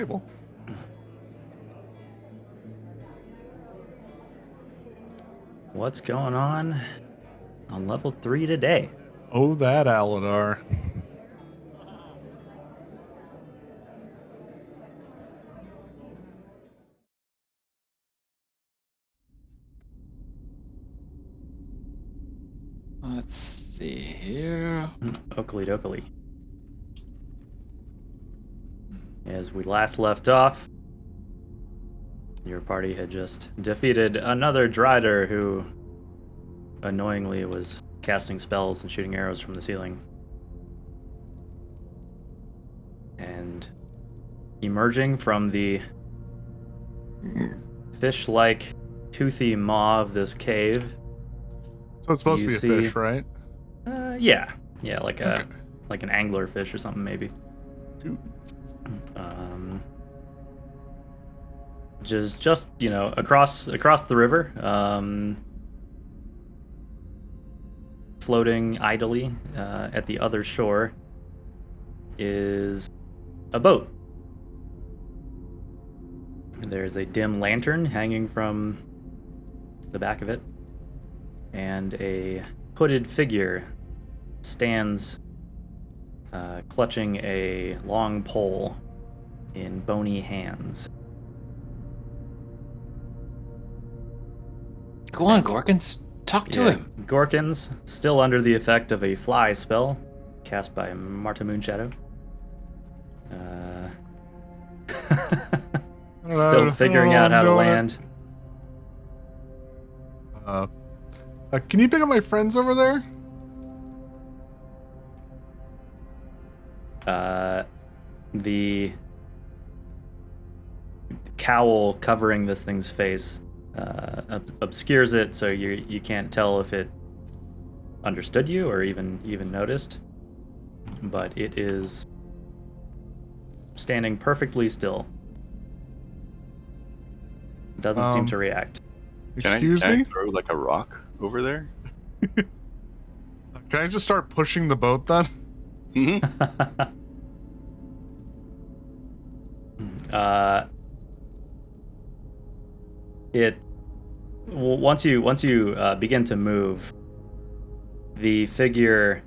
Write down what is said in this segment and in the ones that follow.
table. What's going on level 3 today? Oh, that Aladar. Let's see here. Oakley dokley. As we last left off, your party had just defeated another Drider who annoyingly was casting spells and shooting arrows from the ceiling. And emerging from the fish-like toothy maw of this cave. So it's supposed to be a fish, right? Yeah, like Okay. like an angler fish or something maybe. Dude. Just across the river, floating idly at the other shore is a boat. There's a dim lantern hanging from the back of it, and a hooded figure stands clutching a long pole in bony hands. Go on, Gorkins. Talk to him. Gorkins, still under the effect of a fly spell cast by Marta Moonshadow. Still figuring out how to land. Can you pick up my friends over there? The cowl covering this thing's face obscures it, so you can't tell if it understood you or even noticed. But it is standing perfectly still. Doesn't seem to react. Excuse can me? I throw like a rock over there? Can I just start pushing the boat then? Once you begin to move, the figure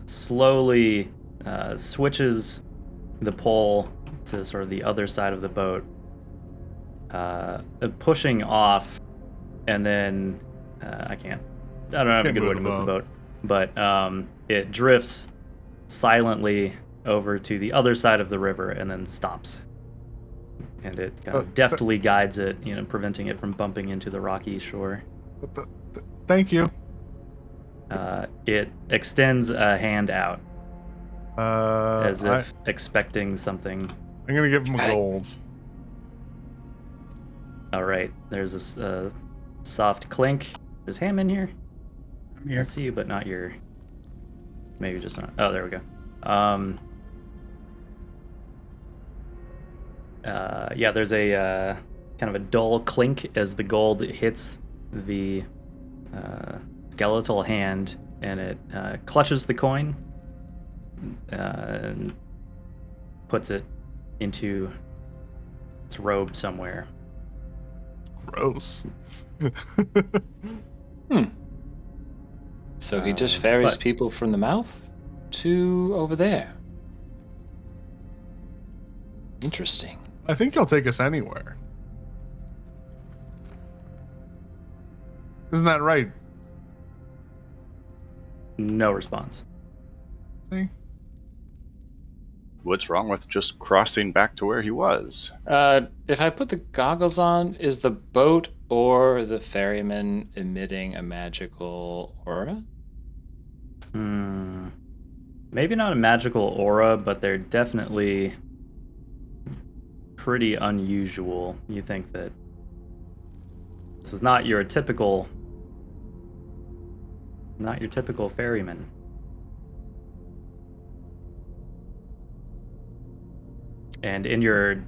slowly switches the pole to sort of the other side of the boat, pushing off, and then I don't have a good way to move the boat, but it drifts silently over to the other side of the river and then stops. And it kind of deftly guides it, preventing it from bumping into the rocky shore. Thank you. It extends a hand out, as if I'm expecting something. gonna give him a gold. All right, there's this soft clink. Is Ham in here? I'm here. I see you, but not your. Maybe just not. Oh, there we go. There's a kind of a dull clink as the gold hits the skeletal hand, and it clutches the coin and puts it into its robe somewhere. Gross. So he just ferries but- people from the mouth to over there. Interesting. I think he'll take us anywhere. Isn't that right? No response. See? What's wrong with just crossing back to where he was? If I put the goggles on, is the boat or the ferryman emitting a magical aura? Maybe not a magical aura, but they're definitely pretty unusual. You think that this is not your typical ferryman. And in your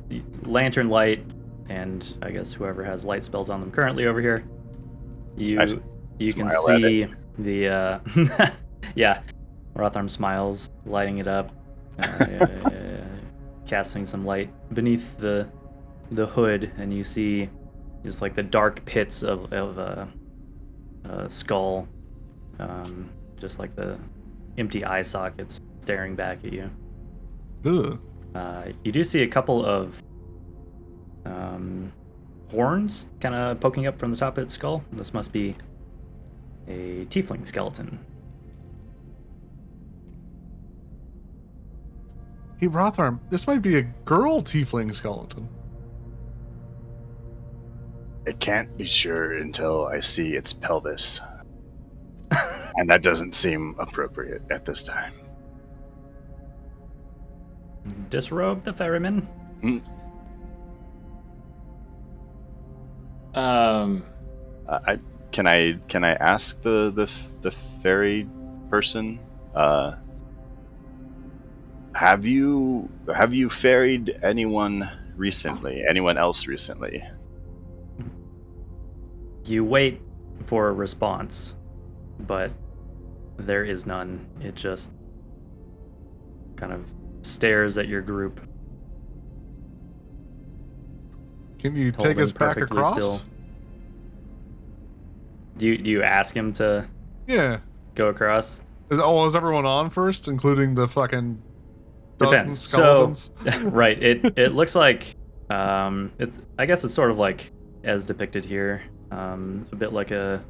lantern light, and I guess whoever has light spells on them currently over here, you can smile at see the yeah, Rotharm smiles, lighting it up. casting some light beneath the hood, and you see just like the dark pits of a skull, just like the empty eye sockets staring back at you. Ugh. You do see a couple of horns kind of poking up from the top of its skull. This must be a tiefling skeleton. Hey, Rotharm, this might be a girl tiefling skeleton. I can't be sure until I see its pelvis. And that doesn't seem appropriate at this time. Disrobe the ferryman. Can I ask the fairy person? Have you ferried anyone recently? Anyone else recently? You wait for a response, but there is none. It just kind of stares at your group. Can you take holding us back perfectly across? still. Do you ask him to Yeah. go across? Is everyone on first, including the fucking dozen Depends. skeletons? So, right. It looks like it's. I guess it's sort of like as depicted here. A bit like a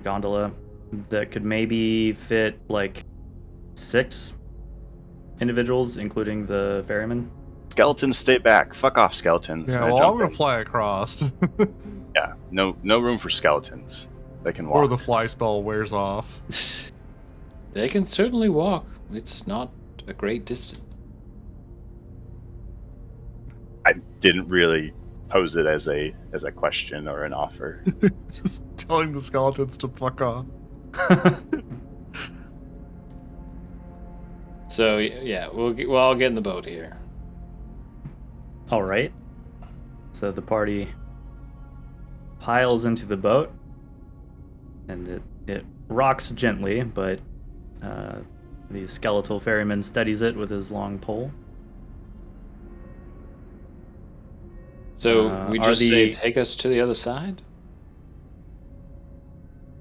gondola that could maybe fit like 6 individuals, including the ferryman. Skeletons, stay back. Fuck off, skeletons. Yeah, And I well, I'm jump gonna in. fly across. Yeah, no room for skeletons. They can walk. Or the fly spell wears off. They can certainly walk. It's not a great distance. I didn't really pose it as a question or an offer. Just telling the skeletons to fuck off. So yeah, we'll all get in the boat here. All right. So the party piles into the boat, and it rocks gently, but the skeletal ferryman steadies it with his long pole. So we just say, the- take us to the other side?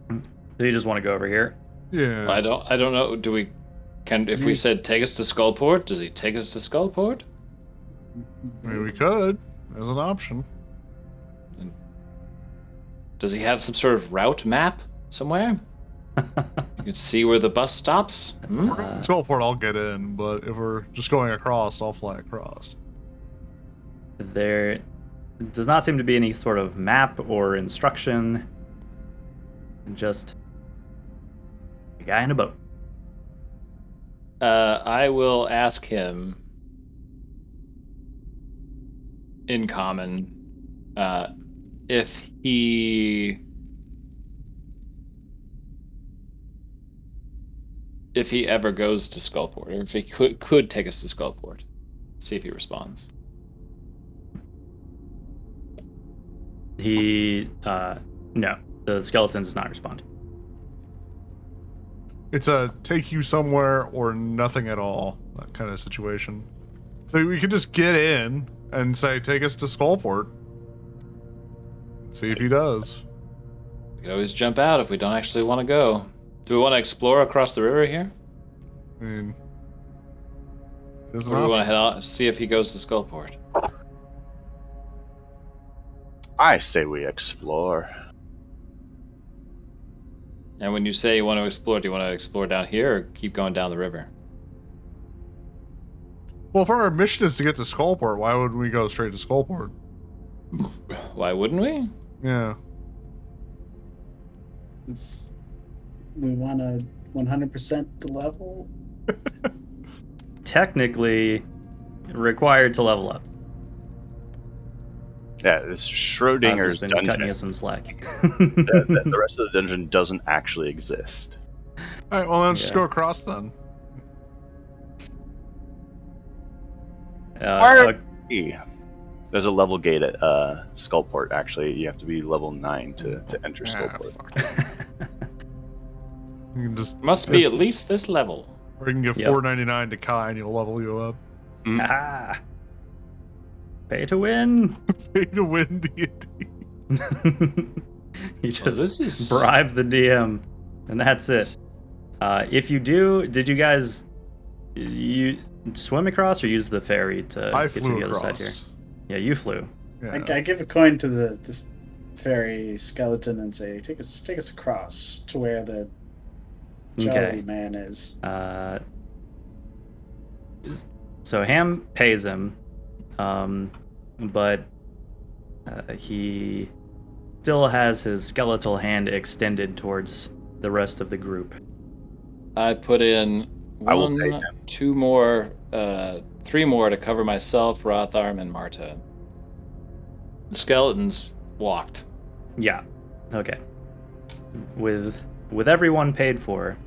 So you just want to go over here? Yeah. I don't know. If we said take us to Skullport, does he take us to Skullport? I mean, we could, as an option. Does he have some sort of route map somewhere? You can see where the bus stops? Hmm? Skullport, I'll get in, but if we're just going across, I'll fly across. There does not seem to be any sort of map or instruction. Just a guy in a boat. I will ask him in common if he ever goes to Skullport, or if he could take us to Skullport. See if he responds. No, the skeleton does not respond. It's a take you somewhere or nothing at all, that kind of situation. So we could just get in and say, take us to Skullport. See if he does. We could always jump out if we don't actually want to go. Do we want to explore across the river here? I mean, there's an Or do we want to option. head out, see if he goes to Skullport? I say we explore. And when you say you want to explore, do you want to explore down here or keep going down the river? Well, if our mission is to get to Skullport, why wouldn't we go straight to Skullport? Why wouldn't we? Yeah. We want to 100% the level. Technically required to level up. Yeah, it's I've Schrodinger's just been cutting dungeon. you some slack. The rest of the dungeon doesn't actually exist. All right, well, let's just Yeah. go across then. There's a level gate at Skullport, actually. You have to be level 9 to enter Ah, Skullport. fuck. You can just, Must be at least this level. or you can give Yep. $4.99 to Kai and he'll level you up. Mm. Ah. Pay to win. Pay to win D&D. You Well, just this is bribe the DM, and that's it. If you do, did you guys you swim across or use the ferry to I get to flew the other across. side here? Yeah, you flew. Yeah. I give a coin to the fairy skeleton and say, take us across to where the jolly Okay. man is. So Ham pays him, but he still has his skeletal hand extended towards the rest of the group. I put in I will pay 1, 2 more, 3 more to cover myself, Rotharm, and Marta. The skeletons walked. Yeah. Okay. With everyone paid for,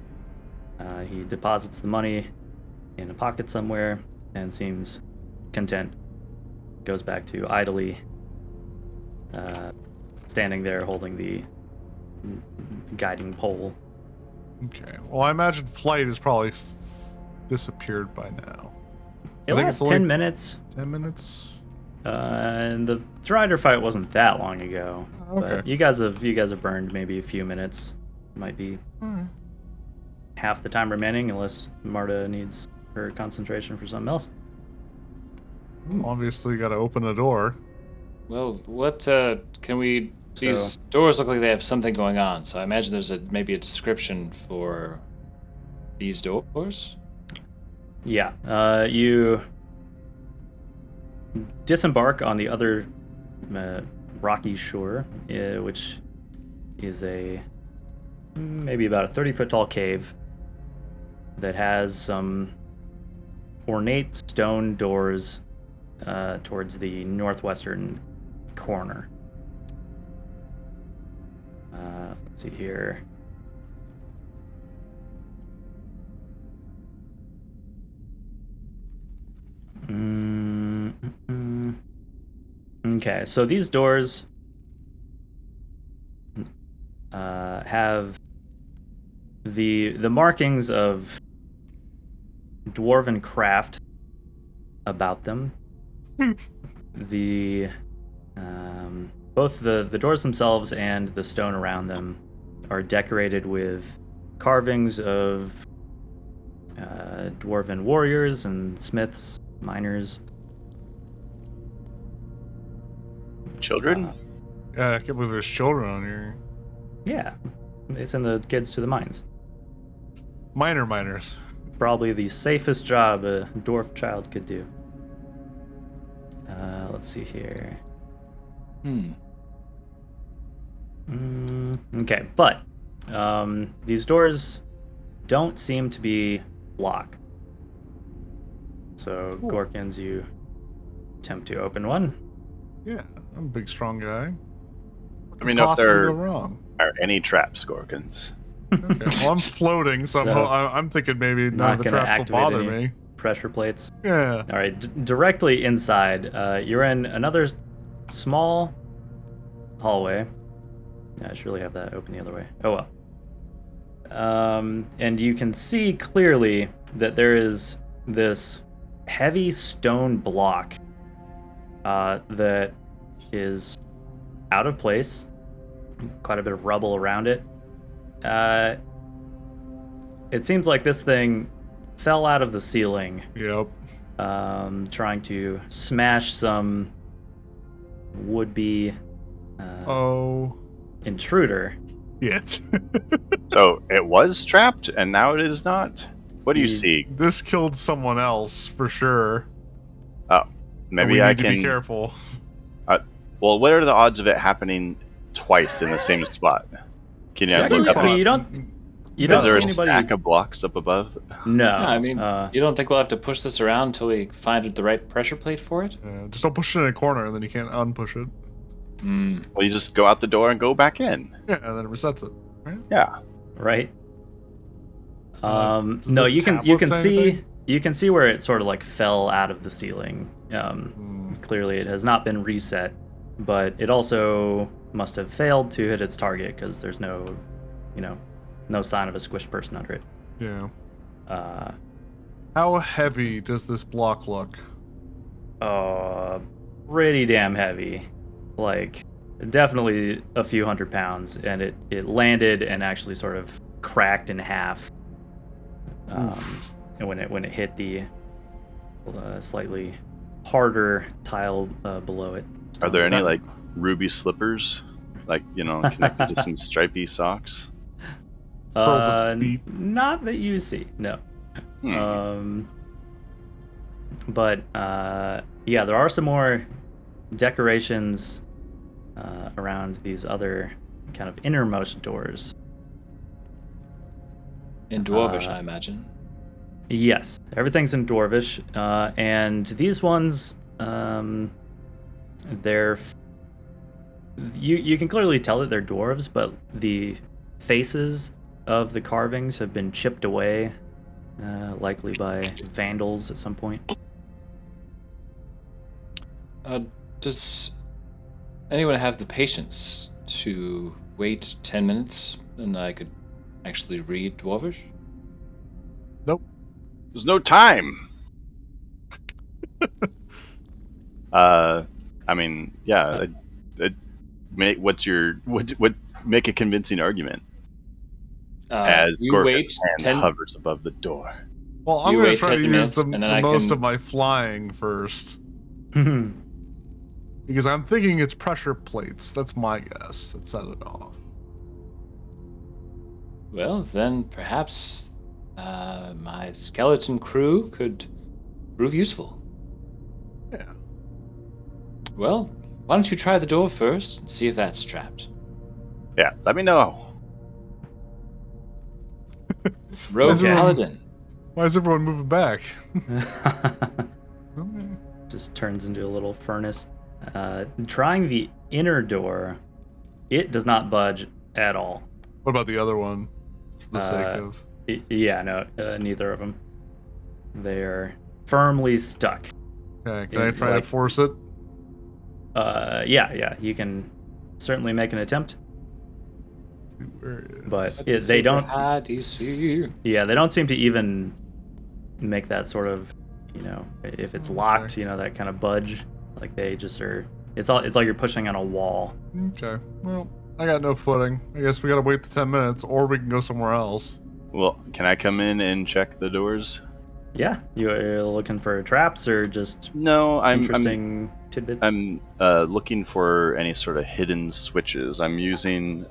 he deposits the money in a pocket somewhere and seems content. Goes back to idly standing there holding the guiding pole. Okay. Well, I imagine flight has probably disappeared by now. It I think lasts it's only 10 minutes. 10 minutes. And the Strider fight wasn't that long ago. Okay. But you guys have burned maybe a few minutes. Might be Alright. half the time remaining, unless Marta needs her concentration for something else. Obviously, got to open a door. Well, what can we? These So- doors look like they have something going on, so I imagine there's maybe a description for these doors. Yeah. You disembark on the other rocky shore, which is a maybe about a 30-foot tall cave that has some ornate stone doors towards the northwestern corner. Let's see here. Okay, so these doors have the markings of dwarven craft about them. The both the doors themselves and the stone around them are decorated with carvings of dwarven warriors and smiths, miners. Children? Yeah, I can't believe there's children on here. Yeah, they send the kids to the mines. Miners. Probably the safest job a dwarf child could do. Let's see here. Okay, but these doors don't seem to be locked. So, Cool. Gorkins, you attempt to open one. Yeah, I'm a big, strong guy. What Let me could know if possibly there go wrong. are any traps, Gorkins. Okay, well, I'm floating, so, So, I'm thinking maybe none not of the gonna traps will activate bother any- me. Pressure plates. Yeah. All right, directly inside, you're in another small hallway. Yeah, I should really have that open the other way. Oh well. And you can see clearly that there is this heavy stone block that is out of place. Quite a bit of rubble around it. It seems like this thing fell out of the ceiling, Yep. trying to smash some would-be Oh. intruder. Yes. So it was trapped, and now it is not? What do you Ye- see? This killed someone else for sure. And we Maybe I need to be can. careful. Well, what are the odds of it happening twice in the same spot? Can you Yeah, look up? I mean, you don't Is there a see anybody. stack of blocks up above? No, Yeah, I mean, you don't think we'll have to push this around until we find the right pressure plate for it? Just don't push it in a corner, and then you can't unpush it. Well, you just go out the door and go back in. Yeah, and then it resets it. Right? Yeah. right? Does No, this you tablet can say see anything? where it sort of like fell out of the ceiling. Hmm. Clearly, it has not been reset, but it also must have failed to hit its target because there's no sign of a squished person under it. Yeah. How heavy does this block look? Pretty damn heavy. Like, definitely a few 100 pounds, and it landed and actually sort of cracked in half. And when it hit the slightly harder tile below it. Are there any like ruby slippers, like connected to some stripy socks? Pearl feet? Not that you see, no. But yeah, there are some more decorations around these other kind of innermost doors. In Dwarvish, I imagine. Yes, everything's in Dwarvish, and these ones, they're you can clearly tell that they're dwarves, but the faces of the carvings have been chipped away, likely by vandals at some point. Does anyone have the patience to wait 10 minutes and I could actually read Dwarvish? Nope. There's no time. I mean, yeah. Make make a convincing argument as Gorgon's hand hovers above the door. Well, I'm going to try to use the most of my flying first. Because I'm thinking it's pressure plates. That's my guess. That set it off. Well, then perhaps my skeleton crew could prove useful. Yeah. Well, why don't you try the door first and see if that's trapped? Yeah, let me know. Rogue Paladin. Why is everyone moving back? Just turns into a little furnace. Trying the inner door, it does not budge at all. What about the other one? For the sake of... Yeah, no, neither of them. They're firmly stuck. Okay, can I try to force it? Yeah, you can certainly make an attempt. But they don't. Yeah, they don't seem to even make that sort of, if it's locked, that kind of budge. Like they just are. It's like you're pushing on a wall. Okay. Well, I got no footing. I guess we gotta wait the 10 minutes, or we can go somewhere else. Well, can I come in and check the doors? Yeah, you're looking for traps or just interesting tidbits? I'm looking for any sort of hidden switches. I'm using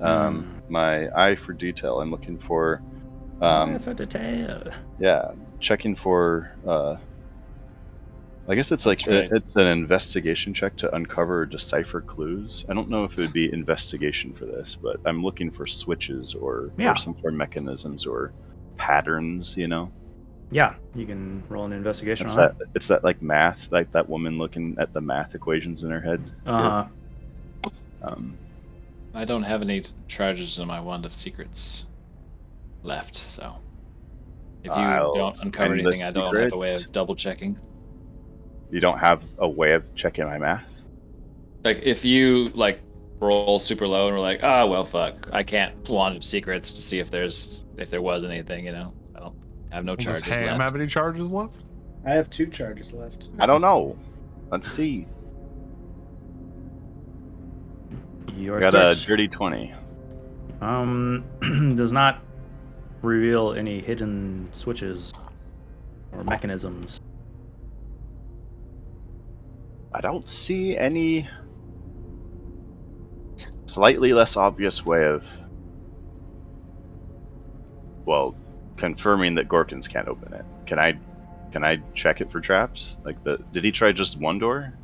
my eye for detail. I'm looking for eye for detail. Yeah, checking for. I guess it's like it's an investigation check to uncover or decipher clues. I don't know if it would be investigation for this, but I'm looking for switches or some sort of mechanisms or patterns. Yeah, you can roll an investigation on that. It's that like math, like that woman looking at the math equations in her head. Uh-huh. I don't have any charges in my Wand of Secrets left, so if you don't uncover anything, I don't have a way of double checking. You don't have a way of checking my math? Like if you roll super low and we're like, oh well, fuck, I can't Wand of Secrets to see if there was anything, I have no charges left. Does Ham have any charges left? I have 2 charges left. I don't know. Let's see. Your got a dirty 20. Does not reveal any hidden switches or mechanisms. I don't see any slightly less obvious way of, confirming that Gorkins can't open it. Can I check it for traps? Did he try just one door?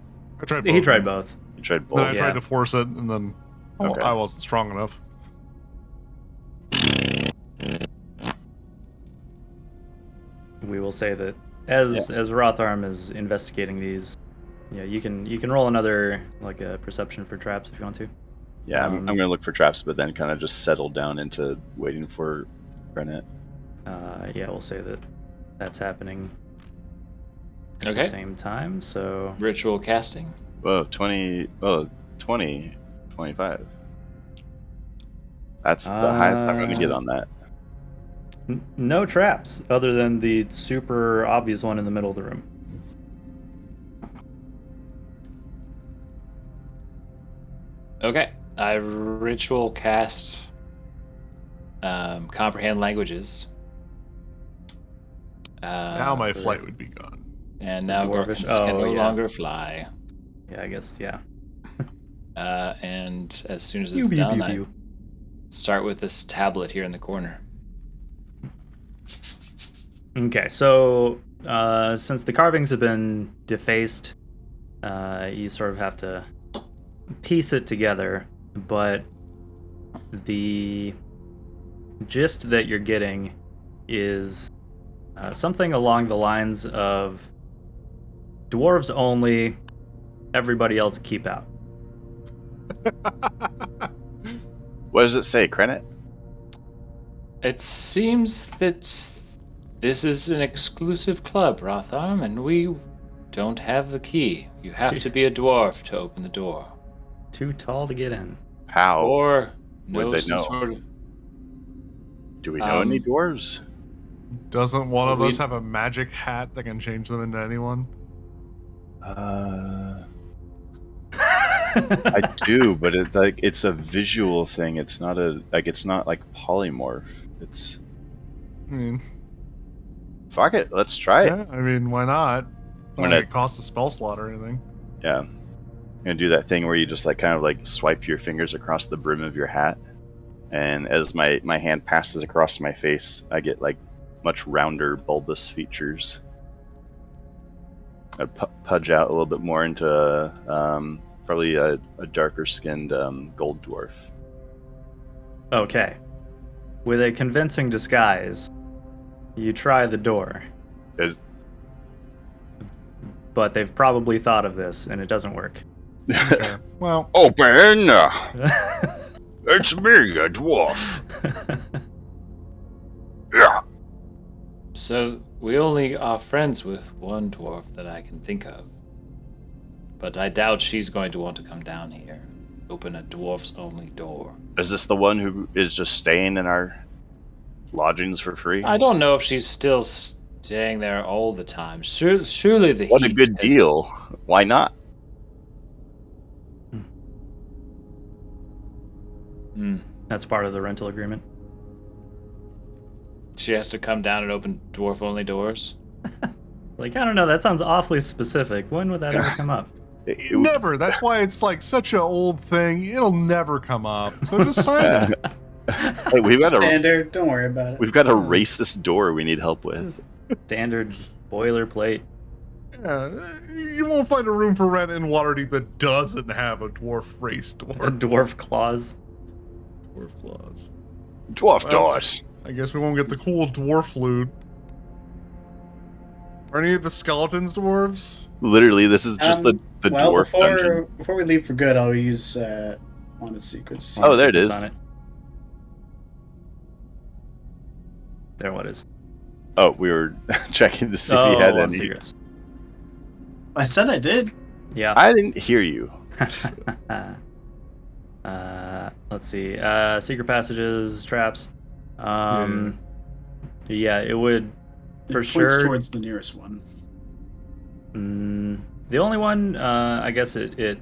I tried both. He tried both. He tried both. Then I tried to force it, and then I wasn't strong enough. We will say that as Rotharm is investigating these, you can roll another a perception for traps if you want to. Yeah, I'm gonna look for traps, but then kind of just settle down into waiting for Brennet. We'll say that that's happening at the same time. So ritual casting. Whoa, 20, 25. That's the highest I'm going to get on that. No traps, other than the super obvious one in the middle of the room. Okay, I ritual cast comprehend languages. Now my flight would be gone. And now Dwarvish? Gorkins can Oh, no yeah. longer fly. Yeah, I guess, yeah. And as soon as Pew, it's pew, done, pew, I pew. start with this tablet here in the corner. Okay, so since the carvings have been defaced, you sort of have to piece it together, but the gist that you're getting is something along the lines of dwarves only, everybody else keep out. What does it say, Krennet? It seems that this is an exclusive club, Rotharm, and we don't have the key. You have to be a dwarf to open the door. Too tall to get in. How Or know would they some know? sort of... Do we know any Um, dwarves? Doesn't one of We- us have a magic hat that can change them into anyone? I do, but it's a visual thing. It's not like polymorph. It's I mean, fuck it. Let's try it. yeah, I mean, why not? When Like it- it costs a spell slot or anything. Yeah. I'm gonna do that thing where you just like kind of like swipe your fingers across the brim of your hat, and as my hand passes across my face, I get like much rounder, bulbous features. I pudge out a little bit more into probably a darker skinned gold dwarf. Okay. With a convincing disguise, you try the door. Is- But they've probably thought of this, and it doesn't work. Okay. Well, Open! It's me, a dwarf. Yeah. So we only are friends with one dwarf that I can think of. But I doubt she's going to want to come down here. Open a dwarf's only door. Is this the one who is just staying in our lodgings for free? I don't know if she's still staying there all the time. Surely the What a heat good has- deal. Why not? Hmm. That's part of the rental agreement. She has to come down and open dwarf only doors. Like, I don't know, that sounds awfully specific. When would that ever come up? It- never. That's why it's like such an old thing. It'll never come up. So just sign it. Hey, we've got Standard. Don't worry about it. a racist door we need help with. Standard boilerplate. Yeah, you won't find a room for rent in Waterdeep that doesn't have a dwarf race door. Dwarf claws. Dwarf claws. Dwarf Well, doors. I guess we won't get the cool dwarf loot. Are any of the skeletons dwarves? Literally, this is just the well, dwarf dungeon. before we leave for good, I'll use one of secrets. Oh, there it is. On it. There, what is? Oh, we were checking to see if he had on any. secrets. I said I did. Yeah. I didn't hear you. Let's see. Secret passages, traps. Yeah, it would for It points sure. towards the nearest one. The only one, I guess it,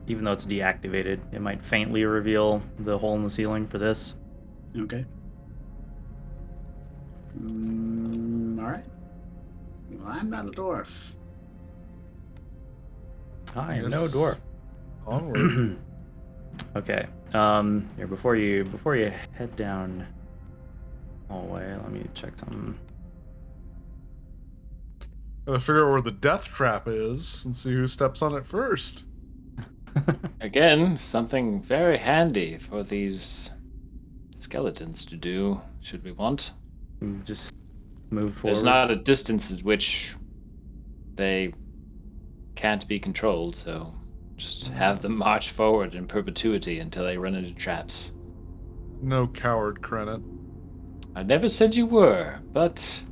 even though it's deactivated, it might faintly reveal the hole in the ceiling for this. Okay. All right. Well, I'm not a dwarf. I am Yes. no dwarf. Onward. Okay. Here before you head down hallway, let me check something. Gotta figure out where the death trap is and see who steps on it first. Again, something very handy for these skeletons to do, should we want. Just move forward. There's not a distance at which they can't be controlled, so just have them march forward in perpetuity until they run into traps. No coward, Krennet. I never said you were, but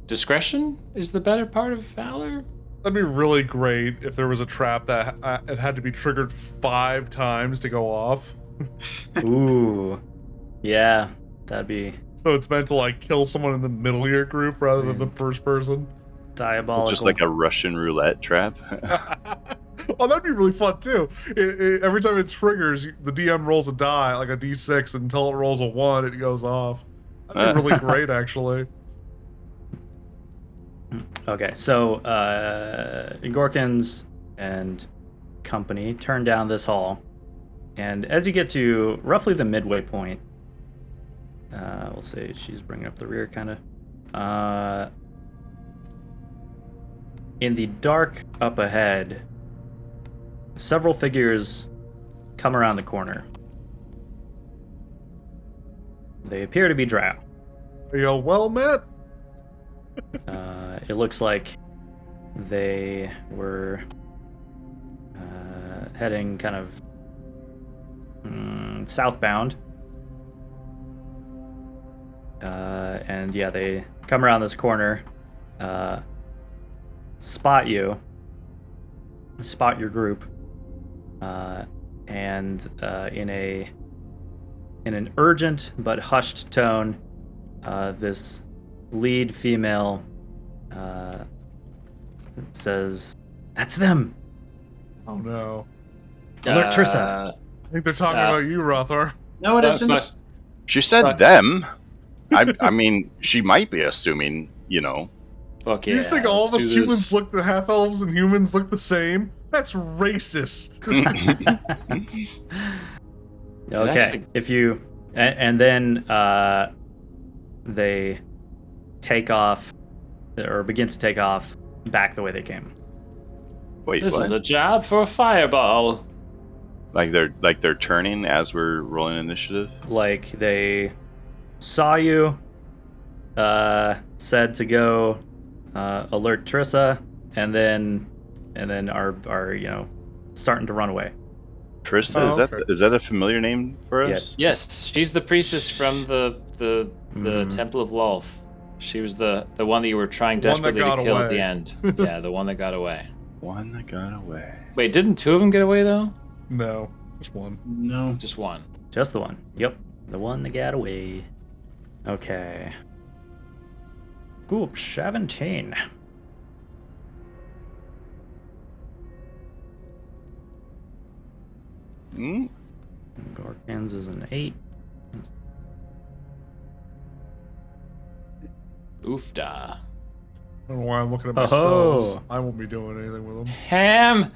discretion is the better part of valor. That'd be really great if there was a trap that it had to be triggered 5 times to go off. Ooh. Yeah. That'd be So it's meant to like kill someone in the middle of your group rather than the first person. diabolical. Just like a Russian roulette trap. Oh, that'd be really fun too. Every time it triggers, the DM rolls a die, like a d6, until it rolls a 1, it goes off. That'd be really great, actually. Okay, so Gorkins and company turn down this hall, and as you get to roughly the midway point, we'll say she's bringing up the rear, kind of. In the dark up ahead, several figures come around the corner. They appear to be drow. Yo, well met. It looks like they were heading kind of southbound. And yeah, they come around this corner, spot you, spot your group, and in an urgent but hushed tone, this lead female says, "That's them. Oh no. Alert Trissa." I think they're talking about you, Rothar. No, it isn't. She said them. I mean, she might be assuming, Fuck You yeah. just think all of let's us do humans this. look, the half elves and humans look the same? That's racist. Okay, Actually- if you and then they take off or begin to take off back the way they came. Wait, This what? is a job for a fireball. Like they're turning as we're rolling initiative? Like they saw you, said to go alert Trissa, and then are starting to run away. Trissa, Oh, is okay. that a familiar name for Yeah. us? Yes, she's the priestess from the Mm. Temple of Lolth. She was the one that you were trying The one that desperately to got kill at away. the end. Yeah, the one that got away. One that got away. Wait, didn't two of them get away though? No, just one. No. Just one. Just the one. Yep, the one that got away. Okay. Group 17. Hmm? Gorkins is an 8. Oofda. I don't know why I'm looking at my Oh. spells. I won't be doing anything with them. Ham!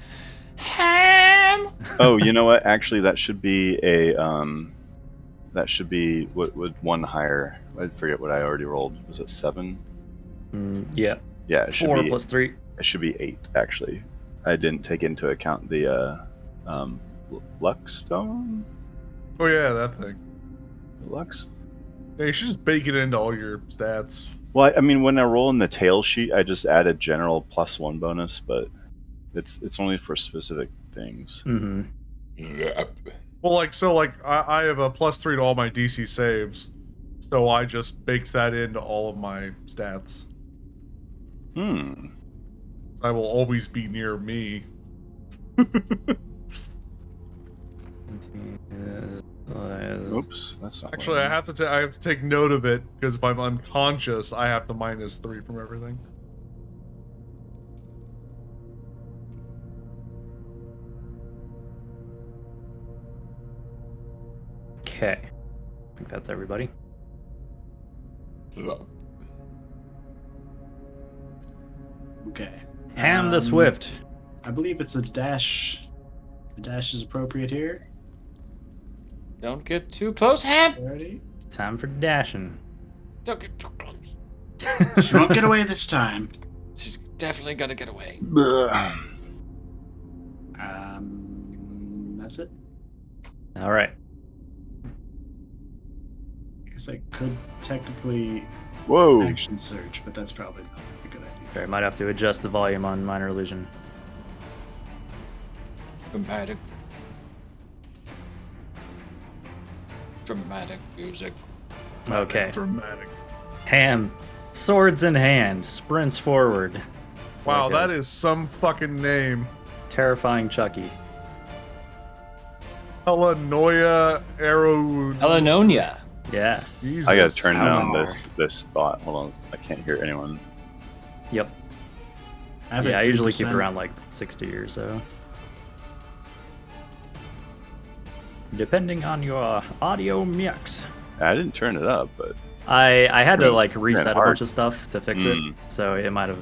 Oh, you know what? Actually, that should be what would one higher. I forget what I already rolled. Was it 7? Yeah. Yeah, it should 4 be. plus 3. It should be 8. Actually, I didn't take into account the Lux Stone. Oh yeah, that thing. Lux. Yeah, you should just bake it into all your stats. Well, I mean, when I roll in the tail sheet, I just added general +1 bonus, but it's only for specific things. Mm-hmm. Well, I have a +3 to all my DC saves, so I just baked that into all of my stats. I will always be near me. Oops, that's not. Actually, I have to take note of it because if I'm unconscious, I have to -3 from everything. Okay. I think that's everybody. Okay. Ham the Swift. I believe it's a dash. A dash is appropriate here. Don't get too close, Ham! Alrighty. Time for dashing. Don't get too close. She won't get away this time. She's definitely gonna get away. That's it. All right. I guess I could technically Whoa! action search, but that's probably not a good idea. Okay, might have to adjust the volume on Minor Illusion. Dramatic music. Okay. Dramatic. Ham, swords in hand, sprints forward. Wow, Like that a is some fucking name. terrifying Chucky. Helanoia Arrow. Helenonia. Yeah. Jesus. I gotta turn Ow. down this thought. Hold on, I can't hear anyone. Yep. have Yeah, it I usually keep 3%. it around like 60 or so. Depending on your audio mix. I didn't turn it up, but I had to Ran- like ran reset a hard. bunch of stuff to fix it, Mm. so it might have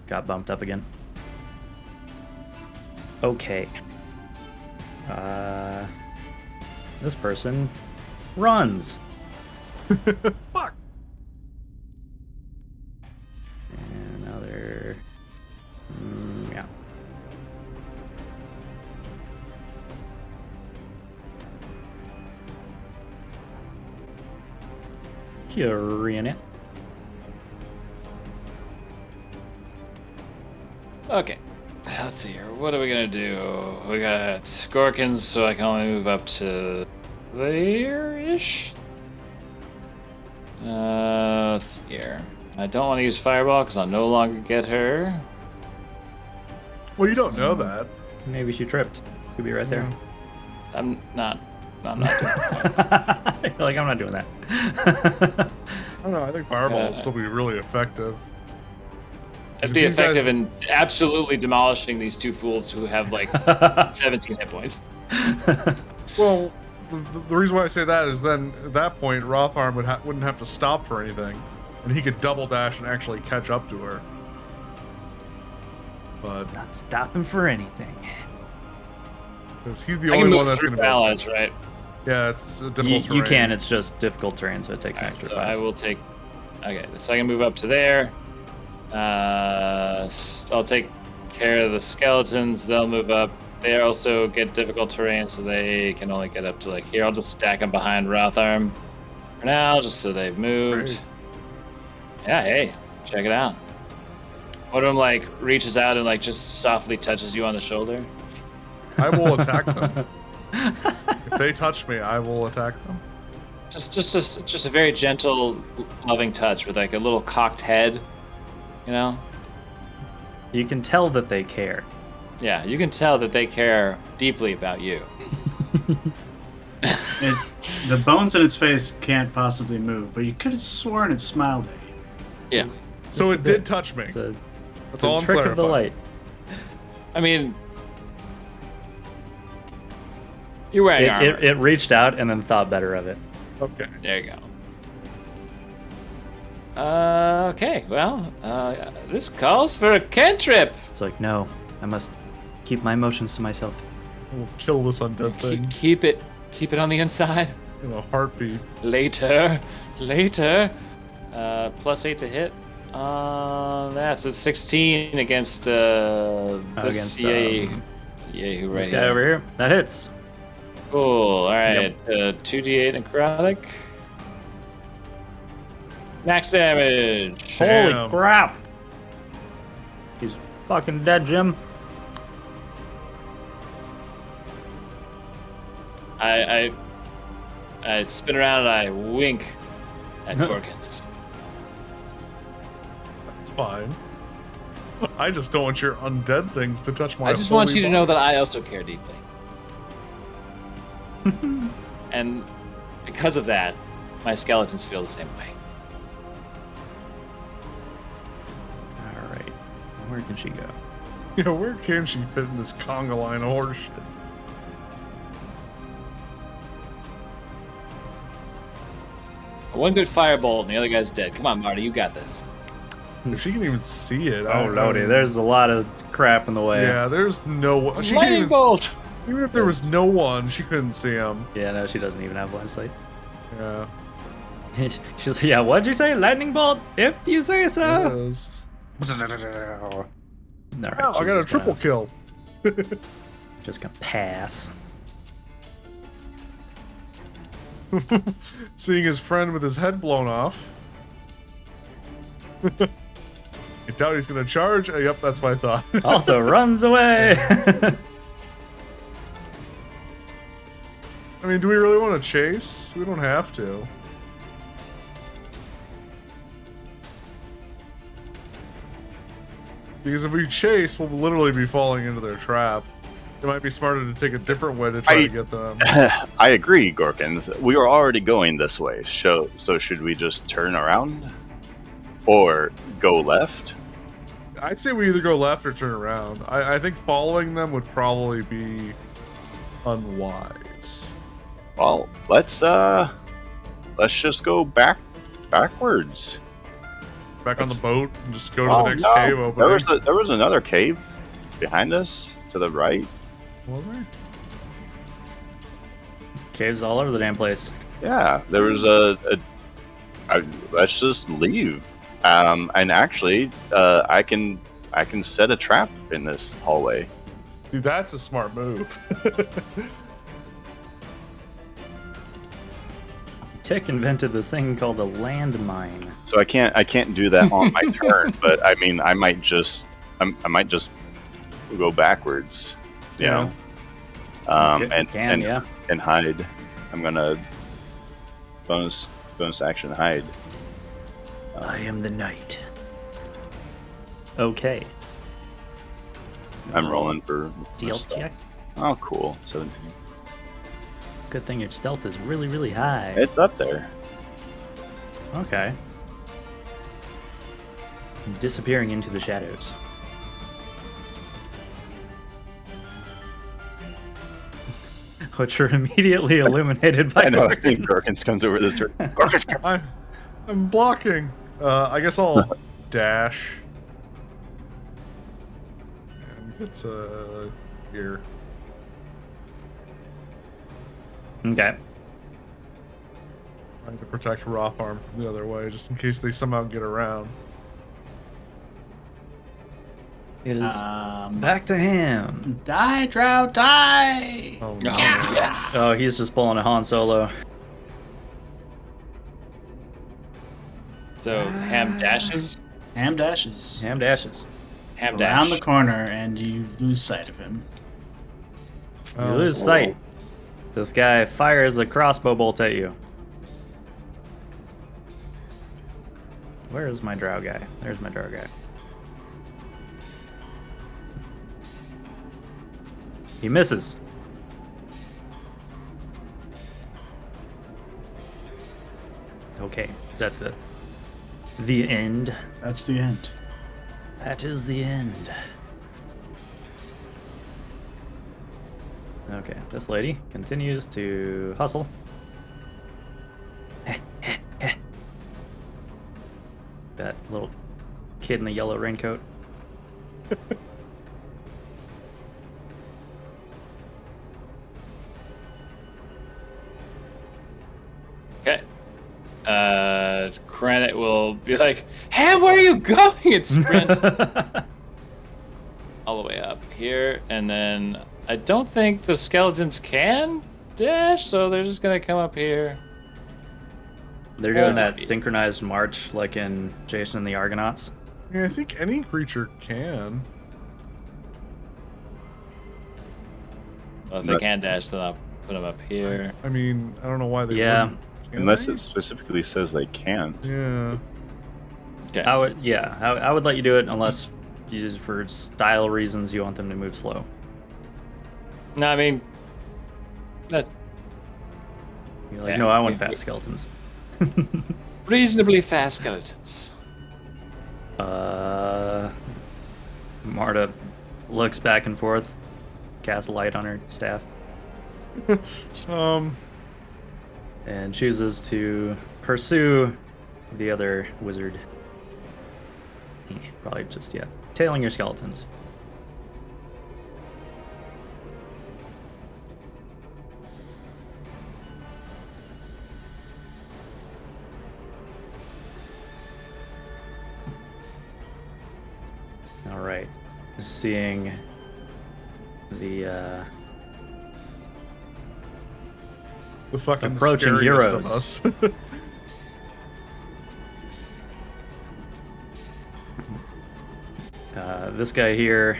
got bumped up again. Okay. This person runs. Fuck. And now they're... yeah. Curious. Okay. Let's see here. What are we gonna do? We got Scorkins, so I can only move up to there-ish. Let's see here. I don't want to use Fireball because I'll no longer get her. Well, you don't know that. Maybe she tripped. Could be right there. I'm not doing that. You're like, I'm not doing that. I don't know. I think Fireball would still be really effective. It'd be effective in absolutely demolishing these two fools who have like 17 hit points. Well, the reason why I say that is then at that point, Rotharm wouldn't have to stop for anything, and he could double dash and actually catch up to her. But Not stopping for anything. because he's the I can only move one that's through going to be. allies, right? Yeah, it's a You, difficult terrain. you can, it's just difficult terrain, so it takes an Alright, extra so 5. I will take. Okay, so I can move up to there. I'll take care of the skeletons. They'll move up. They also get difficult terrain, so they can only get up to like here. I'll just stack them behind Rotharm for now, just so they've moved. Great. Yeah, hey, check it out. One of them like reaches out and like just softly touches you on the shoulder. I will attack them. If they touch me, I will attack them. Just a very gentle, loving touch with like a little cocked head. You know? You can tell that they care. Yeah, you can tell that they care deeply about you. The bones in its face can't possibly move, but you could have sworn it smiled at you. Yeah. So Just a it did bit. touch me. It's a, That's all I'm trick of the clarifying. light. I mean, you're wearing armor. It reached out and then thought better of it. Okay. There you go. Okay, well, this calls for a cantrip. It's like, no, I must keep my emotions to myself. We'll kill this undead thing Keep it on the inside. in a heartbeat. Later. +8 to hit. That's a 16 against this Against, yay who right This guy here. over here, that hits. Cool. All right. 2d8 necrotic. Max damage. Damn. Holy crap! He's fucking dead, Jim. I spin around and I wink at Gorkins. That's fine. I just don't want your undead things to touch my I just want holy you to know body. that I also care deeply. And because of that, my skeletons feel the same way. Alright, where can she go? Yeah, where can she fit in this conga line of horseshit? One good firebolt and the other guy's dead. Come on, Marty, you got this. If she can even see it. Oh, lordy, there's a lot of crap in the way. Yeah, there's no one. She can't Lightning even, bolt! even if there was no one, she couldn't see him. Yeah, no, she doesn't even have line sight. Yeah. She's like, yeah, what'd you say? Lightning bolt? If you say It so. is. Alright, Oh, I got a triple kill. Just gonna pass. Seeing his friend with his head blown off. I doubt he's gonna charge. Yep, that's my thought. Also runs away. I mean, do we really want to chase? We don't have to. Because if we chase, we'll literally be falling into their trap. It might be smarter to take a different way to try to get them. I agree, Gorkins. We were already going this way. So should we just turn around? Or go left? I'd say we either go left or turn around. I think following them would probably be unwise. Well, let's just go backwards. Back on the boat and just go to the next cave opening. There was another cave behind us to the right. Was there? Caves all over the damn place. Yeah, there was let's just leave. And actually, I can set a trap in this hallway. Dude, that's a smart move. Tick invented this thing called a landmine. So I can't do that on my turn, but I mean, I might just go backwards, you know, and hide. I'm gonna bonus action hide. I am the knight. Okay. I'm rolling for stealth check. Oh, cool. 17. Good thing your stealth is really, really high. It's up there. Okay. Disappearing into the shadows. Which are immediately illuminated by I know. I think Gorkins comes over this turn. Gorkins, I'm blocking. I guess I'll dash. And get here. Okay. Trying to protect Rotharm from the other way, just in case they somehow get around. It is back to him. Die, Drow, die! Oh, Oh, yes. Oh, he's just pulling a Han Solo. So Ham dashes. Ham dashes. Ham dashes. Ham Around dash. the corner, and you lose sight of him. You lose sight. This guy fires a crossbow bolt at you. Where is my drow guy? There's my drow guy. He misses. Okay, is that the end? That's the end. That is the end. Okay, this lady continues to hustle. That little kid in the yellow raincoat. Okay. Granite will be like, Ham, where are you going? And sprint all the way up here. And then I don't think the skeletons can dash, so they're just going to come up here. They're doing that synchronized march like in Jason and the Argonauts. Yeah, I think any creature can. Well, if they can dash, then I'll put them up here. I mean, I don't know why they wouldn't. Can Unless they? it specifically says they can't. Yeah. Okay. I would let you do it unless for style reasons you want them to move slow. No, I mean, that You're like, no, I want fast skeletons. reasonably fast skeletons. Marta looks back and forth, casts light on her staff, and chooses to pursue the other wizard. Probably just, tailing your skeletons. All right, seeing the fucking approaching scariest heroes of us. this guy here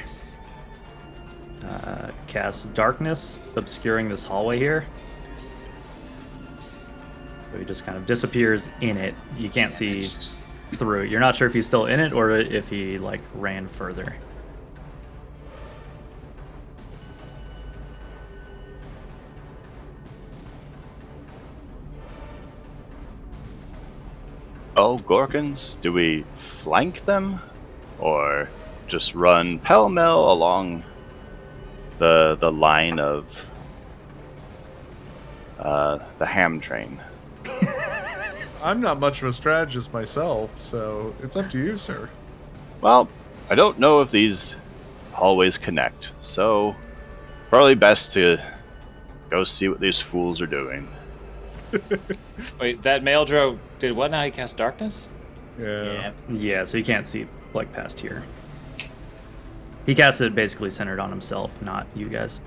casts darkness, obscuring this hallway here. So he just kind of disappears in it. You can't see through it. You're not sure if he's still in it or if he ran further. Oh, Gorkons, do we flank them? Or just run pell-mell along the line of the ham train? I'm not much of a strategist myself, so it's up to you, sir. Well, I don't know if these hallways connect, so probably best to go see what these fools are doing. Wait, that Maildro did what now? He cast darkness? Yeah. Yeah, so you can't see like past here. He cast it basically centered on himself, not you guys.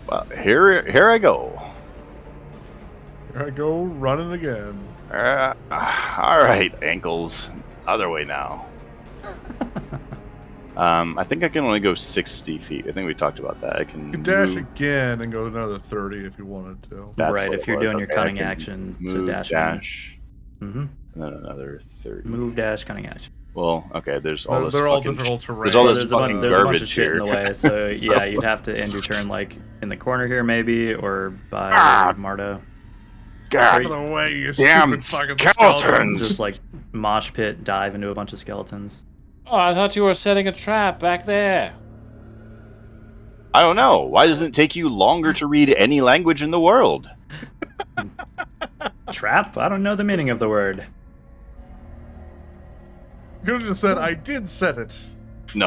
Well, here I go. Here I go running again. All right, ankles. Other way now. I think I can only go 60 feet. I think we talked about that. I can You can dash move, again and go another 30 if you wanted to. That's right, what if it you're was. doing your Okay, I cunning can action to move, dash. dash, Mm-hmm. and then another 30. Move, dash, cunning action. Well, okay, there's all this They're all fucking difficult terrain. there's all Well, this there's a fucking there's a bunch of garbage shit in here. the way, so So- yeah, you'd have to end your turn like in the corner here maybe, or by Marta. God, Out of the way, you damn stupid fucking skeletons. skeletons. Just like mosh pit dive into a bunch of skeletons. Oh, I thought you were setting a trap back there. I don't know. Why does it take you longer to read any language in the world? Trap? I don't know the meaning of the word. You could have just said, I did set it. No,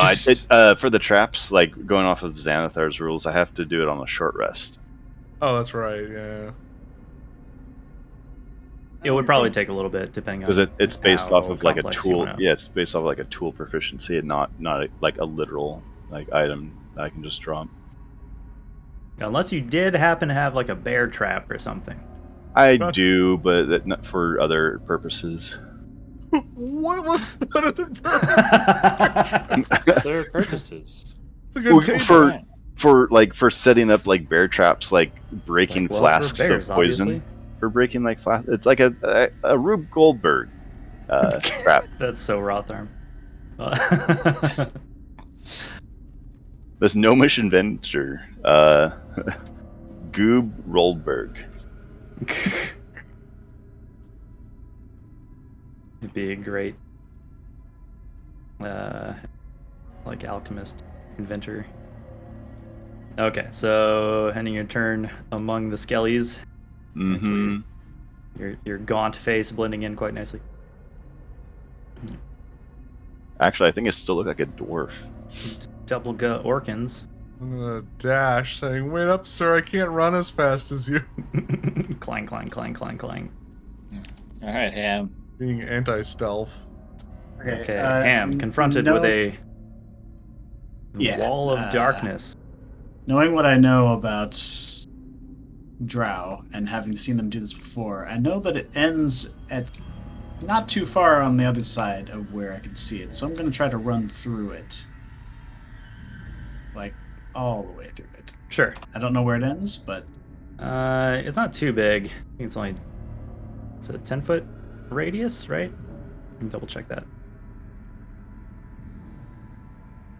for the traps, like going off of Xanathar's rules, I have to do it on a short rest. Oh, that's right, yeah. It would probably take a little bit depending on Because it's based how off of like a complex you tool. wanna- Yeah, it's based off of like a tool proficiency and not like a literal like item that I can just drop. Unless you did happen to have like a bear trap or something. I Gotcha. do, but not for other purposes. What other purpose? Their purposes. It's a good Well, table. for setting up like bear traps, like breaking Like, well, for flasks bears, of poison. obviously. For breaking like flasks, it's like a Rube Goldberg trap. That's so Rotharm. This gnomish inventor, Goob Roldberg. It'd be a great, like alchemist inventor. Okay, so ending your turn among the skellies. Mm-hmm. Your gaunt face blending in quite nicely. Actually, I think it still looked like a dwarf. Double gut Orkins. I'm gonna dash, saying, "Wait up, sir! I can't run as fast as you." Clang, clang, clang, clang, clang. All right, Ham. Being anti-stealth. Okay, Ham, confronted with a wall of darkness. Knowing what I know about Drow and having seen them do this before, I know that it ends at not too far on the other side of where I can see it. So I'm going to try to run through it. Like, all the way through it. Sure. I don't know where it ends, but... It's not too big. I think it's a 10-foot radius, right? Let me double check that.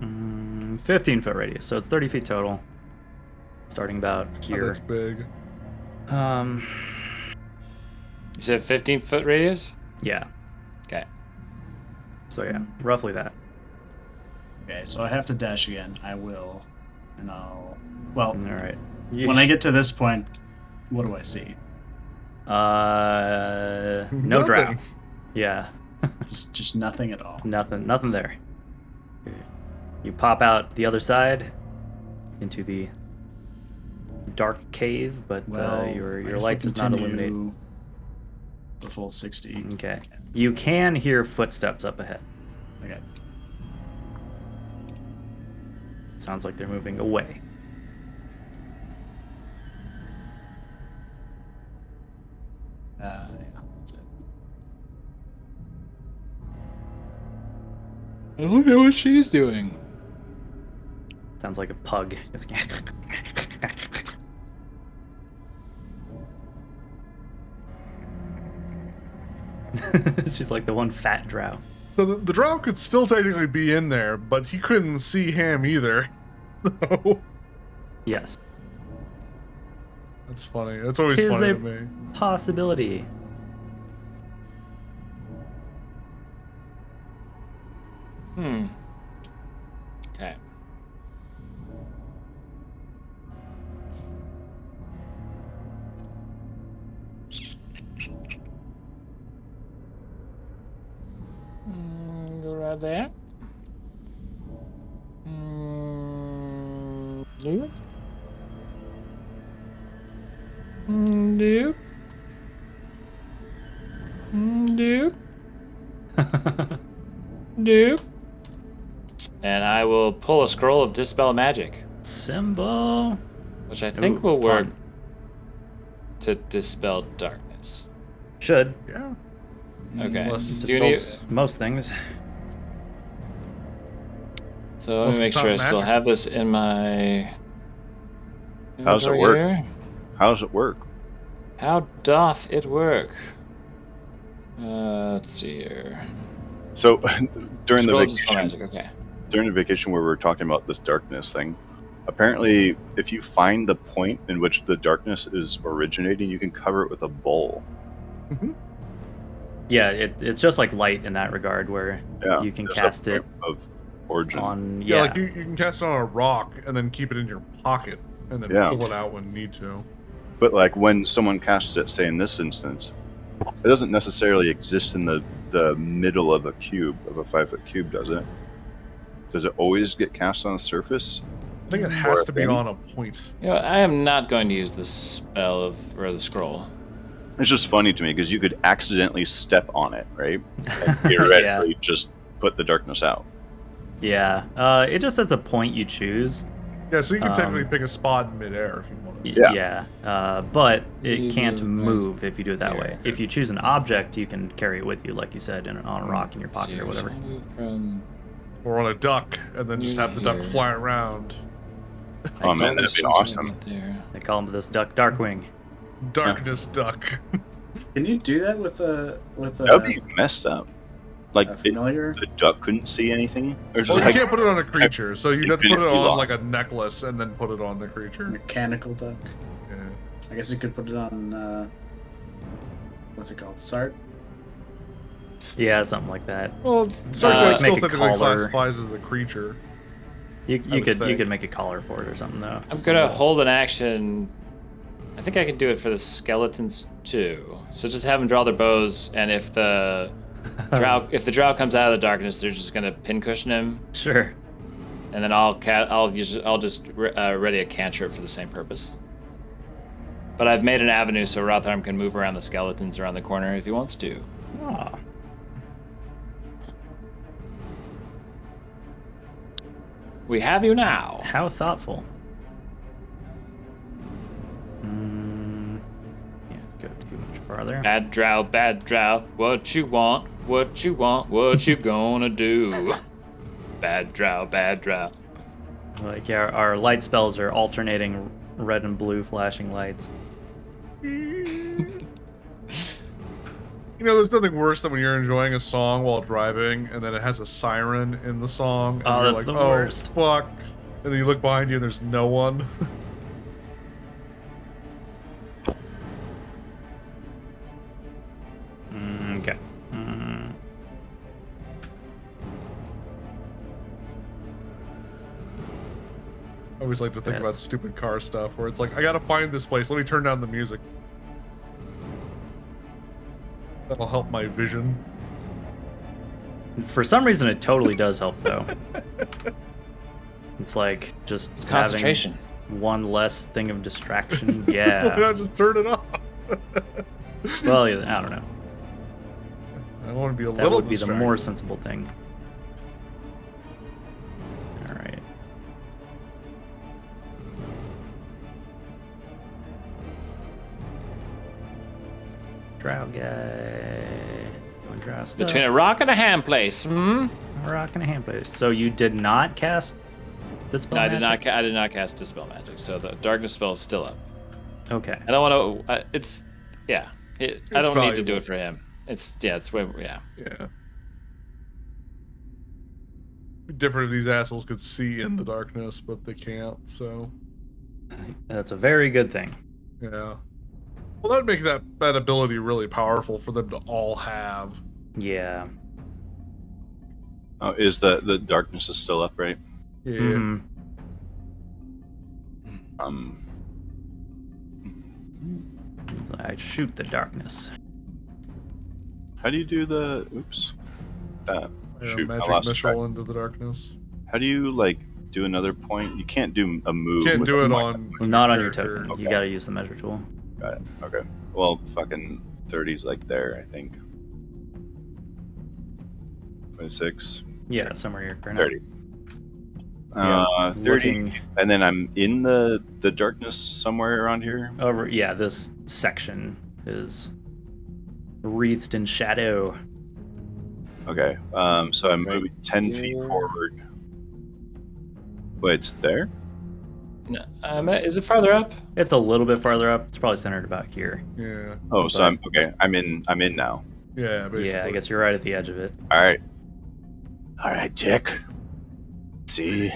15-foot radius, so it's 30 feet total. Starting about Oh, here. that's big. You said 15-foot radius? Yeah. Okay. So yeah, roughly that. Okay, so I have to dash again. I will. And I'll... Well, All right. when I get to this point, what do I see? No drow. Nothing. Yeah. Just nothing at all. Nothing there. You pop out the other side into the dark cave, but Well, your I guess light I does not continue illuminate. the full 60. Okay. You can hear footsteps up ahead. Okay. Sounds like they're moving away. Yeah, that's it. And look at what she's doing. Sounds like a pug. She's like the one fat drow. So the drow could still technically be in there, but he couldn't see Ham either. So, Yes. that's funny. That's always Tis funny a- to me. Possibility. Okay. Go right there. Dude. Dude. Dude. Dude. And I will pull a scroll of Dispel Magic. Symbol. Which I think will fun. work to dispel darkness. Should. Yeah. Okay. Dispels most things. So let me make sure I still have this in my. How's it work? Here. How does it work? How doth it work? Let's see here. So during the vacation, magic, okay. During the vacation where we were talking about this darkness thing, apparently if you find the point in which the darkness is originating, you can cover it with a bowl. Yeah, it's just like light in that regard, where you can cast it of origin. On like you can cast it on a rock and then keep it in your pocket and then pull it out when you need to. But like when someone casts it, say in this instance, it doesn't necessarily exist in the middle of a cube, of a 5-foot cube, does it? Does it always get cast on a surface? I think it has to be on a point. Yeah, I am not going to use the spell or the scroll. It's just funny to me because you could accidentally step on it, right? And theoretically just put the darkness out. Yeah, it just sets a point you choose. Yeah, so you can technically pick a spot in midair if you want to. Yeah, but it can't move if you do it that way. If you choose an object, you can carry it with you, like you said, on a rock in your pocket or whatever. Or on a duck, and then just have the duck fly around. Oh man, that'd be awesome. They call him this duck Darkwing. Darkness duck. Can you do that with a? That'd be messed up. Like the duck couldn't see anything. Well, you can't put it on a creature, so you'd have to put it on like a necklace and then put it on the creature. Mechanical duck. Yeah. I guess you could put it on. What's it called? Sart. Yeah, something like that. Well, Sart still typically collar. classifies as a creature. You could make a collar for it or something though. I'm gonna hold an action. I think I can do it for the skeletons too. So just have them draw their bows, and if the drow comes out of the darkness, they're just gonna pincushion him. Sure. And then I'll just ready a cantrip for the same purpose. But I've made an avenue so Rotharm can move around the skeletons around the corner if he wants to. Oh. We have you now. How thoughtful. Can't go too much farther. Bad drow, what you want, what you gonna do? Bad drow. Like our light spells are alternating red and blue flashing lights. You know, there's nothing worse than when you're enjoying a song while driving and then it has a siren in the song. And Oh, you're that's like, the worst. Fuck. And then you look behind you and there's no one. Okay. I always like to think about stupid car stuff where it's like, I gotta find this place. Let me turn down the music. That'll help my vision. For some reason, it totally does help, though. It's like just concentration. Having one less thing of distraction. Yeah. Why not just turn it off? Well, I don't know. I want to be a that little would be the more sensible thing. All right. Drow guy. Drow stuff. Between a rock and a hand place. A rock and a hand place. So you did not cast Dispel Magic? I did not cast Dispel Magic, so the darkness spell is still up. Okay. I don't want to. I don't need to do it for him. It's way. Yeah. Be different if these assholes could see in the darkness, but they can't. So. That's a very good thing. Yeah. Well, that'd make that ability really powerful for them to all have. Yeah. Oh, is the darkness is still up, right? Yeah. Mhm. I shoot the darkness. How do you do the? Oops. Fire Shoot, I magic lost missile track. into the darkness. How do you like do another point? You can't do a move. Can't with do a it point. on Not on your character. token. Okay. You gotta use the measure tool. Got it. Okay. Well, fucking 30's like there, I think. 26. Yeah, somewhere here. Right 30. Yeah, 30. looking And then I'm in the darkness somewhere around here. over. Yeah, this section is wreathed in shadow. Okay. So I'm moving 10 feet forward. Wait, it's there? No, is it farther up? It's a little bit farther up. It's probably centered about here. Yeah. Oh, so I'm okay. I'm in now. Yeah, basically. Yeah, I guess you're right at the edge of it. All right, Jack. See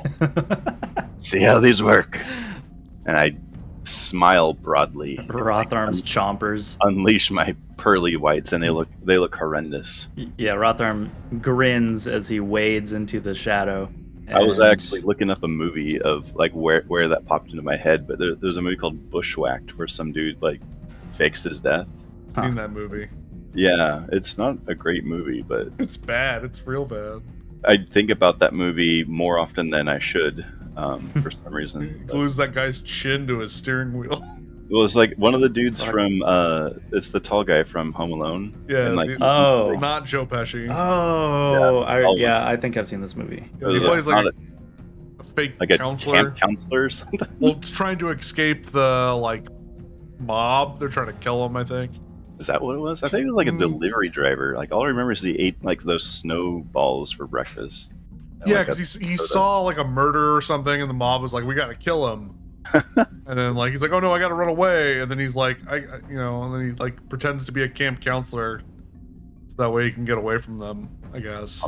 how these work. And I smile broadly. Rotharm's chompers. Unleash my pearly whites, and they look horrendous. Yeah, Rotharm grins as he wades into the shadow. I was and- actually looking up a movie of like where that popped into my head, but there's a movie called Bushwhacked where some dude like fakes his death. Seen that movie. Yeah, it's not a great movie, but It's bad. It's real bad. I think about that movie more often than I should for some He reason. But glues that guy's chin to his steering wheel. it was like one of the dudes from it's the tall guy from Home Alone. Yeah, and, like, the- Oh. Not Joe Pesci. Oh, Yeah. I think I've seen this movie. Yeah, he plays like not a fake like a counselor. camp counselor or something. Well, it's trying to escape the like mob. They're trying to kill him, I think. Is that what it was? I think it was like a Mm. delivery driver. Like all I remember is he ate like those snowballs for breakfast. And, Yeah, like, because he soda. saw like a murder or something, and the mob was like, "We got to kill him." And then like he's like, "Oh no, I got to run away." And then he's like, and then he like pretends to be a camp counselor, so that way he can get away from them. I guess.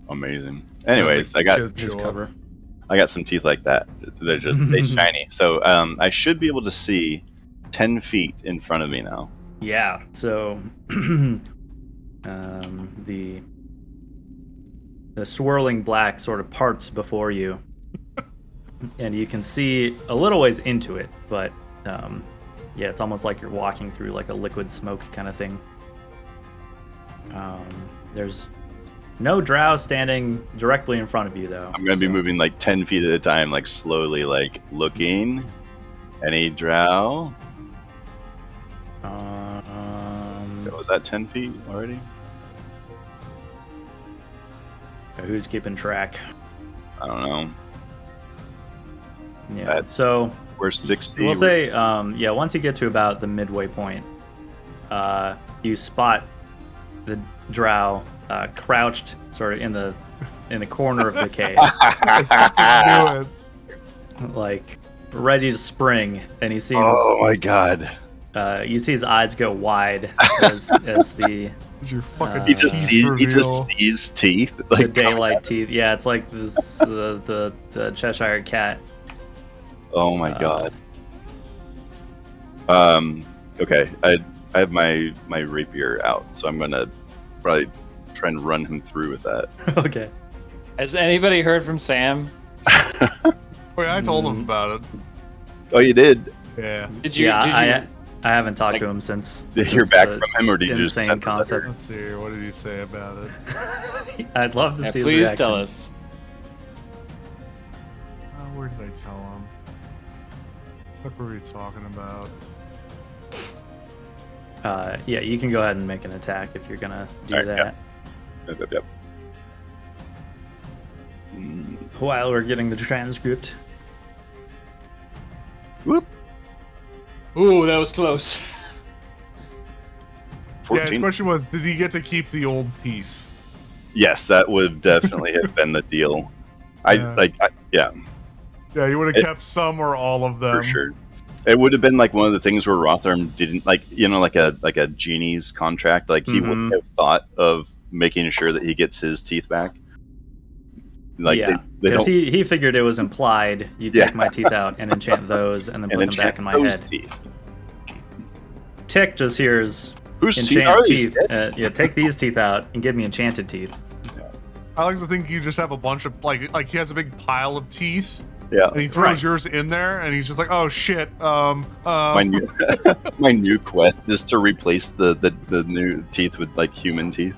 Amazing. Anyways, I got Kids His show up. cover. some teeth like that. They're just they shiny. So I should be able to see 10 feet in front of me now. Yeah, so the swirling black sort of parts before you, and you can see a little ways into it, but yeah, it's almost like you're walking through like a liquid smoke kind of thing. There's no drow standing directly in front of you, though. I'm gonna be moving like 10 feet at a time, like slowly, like looking. Any drow? Was that 10 feet already? Who's keeping track? I don't know. Yeah. That's- So We're 60. we'll say, yeah, once you get to about the midway point, you spot the drow crouched sort of in the corner of the cave, Do it. like ready to spring, and he seems. Oh my god. You see his eyes go wide as the Is your fucking He just teeth sees. He just reveal. sees teeth. the Like daylight teeth. Yeah, it's like this the Cheshire cat. oh my god. Okay. I have my rapier out, so I'm gonna probably try and run him through with that. Okay. Has anybody heard from Sam? Wait, I told him about it. Oh, you did. Yeah. Did you? Yeah, I haven't talked like, to him since. Did you hear since back the from him, or did you just insane send the letter? concept. Let's see. What did he say about it? I'd love to Yeah, see his please reaction. tell us. Where did I tell him? What were we talking about? Yeah, you can go ahead and make an attack if you're gonna do Alright, that. Yep. Mm, While we're getting the transcript. Whoop. Ooh, that was close. Yeah, his 14. question was, did he get to keep the old piece? Yes, that would definitely have been the deal. Yeah. Yeah, Yeah, he would have kept some or all of them. for sure. It would have been like one of the things where Rotharm didn't like a genie's contract. Like he wouldn't have thought of making sure that he gets his teeth back. Like yeah, they because don't he figured it was implied you Yeah. take my teeth out and enchant those and then and put them back enchant in my those head. teeth. Tick just hears Whose teeth enchant are these? teeth. Yeah, take these teeth out and give me enchanted teeth. I like to think you just have a bunch of like he has a big pile of teeth. Yeah. And he throws yours in there, and he's just like, "Oh shit!" My new my new quest is to replace the new teeth with like human teeth.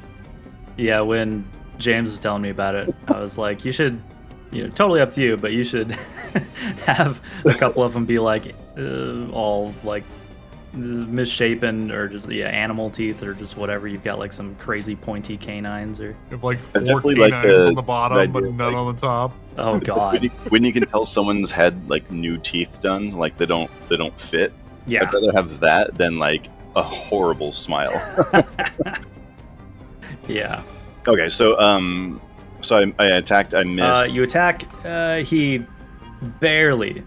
Yeah, when James was telling me about it, I was like, you should, totally up to you, but you should have a couple of them be like all like misshapen or just animal teeth or just whatever. You've got like some crazy pointy canines or. You have like I 4 definitely canines like on the bottom, but idea, none like- on the top. Oh god. When you can tell someone's had like new teeth done, like they don't fit. Yeah. I'd rather have that than like a horrible smile. Yeah. Okay, so I attacked. I missed. You attack. He barely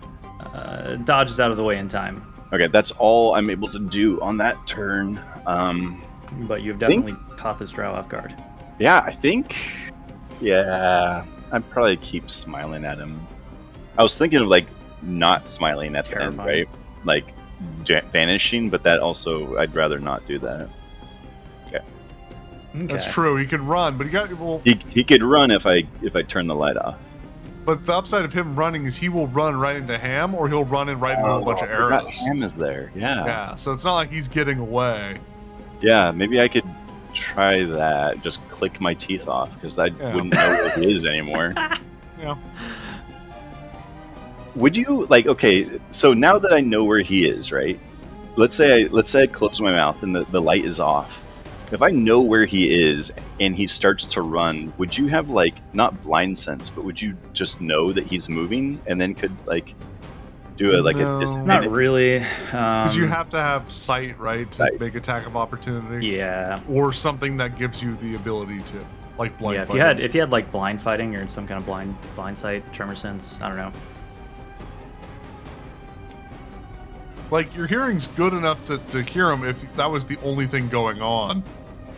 dodges out of the way in time. Okay, that's all I'm able to do on that turn. But you've definitely caught this drow off guard. Yeah, I think. Yeah, I'd probably keep smiling at him. I was thinking of like not smiling at the end, right? Like vanishing, but that also I'd rather not do that. Okay. That's true. He could run, but He could run if I turn the light off. But the upside of him running is he will run right into Ham, or he'll run in right into a bunch of I forgot arrows. Ham is there. Yeah. Yeah, so it's not like he's getting away. Yeah, maybe I could try that. Just click my teeth off because I wouldn't know where he is anymore. Yeah. Would you like? Okay, so now that I know where he is, right? Let's say I close my mouth and the light is off. If I know where he is and he starts to run, would you have like not blind sense, but would you just know that he's moving and then could like do a No. disadvantage? Not really. Because you have to have sight, right, to make attack of opportunity. Yeah. Or something that gives you the ability to, like blind Yeah. fighting. If you had like blind fighting or some kind of blind sight, tremor sense, I don't know. Like your hearing's good enough to hear him if that was the only thing going on.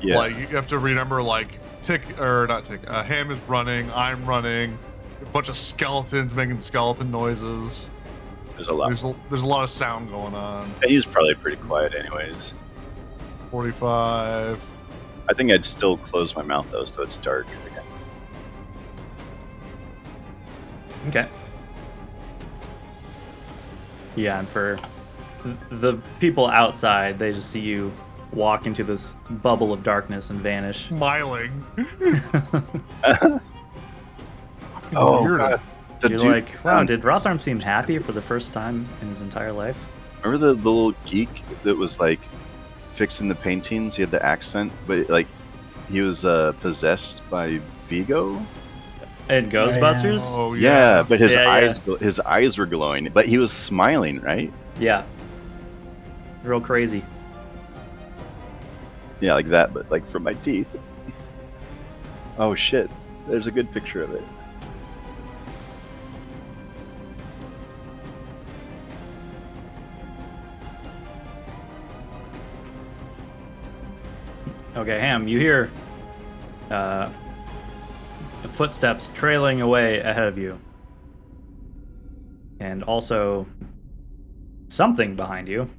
Yeah. Like you have to remember, like Ham is running, I'm running, a bunch of skeletons making skeleton noises. There's a lot. There's a lot of sound going on. And he's probably pretty quiet, anyways. 45. I think I'd still close my mouth though, so it's dark again. Okay. Yeah, and for the people outside, they just see you walk into this bubble of darkness and vanish. Smiling. Oh, Weird. God. You're like, wow, did Rotharm seem happy for the first time in his entire life? Remember the little geek that was like fixing the paintings? He had the accent, but like he was possessed by Vigo. And Ghostbusters? Oh Yeah, but his Yeah, his eyes were glowing, but he was smiling, right? Yeah. Real crazy. Yeah, like that, but like from my teeth. Oh shit! There's a good picture of it. Okay, Ham, you hear footsteps trailing away ahead of you. And also something behind you.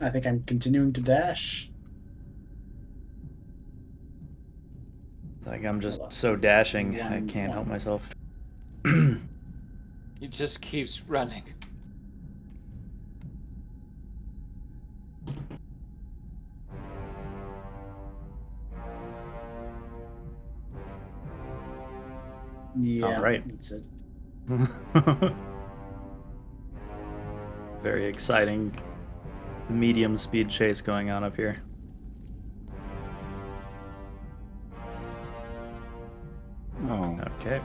I think I'm continuing to dash. Like I'm just so dashing, I can't help myself. He just keeps running. Yeah, All right. that's it. Very exciting medium speed chase going on up here. Oh. Okay.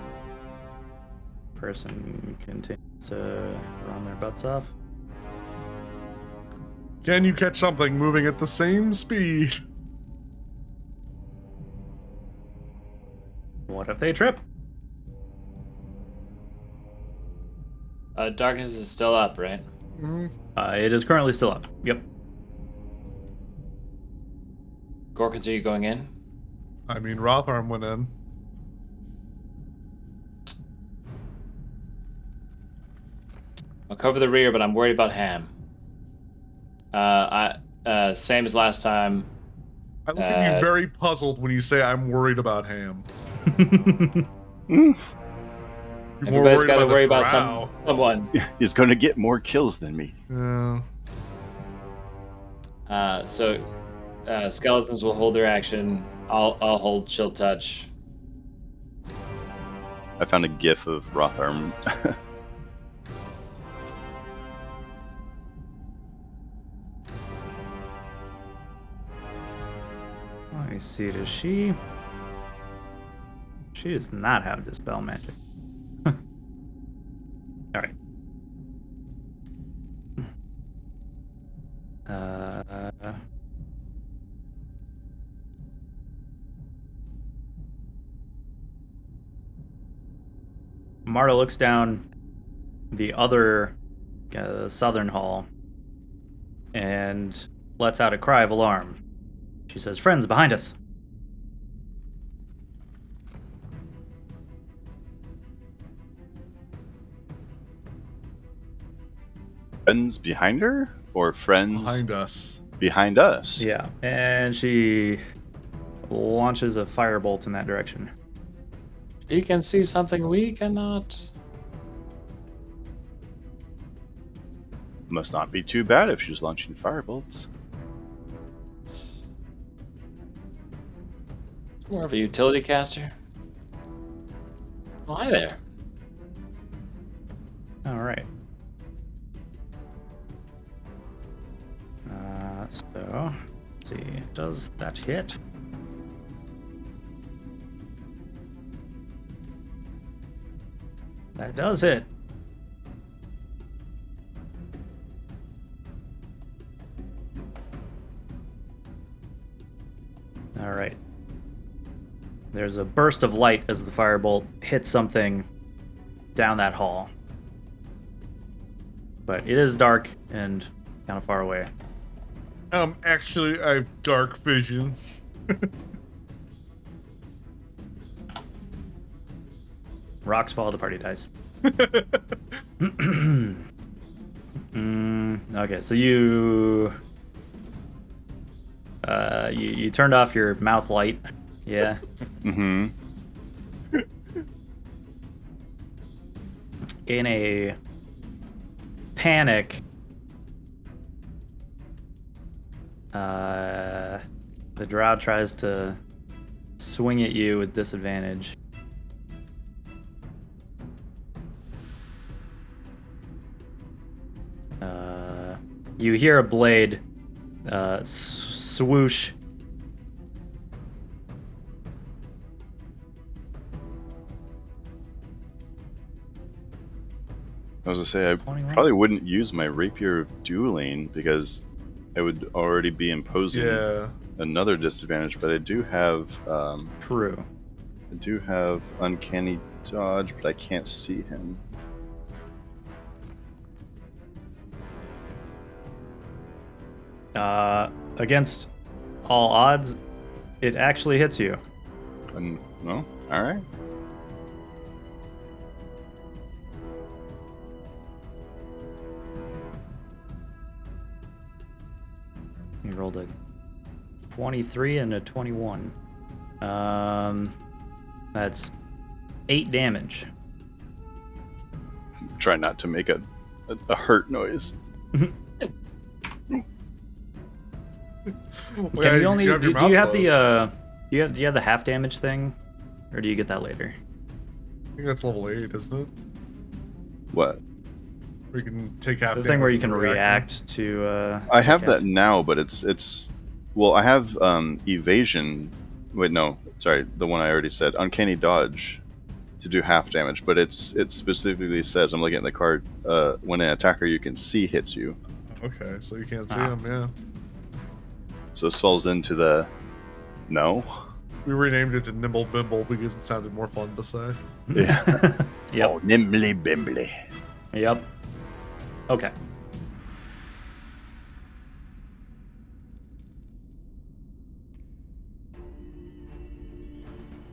Person continues to run their butts off. Can you catch something moving at the same speed? What if they trip? Darkness is still up, right? Mhm. It is currently still up. Yep. Gorkins, are you going in? I mean, Rotharm went in. I'll cover the rear, but I'm worried about Ham. Same as last time. I look at you very puzzled when you say I'm worried about Ham. You're more Everybody's worried got to about the worry about drow. someone. He's going to get more kills than me. Yeah. So skeletons will hold their action. I'll hold chill touch. I found a gif of Rotharm. Let me see, does she? She does not have Dispel Magic. Alright. Marta looks down the other southern hall and lets out a cry of alarm. She says, "Friends, behind us." Friends behind her? Or friends Behind us. behind us? Yeah, and she launches a firebolt in that direction. He can see something we cannot. Must not be too bad if she's launching firebolts. More of a utility caster. Oh, hi there. All right. So, let's see, does that hit? That does hit. All right. There's a burst of light as the firebolt hits something down that hall. But it is dark and kind of far away. Actually, I have dark vision. Rocks fall, the party dies. Okay, so you turned off your mouth light. Yeah. Mm-hmm. In a panic, the drow tries to swing at you with disadvantage. You hear a blade swoosh. I was gonna say, I 21? probably wouldn't use my Rapier of Dueling because I would already be imposing another disadvantage, but I do have True. I do have Uncanny Dodge, but I can't see him. Against all odds, it actually hits you. No? Alright. You rolled a 23 and a 21. That's 8 damage. Try not to make a hurt noise. Can you only do you have the do you have the half damage thing, or do you get that later? I think that's level 8, isn't it? What? Where you can take half The damage thing where you from can reaction. react to. I have okay. that now, but it's well, I have evasion. Wait, no, sorry, the one I already said, Uncanny Dodge, to do half damage. But it specifically says, I'm looking at the card, when an attacker you can see hits you. Okay, so you can't see him, yeah. So this falls into the no. We renamed it to Nimble Bimble because it sounded more fun to say. Yeah. Yep. Oh, nimbly bimbly. Yep. Okay.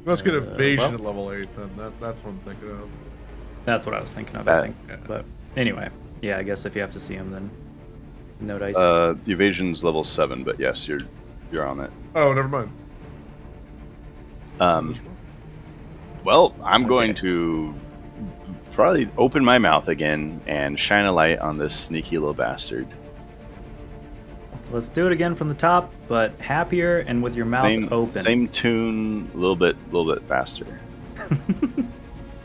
Let's get evasion well. at level 8, then. That's what I'm thinking of. That's what I was thinking of, I think. Yeah. But anyway, yeah, I guess if you have to see him, then No dice. Evasion's level 7, but yes, you're on it. Oh, never mind. Well, I'm Okay. going to probably open my mouth again and shine a light on this sneaky little bastard. Let's do it again from the top, but happier and with your mouth open. Same tune, a little bit faster.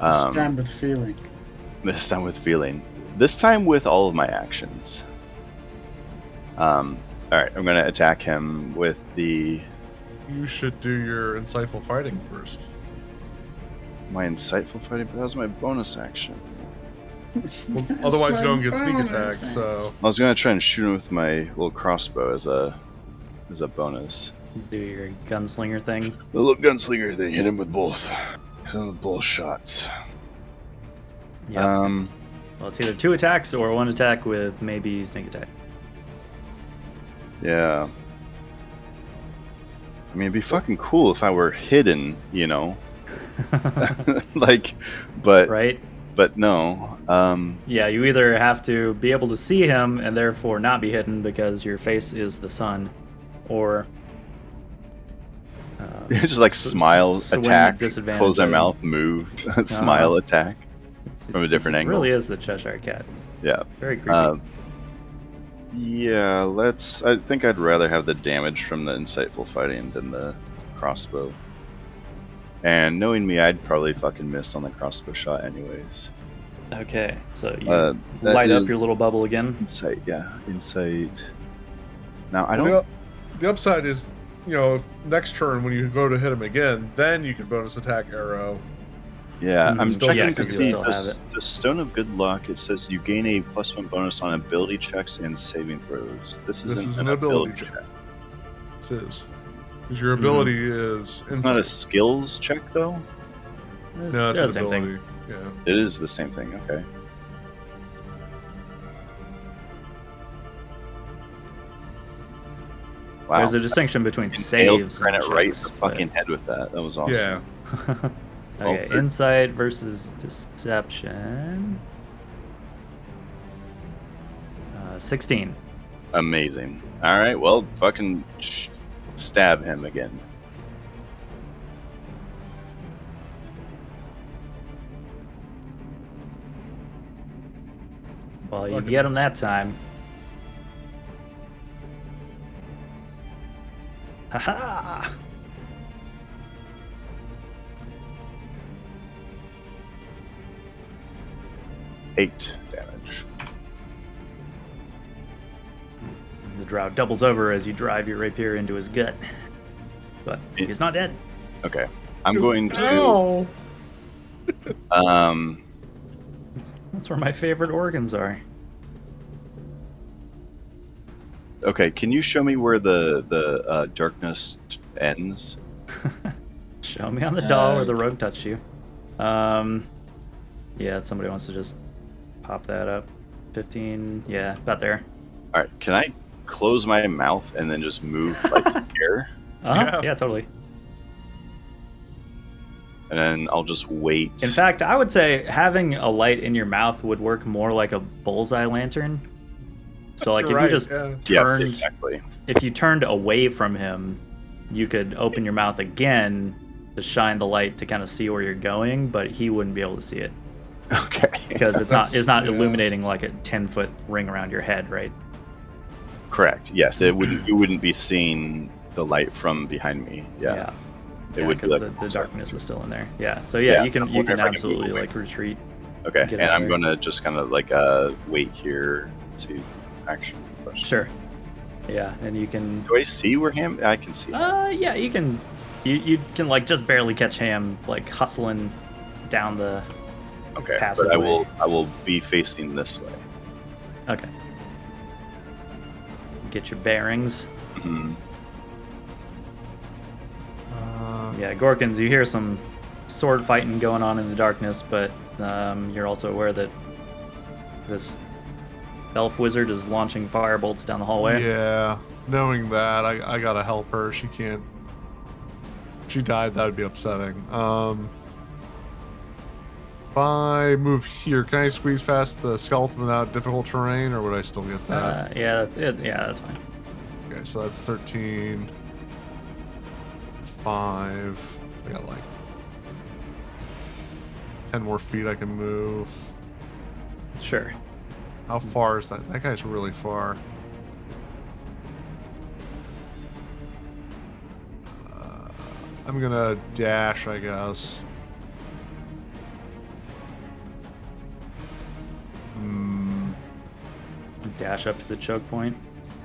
This time with feeling. This time with feeling. This time with all of my actions. All right, I'm gonna attack him with the. You should do your insightful fighting first. My insightful fighting, but that was my bonus action. Well, otherwise, you don't get sneak attack. So I was gonna try and shoot him with my little crossbow as a bonus. Do your gunslinger thing. The little gunslinger thing. Hit him with both. Hit him with both shots. Yeah. Well, it's either 2 attacks or 1 attack with maybe sneak attack. Yeah. I mean, it'd be fucking cool if I were hidden, you know. Like, but Right? But no. Yeah, you either have to be able to see him and therefore not be hidden because your face is the sun, or just like smile, swing attack, disadvantage close my on- mouth, move, smile, attack from a different it angle. really is the Cheshire Cat. Yeah. Very creepy. Yeah, I think I'd rather have the damage from the insightful fighting than the crossbow. And knowing me, I'd probably fucking miss on the crossbow shot anyways. Okay, so you that light up is- your little bubble again. Insight, yeah. Insight. Now, I Well, don't... the upside is, you know, if next turn when you go to hit him again, then you can bonus attack arrow. Yeah, I'm Still- checking yeah, to 'cause see, you'll still have does Stone of Good Luck, it says you gain a +1 bonus on ability checks and saving throws. This isn't an ability check. This is. Because your ability is. It's not a skills check, though? It's No, it's the an same ability. thing. Yeah. It is the same thing, okay. Wow. There's a distinction between Nailed saves Granite and right in checks, the but- fucking head with that. That was awesome. Yeah. Okay, Well, insight versus deception. 16. Amazing. Alright, well, fucking stab him again. Well, you Okay. get him that time. Haha! 8 damage. The drow doubles over as you drive your rapier into his gut. But he's not dead. Okay. I'm going to... Ow! That's where my favorite organs are. Okay, can you show me where the darkness ends? Show me on the doll where the rogue touched you. Yeah, if somebody wants to just pop that up. 15, yeah, about there. Alright, can I close my mouth and then just move like here? Uh-huh, Yeah. yeah, totally. And then I'll just wait. In fact, I would say having a light in your mouth would work more like a bullseye lantern. So, like, You're if you right, just yeah. turned, exactly. if you turned away from him, you could open your mouth again to shine the light to kind of see where you're going, but he wouldn't be able to see it Okay. because it's That's- not yeah. illuminating like a 10-foot ring around your head, right? Correct. Yes, you wouldn't be seeing the light from behind me. Yeah. It would be because like the darkness is still in there. Yeah, so yeah, Yeah, you can I'm wondering if I can absolutely move away. like retreat. Okay, Get and out I'm there. gonna just kind of like wait here. See, action. Question. Sure. Yeah, and you can. Do I see where Ham? I can see. Yeah, you can. You can like just barely catch Ham like hustling down the. Okay, passageway. but I will be facing this way. Okay. Get your bearings. Mhm. Yeah, Gorkins, you hear some sword fighting going on in the darkness, but you're also aware that this elf wizard is launching firebolts down the hallway. Yeah, knowing that, I gotta help her. She can't. If she died, that would be upsetting. If I move here, can I squeeze past the skeleton without difficult terrain, or would I still get that? Yeah, that's it. Yeah, that's fine. Okay, so that's 13. 5. I got like 10 more feet I can move. Sure. How far is that? That guy's really far. I'm gonna dash, I guess. Dash up to the choke point.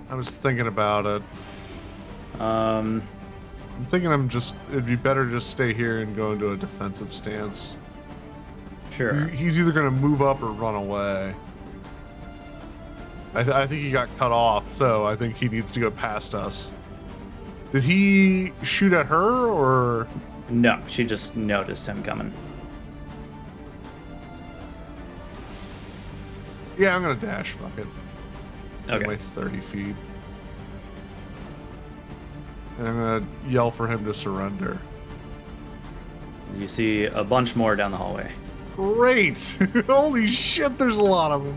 I was thinking about it. Um, I'm thinking it'd be better to just stay here and go into a defensive stance. sure. He's either gonna move up or run away. I think he got cut off, so I think he needs to go past us. Did he shoot at her, or? No, she just noticed him coming. Yeah, I'm gonna dash, fuck it. Okay. My 30 feet. And I'm gonna yell for him to surrender. You see a bunch more down the hallway. Great! Holy shit, there's a lot of them.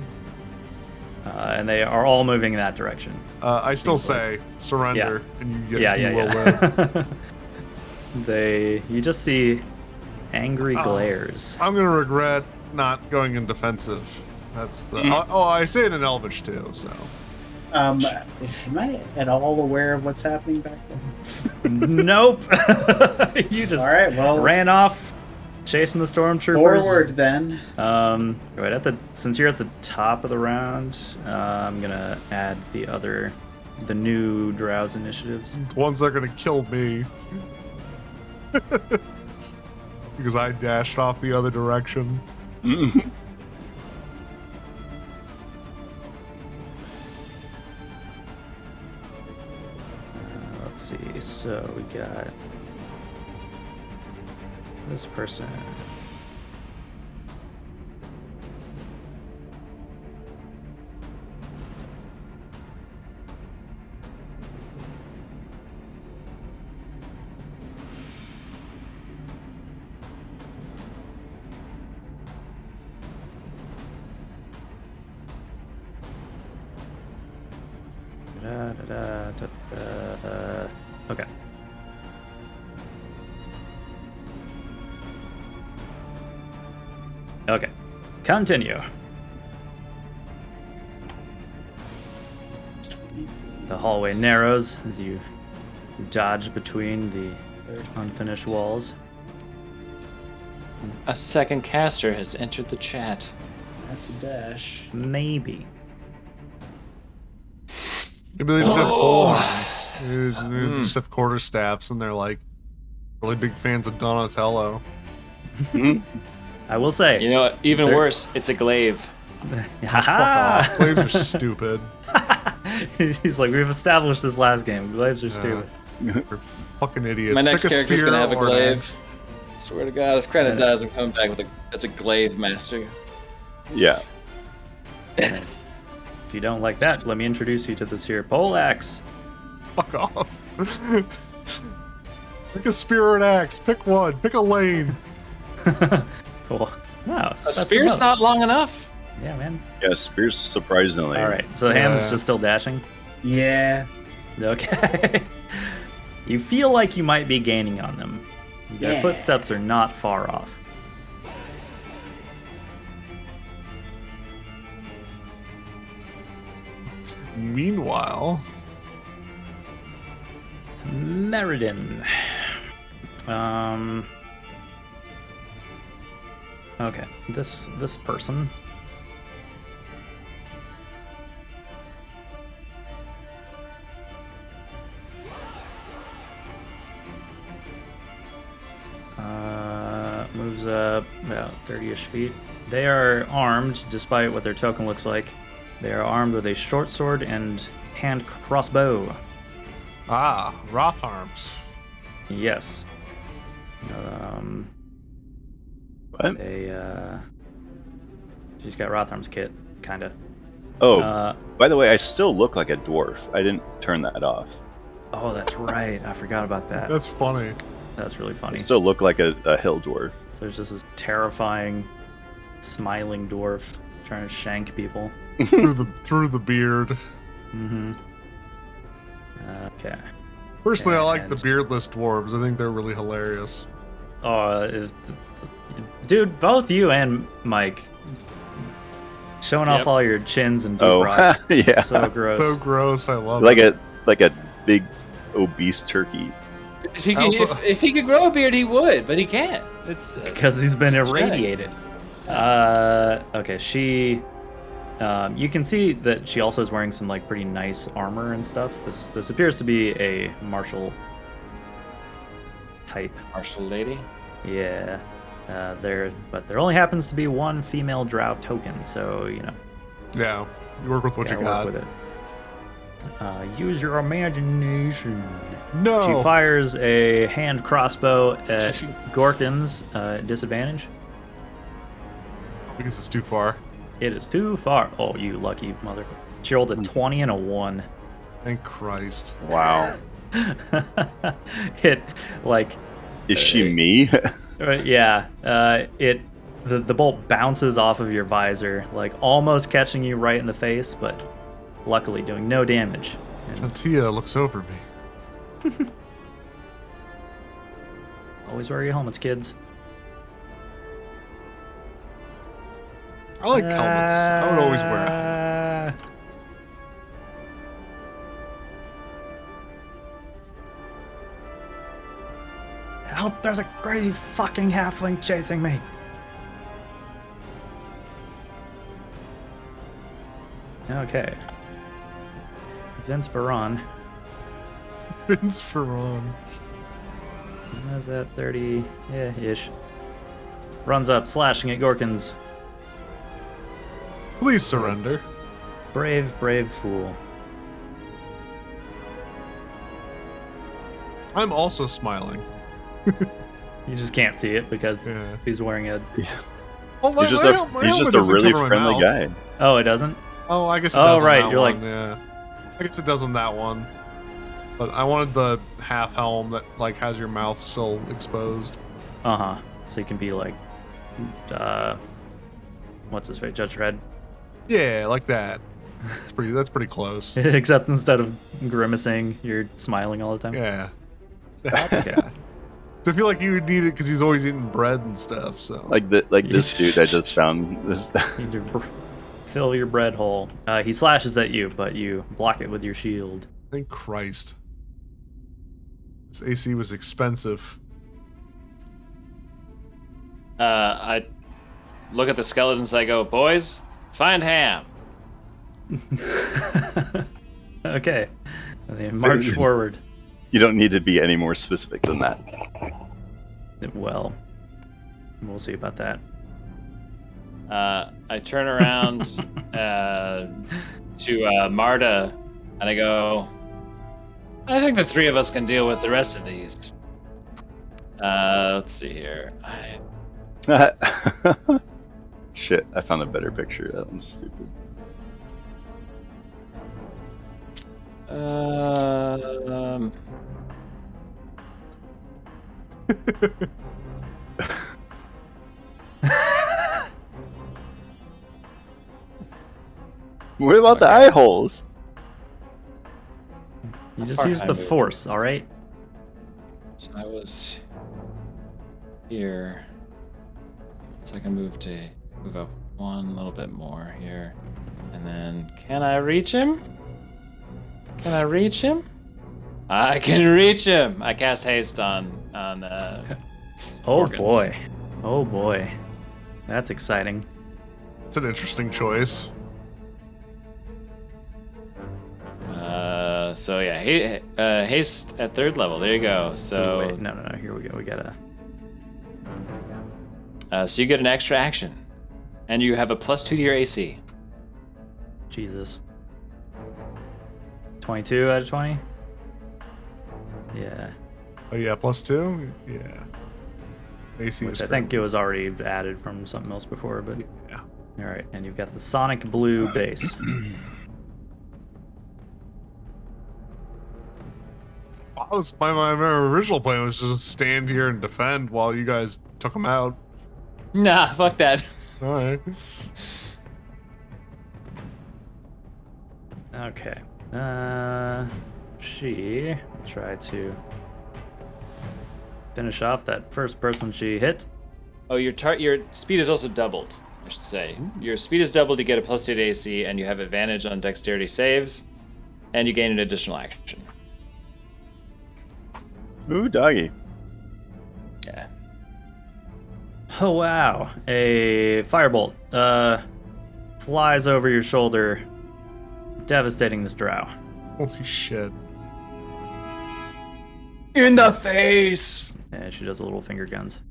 And they are all moving in that direction. I still say surrender, and you will live. You just see angry glares. I'm gonna regret not going in defensive. That's the. I say it in Elvish too, so. Am I at all aware of what's happening back there? Nope. You just All right, well, ran off, chasing the stormtroopers. Forward then. Since you're at the top of the round, I'm gonna add the new Drow's initiatives. The ones that are gonna kill me. Because I dashed off the other direction. Let's see. So we got this person. Okay. Okay. Continue. The hallway narrows as you dodge between the unfinished walls. A second caster has entered the chat. That's a dash. Maybe. Maybe they just have pole arms. They just have quarterstaffs, and they're like really big fans of Donatello. I will say. You know what? Even worse, it's a glaive. Fuck off. Glaives are stupid. He's like, we've established this last game. Glaives are stupid. They're fucking idiots. My next Pick a character's spear gonna have a or an glaive. axe. Swear to God, if credit dies, I'm coming back with that's a glaive master. Yeah. If you don't like that, let me introduce you to this here poleaxe. Fuck off. Pick a spear or an axe. Pick one. Pick a lane. Cool. Wow. A spear's not long enough. Yeah, man. Yeah, spears surprisingly. All right. So the hand's just still dashing. Yeah. Okay. You feel like you might be gaining on them. Their footsteps are not far off. Meanwhile, Meriden. Okay, this person. Moves up about 30-ish feet. They are armed, despite what their token looks like. They are armed with a short sword and hand crossbow. Roth arms. Yes. What? She's got Rotharm's kit, kinda. Oh, by the way, I still look like a dwarf. I didn't turn that off. Oh, that's right. I forgot about that. That's funny. That's really I funny. still look like a hill dwarf. So there's just this terrifying smiling dwarf trying to shank people. through the beard. Mm-hmm. Okay. Personally, I like the And- beardless dwarves. I think they're really hilarious. Dude, both you and Mike showing off Yep. all your chins and deep Oh, rock. yeah. So gross. So gross. I love like it. a big obese turkey. If he, could, Also- if he could grow a beard, he would, but he can't. It's Because he's been It's irradiated. Okay, she. You can see that she also is wearing some like pretty nice armor and stuff. This appears to be a martial type. martial lady. Yeah. But there only happens to be one female drow token, so you know. Yeah, you work with what you gotta got. work with it. Use your imagination. No. She fires a hand crossbow at Gorkins, disadvantage. Because it's too far. It is too far. Oh, you lucky mother. She rolled a 20 and a 1. Thank Christ. Wow. Hit, like, Is she me? yeah. The bolt bounces off of your visor, like almost catching you right in the face, but luckily doing no damage. And Tia looks over me. always wear your helmets, kids. I like helmets. I would always wear a helmet. Help, there's a crazy fucking halfling chasing me. Okay. Vince Veron. Vince Ferron. How's that? 30, yeah, ish. Runs up, slashing at Gorkins. Please surrender. Brave, brave fool. I'm also smiling. You just can't see it because Yeah. he's wearing a. Oh, He's just a really friendly guy. Oh, it doesn't? Oh, I guess it Oh, does on right, that you're one, like- yeah. I guess it does on that one. But I wanted the half helm that like has your mouth still exposed. Uh huh. So you can be like. What's his face? Judge Dredd. Yeah, like that. That's pretty close. Except instead of grimacing, you're smiling all the time. Yeah. It's a happy guy. So I feel like you would need it because he's always eating bread and stuff. So Like this dude I just found. This, Need to fill your bread hole. He slashes at you, but you block it with your shield. thank Christ. This AC was expensive. I look at the skeletons. I go, boys, find Ham. Okay. And they march forward. you don't need to be any more specific than that. Well, we'll see about that. I turn around to Marta, and I go, I think the three of us can deal with the rest of these. Let's see here. Shit, I found a better picture. That one's stupid. What about the eye holes? You just far use can the I move? force, all right? So I was here, so I can move up one little bit more here, and then can I reach him? Can I reach him? I can reach him. I cast haste on. Oh Organs. boy. Oh boy. That's exciting. It's an interesting choice. So yeah, haste at 3rd level. There you go. So Wait, no. Here we go. We gotta. so you get an extra action, and you have a +2 to your AC. Jesus. 22 out of 20? Yeah. Oh yeah, +2? Yeah. AC Which is I think it was already added from something else before, but. Yeah. Alright, and you've got the Sonic Blue base. My original plan was just stand here and defend while you guys took them out. Nah, fuck that. All right. Okay. She tried to finish off that first person she hit. Oh, your speed is also doubled, I should say. Your speed is doubled, you get a +8 AC, and you have advantage on dexterity saves, and you gain an additional action. Ooh, doggy. Yeah. Oh wow! A firebolt flies over your shoulder, devastating this drow. Holy shit. In the face! And she does a little finger guns.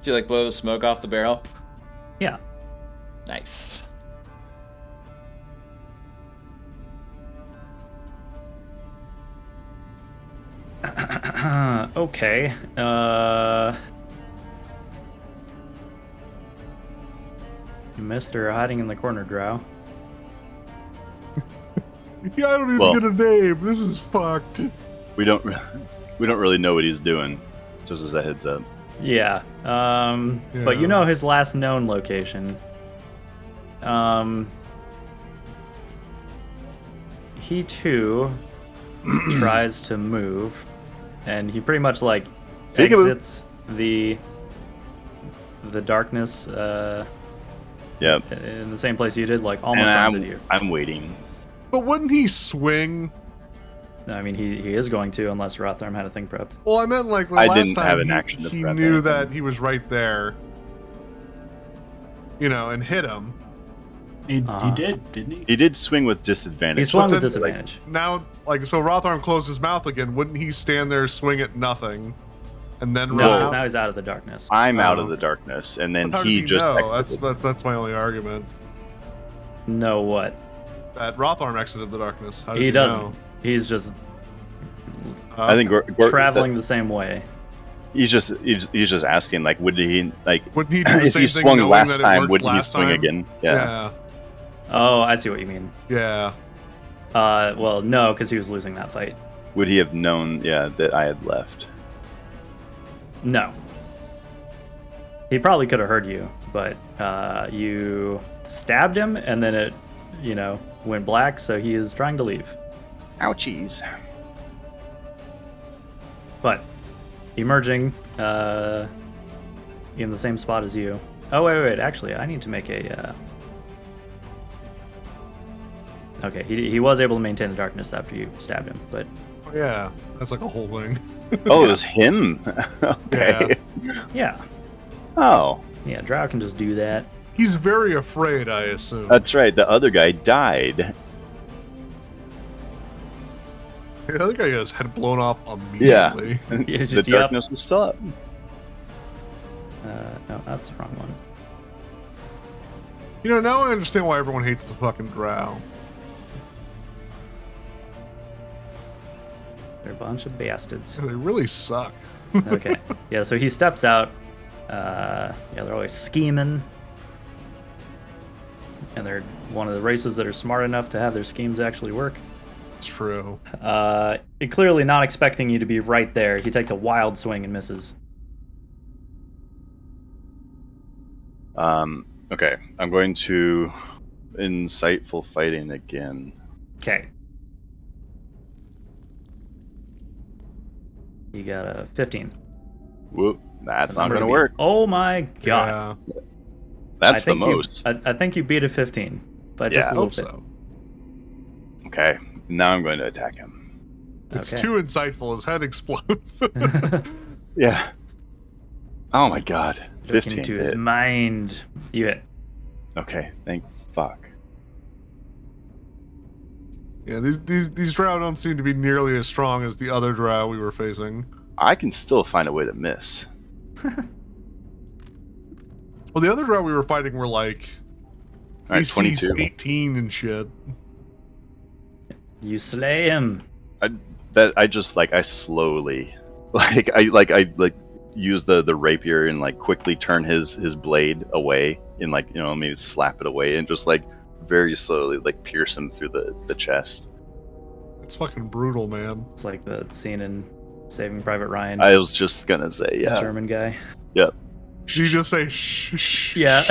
Do you like blow the smoke off the barrel? Yeah. Nice. Okay. You missed her hiding in the corner, drow. Yeah, I don't even Well- get a name. This is fucked. We don't really know what he's doing. Just as a heads up. Yeah. But you Yeah. know his last known location. He too tries to move, and he pretty much like Peekaboo. exits the darkness Yep. in the same place you did, like almost And onto you. I'm waiting. But wouldn't he swing? I mean, he is going to, unless Rotharm had a thing prepped. Well, I meant like the I last didn't time have an he, action to he prep knew anything. that he was right there. You know, and hit him. He Uh-huh. did, didn't he? He did swing with disadvantage. He swung with then, disadvantage. Now, like, so Rotharm closed his mouth again. Wouldn't he stand there, swing at nothing, and then No, run 'cause out? now he's out of the darkness. I'm out Oh. of the darkness, and then How does he he just know? exited. That's my only argument. No, what? That Rotharm exited the darkness. How does He doesn't. know? He's just I think traveling the same way. He's just asking, like, would he like Wouldn't he do the if same he thing swung knowing last that it time? worked Wouldn't he last swing time? again? Yeah. Oh, I see what you mean. Yeah. Well, no, because he was losing that fight. Would he have known? Yeah, that I had left. No. He probably could have heard you, but you stabbed him, and then it, went black, so he is trying to leave. Ouchies. But emerging in the same spot as you. Oh, wait. Actually, I need to make a... Okay, he was able to maintain the darkness after you stabbed him, but... Oh, yeah. That's like a whole thing. Oh, it was him. Okay. Yeah. Oh, Yeah, Drow can just do that. He's very afraid, I assume. that's right. The other guy died. The other guy got his head blown off Yeah. immediately. Yeah, The just- yep. darkness was still up. No, that's the wrong one. You know, now I understand why everyone hates the fucking Drow. They're a bunch of bastards. They really suck. Okay. Yeah, so he steps out. Yeah, they're always scheming. And they're one of the races that are smart enough to have their schemes actually work. It's true. Clearly not expecting you to be right there. He takes a wild swing and misses. Okay, I'm going to insightful fighting again. Okay. You got a 15. Whoop, that's The not number going to beat. work. Oh my god. Yeah. That's the I think you- most. I think you beat a 15, but Yeah, just I a hope little so. Okay, now I'm going to attack him. It's Okay. too insightful. His head explodes. bit. Yeah. Oh my god. Look 15 into hit. his mind. You hit. Okay, thank fuck. Yeah, these Drow don't seem to be nearly as strong as the other Drow we were facing. I can still find a way to miss. Well, the other Drow we were fighting were like Alright, AC 22. 18 and shit. You slay him. I slowly I use the rapier and like quickly turn his blade away and maybe slap it away and just like very slowly like pierce him through the chest. It's fucking brutal, man. It's like the scene in Saving Private Ryan. I was just gonna say, the yeah. German guy. Yep. You just say shh, shh. Yeah.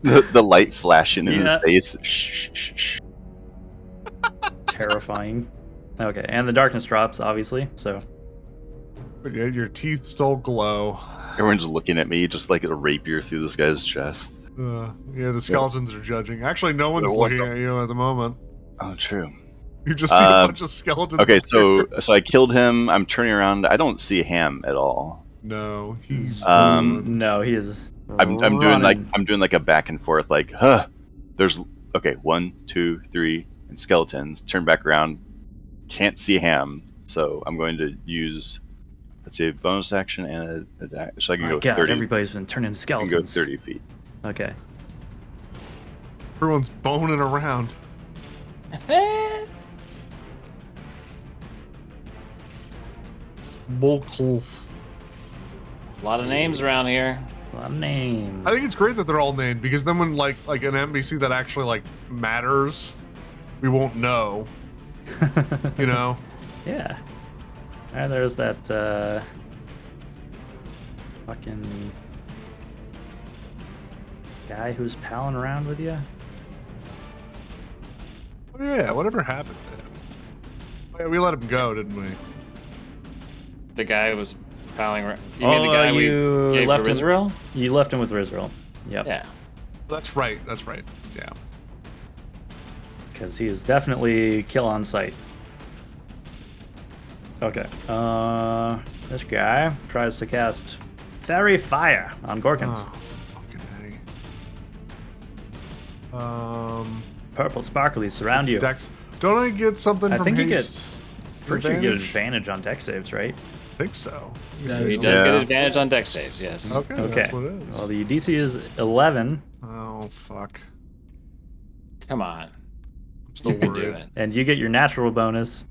The light flashing in Yeah. his face. Shh, shh, shh. Terrifying. Okay, and the darkness drops, obviously, so. But yeah, your teeth still glow. Everyone's looking at me just like a rapier through this guy's chest. Yeah, the skeletons are judging. Actually, no one's They're looking watching. at you at the moment. Oh, true. You just see a bunch of skeletons. Okay, so I killed him. I'm turning around. I don't see Ham at all. No, he's No, he is. I'm doing like a back and forth, like, huh. There's 1, 2, 3, and skeletons. Turn back around. Can't see Ham, so I'm going to use, let's say, a bonus action and a attack. So I can My go God, 30. everybody's been turning into I can skeletons. go 30 feet. Okay. Everyone's boning around. Bullcloof. A lot of names around here. A lot of names. I think it's great that they're all named because then when like an NPC that actually like matters, we won't know. You know? Yeah. And there's that fucking guy who's palling around with you. Oh, yeah, whatever happened to him? Oh, yeah, we let him go, didn't we? The guy was palling around. You mean the guy we gave left to him. Rizrael? You left him with Rizrael. Yep. Yeah. That's right. Yeah. Because he is definitely kill on sight. Okay. This guy tries to cast Fairy Fire on Gorkins. Oh, fucking A. Purple sparklies surround you. Dex. Don't I get something I from think you haste? Pretty sure you get advantage on deck saves, right? I think so. That He is- does Yeah. get advantage on deck saves, yes. Okay, Okay. that's what it is. Well, the DC is 11, Oh, fuck. Come on. I'm still You can do worried. it. and you get your natural bonus, Yeah.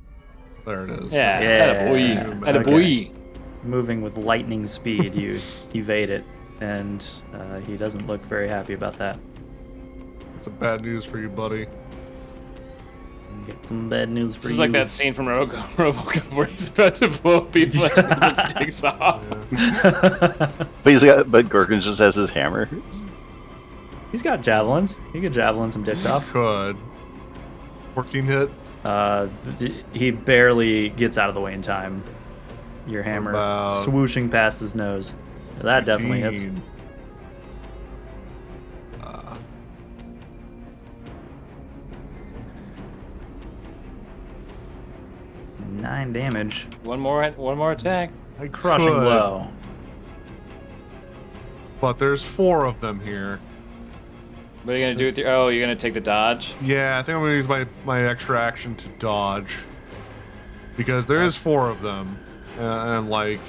There it is. Yeah. Yeah. Attaboy. Okay. Attaboy. moving with lightning speed. You evade it, and he doesn't look very happy about that. It's a bad news for you, buddy. Get some bad news for This you. is like that scene from RoboCop where he's about to blow up people and he just takes off. Yeah. But Gorkins just has his hammer. He's got javelins. He could javelin some dicks off. Could. 14 hit. He barely gets out of the way in time. Your hammer About swooshing past his nose. That definitely hits. 15. 9 damage. One more attack. I Crushing could, blow. But there's 4 of them here. What are you gonna do with your? Oh, you're gonna take the dodge. Yeah, I think I'm gonna use my extra action to dodge. Because there is 4 of them. And like,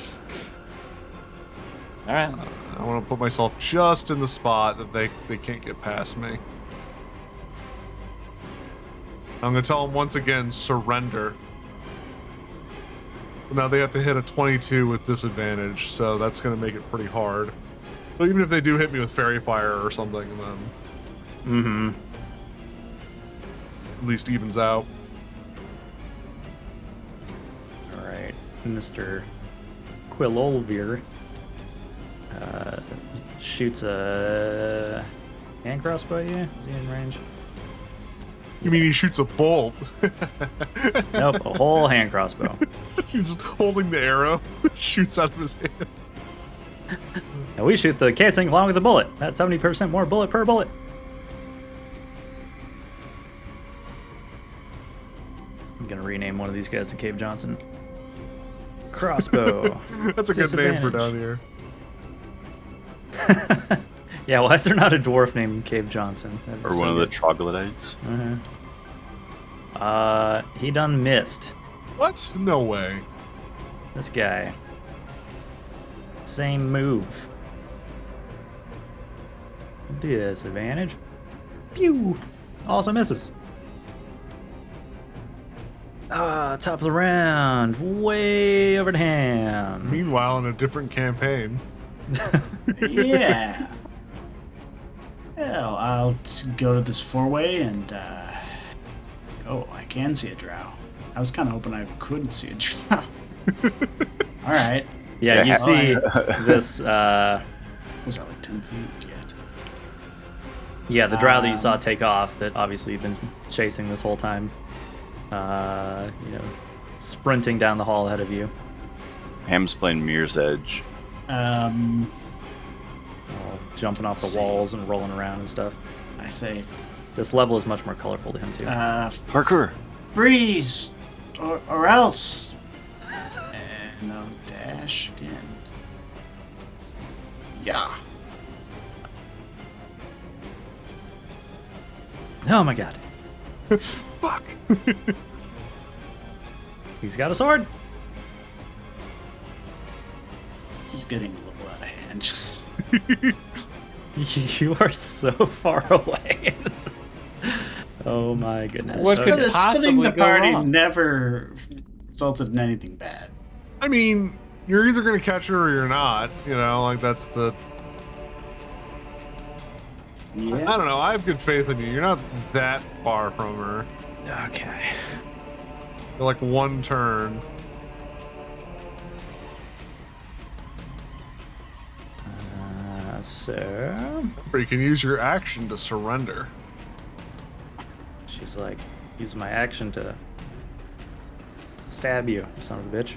All right. I want to put myself just in the spot that they can't get past me. I'm gonna tell them once again, surrender. So now they have to hit a 22 with disadvantage, so that's gonna make it pretty hard. So even if they do hit me with Fairy Fire or something, then Mm-hmm. at least evens out. Alright. Mr. Quillolvir shoots a hand crossbow at you? Is he in range? You mean he shoots a bolt? Nope, a whole hand crossbow. He's holding the arrow, shoots out of his hand. And we shoot the casing along with the bullet. That's 70% more bullet per bullet. I'm gonna rename one of these guys to Cave Johnson. Crossbow. That's a good name for down here. Yeah, why is there not a dwarf named Cave Johnson? That'd be Or so one of the good. troglodytes. He done missed. What? No way. This guy. Same move. Disadvantage. Pew! Also misses. Top of the round. Way over to Ham. Meanwhile, in a different campaign. Yeah. Well, I'll go to this 4-way and, oh, I can see a drow. I was kind of hoping I couldn't see a drow. Alright. Yeah, you Yeah. see this. Was that like 10 feet? Yeah. 10 feet. Yeah, the drow that you saw take off, that obviously you've been chasing this whole time. Sprinting down the hall ahead of you. Ham's playing Mirror's Edge. Um, All jumping off Let's the see. walls and rolling around and stuff. I say, This level is much more colorful to him too. Parker! freeze, or else. And I'll dash again. Yeah. Oh my god. Fuck. He's got a sword. This is getting a little out of hand. You are so far away. Oh my goodness. What could Okay. possibly Splitting the go party wrong? never resulted in anything bad. I mean, you're either gonna catch her or you're not. You know, like that's the. Yeah. I don't know. I have good faith in you. You're not that far from her. Okay. You're like one turn. So Or you can use your action to surrender. she's like, use my action to stab you, son of a bitch.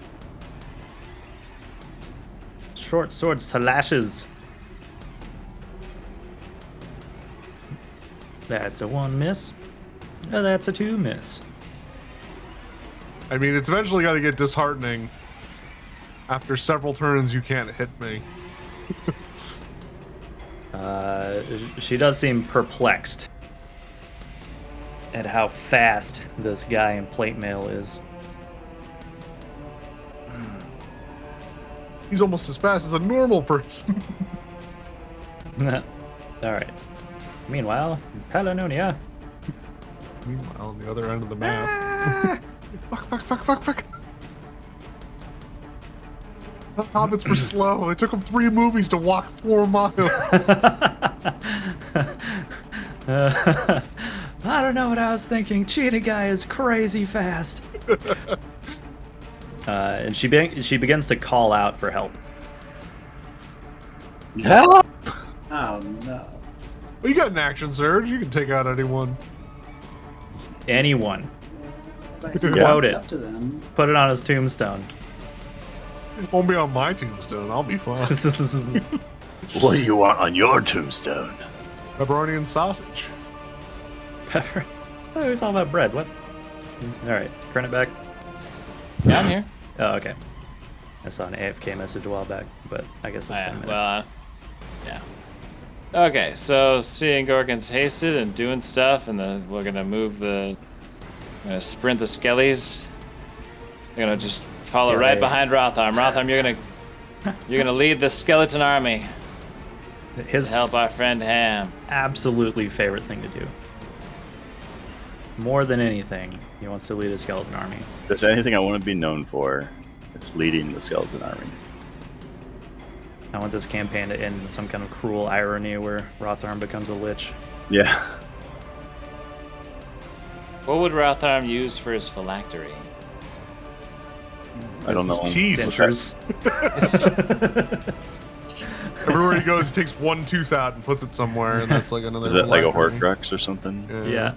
Short sword slashes. That's a 1 miss. That's a 2 miss. I mean, it's eventually got to get disheartening. After several turns, you can't hit me. She does seem perplexed at how fast this guy in plate mail is. He's almost as fast as a normal person. All right. Meanwhile, Palononia. Meanwhile, on the other end of the map. Fuck. The hobbits were slow. It took them 3 movies to walk 4 miles. I don't know what I was thinking. Cheetah guy is crazy fast. And she begins to call out for help. Help! Oh no. Well, you got an action surge. You can take out anyone. Anyone. If I can Quote walk it. up to them. Put it on his tombstone. It won't be on my tombstone. I'll be fine. What do you want on your tombstone? Pepperoni and sausage. Pepper. Oh, it's all about bread. What? All right. Turn it back. Yeah, I'm here. Oh, okay. I saw an AFK message a while back, but I guess that's been a minute. Well, yeah. Okay, so seeing Gorgon's hasted and doing stuff, and we're gonna move the, sprint the skellies. We're gonna just follow right behind Rotharm. Rotharm, you're gonna lead the skeleton army to His help our friend Ham. absolutely favorite thing to do. More than anything, he wants to lead a skeleton army. If there's anything I want to be known for, it's leading the skeleton army. I want this campaign to end in some kind of cruel irony where Rotharm becomes a lich. Yeah. What would Rotharm use for his phylactery? I don't know. His teeth. Dentures. Everywhere he goes, he takes one tooth out and puts it somewhere, and that's like another. Is that like a phylactery. Horcrux or something? Yeah.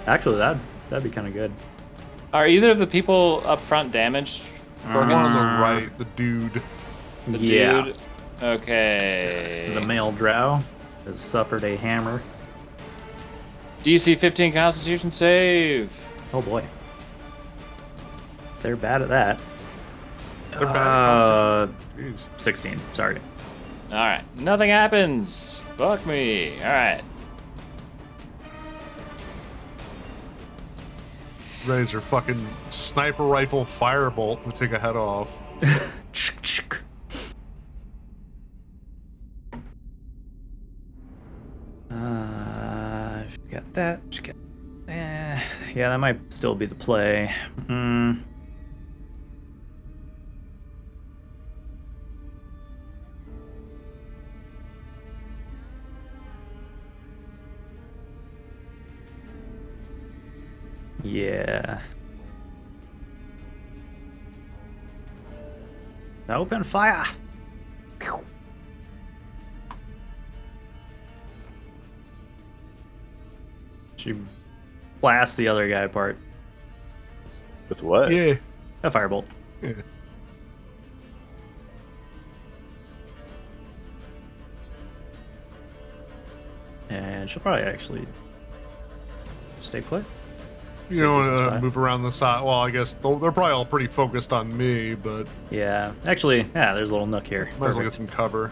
Actually, that'd be kind of good. Are either of the people up front damaged? The one on the right, the dude. The Yeah. dude? Okay. The male drow has suffered a hammer. DC 15 Constitution save. Oh boy. They're bad at that. They're bad at It's 16. Sorry. Alright. Nothing happens. Fuck me. Alright. Razor fucking sniper rifle firebolt to take a head off. Got that. Yeah, that might still be the play. Yeah. Open fire! She blasts the other guy apart. With what? Yeah. A firebolt. Yeah. And she'll probably actually stay put. You don't This is want to fine. move around the side. Well, I guess they're probably all pretty focused on me, but Yeah, actually, yeah, there's a little nook here. might as well get Perfect. some cover.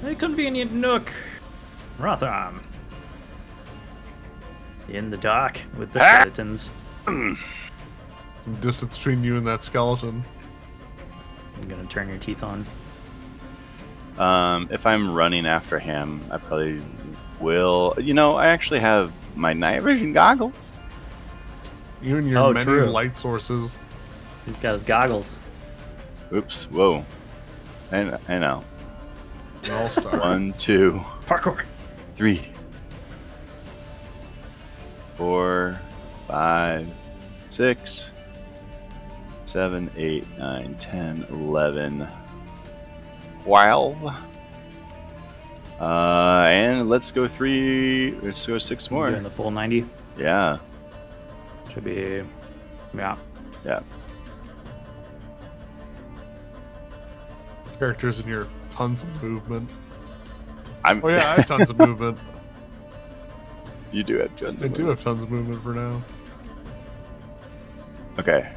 A convenient nook. Rotham. In the dark with the skeletons. Some distance between you and that skeleton. I'm gonna turn your teeth on. If I'm running after him, I probably will. You know, I actually have my night vision goggles. You and your Oh, many true. light sources. He's got his goggles. Oops. Whoa. I know. An all-star. 1, 2, Parkour. 3, 4, 5, 6, 7, 8, 9, 10, 11, 12. And let's go 6 more. Doing the full 90. Yeah. Should be. Yeah. Yeah. Characters in here, tons of movement. I'm. Oh yeah, I have tons of movement. You do have tons. I do have tons of movement for now. Okay.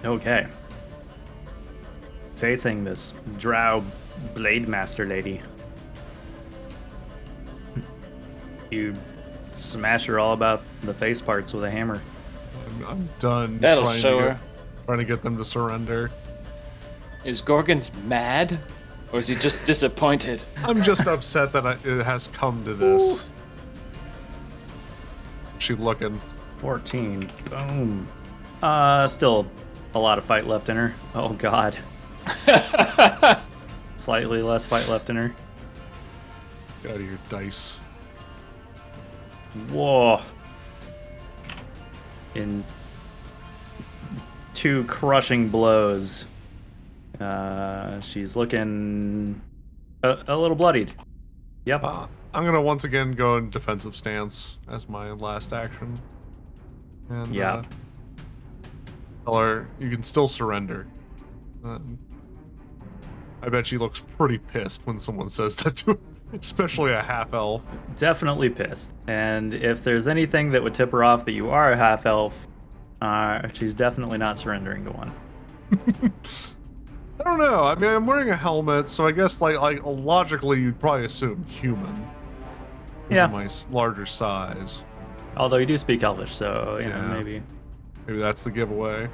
Okay. Facing this drow blade master lady. You smash her all about the face parts with a hammer. I'm done That'll trying show to her. trying to get them to surrender. Is Gorgon's mad? Or is he just disappointed? I'm just upset that it has come to this. She looking. 14. Boom. Still a lot of fight left in her. Oh god. Slightly less fight left in her. Get out of your dice. Whoa. In 2 crushing blows. She's looking a little bloodied. Yep. I'm gonna once again go in defensive stance as my last action. And Yeah. tell her you can still surrender. I bet she looks pretty pissed when someone says that to her, especially a half elf. Definitely pissed. And if there's anything that would tip her off that you are a half elf, she's definitely not surrendering to one. I don't know. I mean, I'm wearing a helmet, so I guess like logically you'd probably assume human. Because Yeah. of my larger size. Although you do speak Elvish, so you know Yeah. maybe. Maybe that's the giveaway.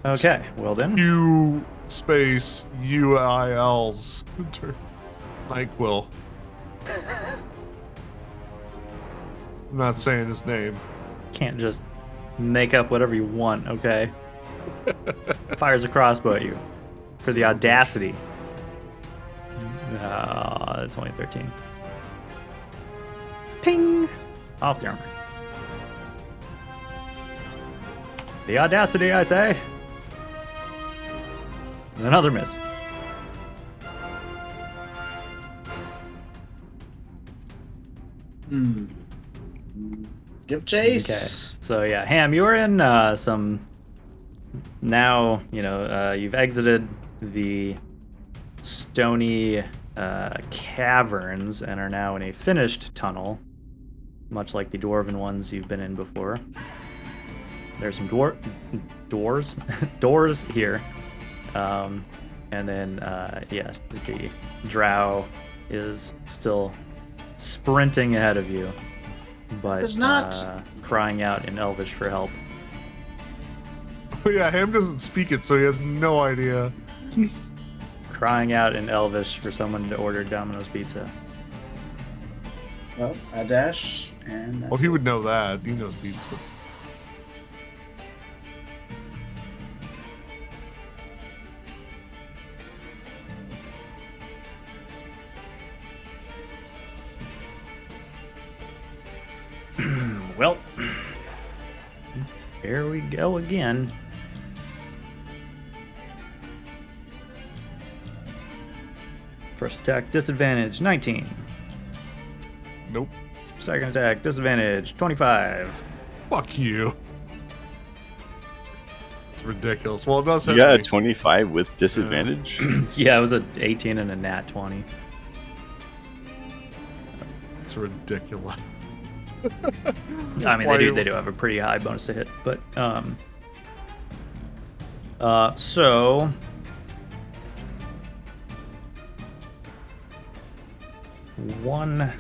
Okay, well then. U space UILs. NyQuil. I'm not saying his name. Can't just make up whatever you want, okay? Fires a crossbow at you for the audacity. It's only 13. Ping! Off the armor. The audacity, I say. Another miss. Give chase. Okay. So yeah, Ham, you're in some. Now you've exited the stony caverns and are now in a finished tunnel, much like the dwarven ones you've been in before. There's some doors here, and then the drow is still sprinting ahead of you, but There's not. crying out in Elvish for help. Oh yeah, Ham doesn't speak it, so he has no idea. Crying out in Elvish for someone to order Domino's pizza. Well, I dash, and that's Well, he it. would know that. He knows pizza. Well, here we go again. First attack, disadvantage, 19. Nope. Second attack, disadvantage, 25. Fuck you. It's ridiculous. Well, it does You hit got a me. 25 with disadvantage? Yeah, it was a 18 and a nat 20. It's ridiculous. I mean, Why they you- do have a pretty high bonus to hit, but so one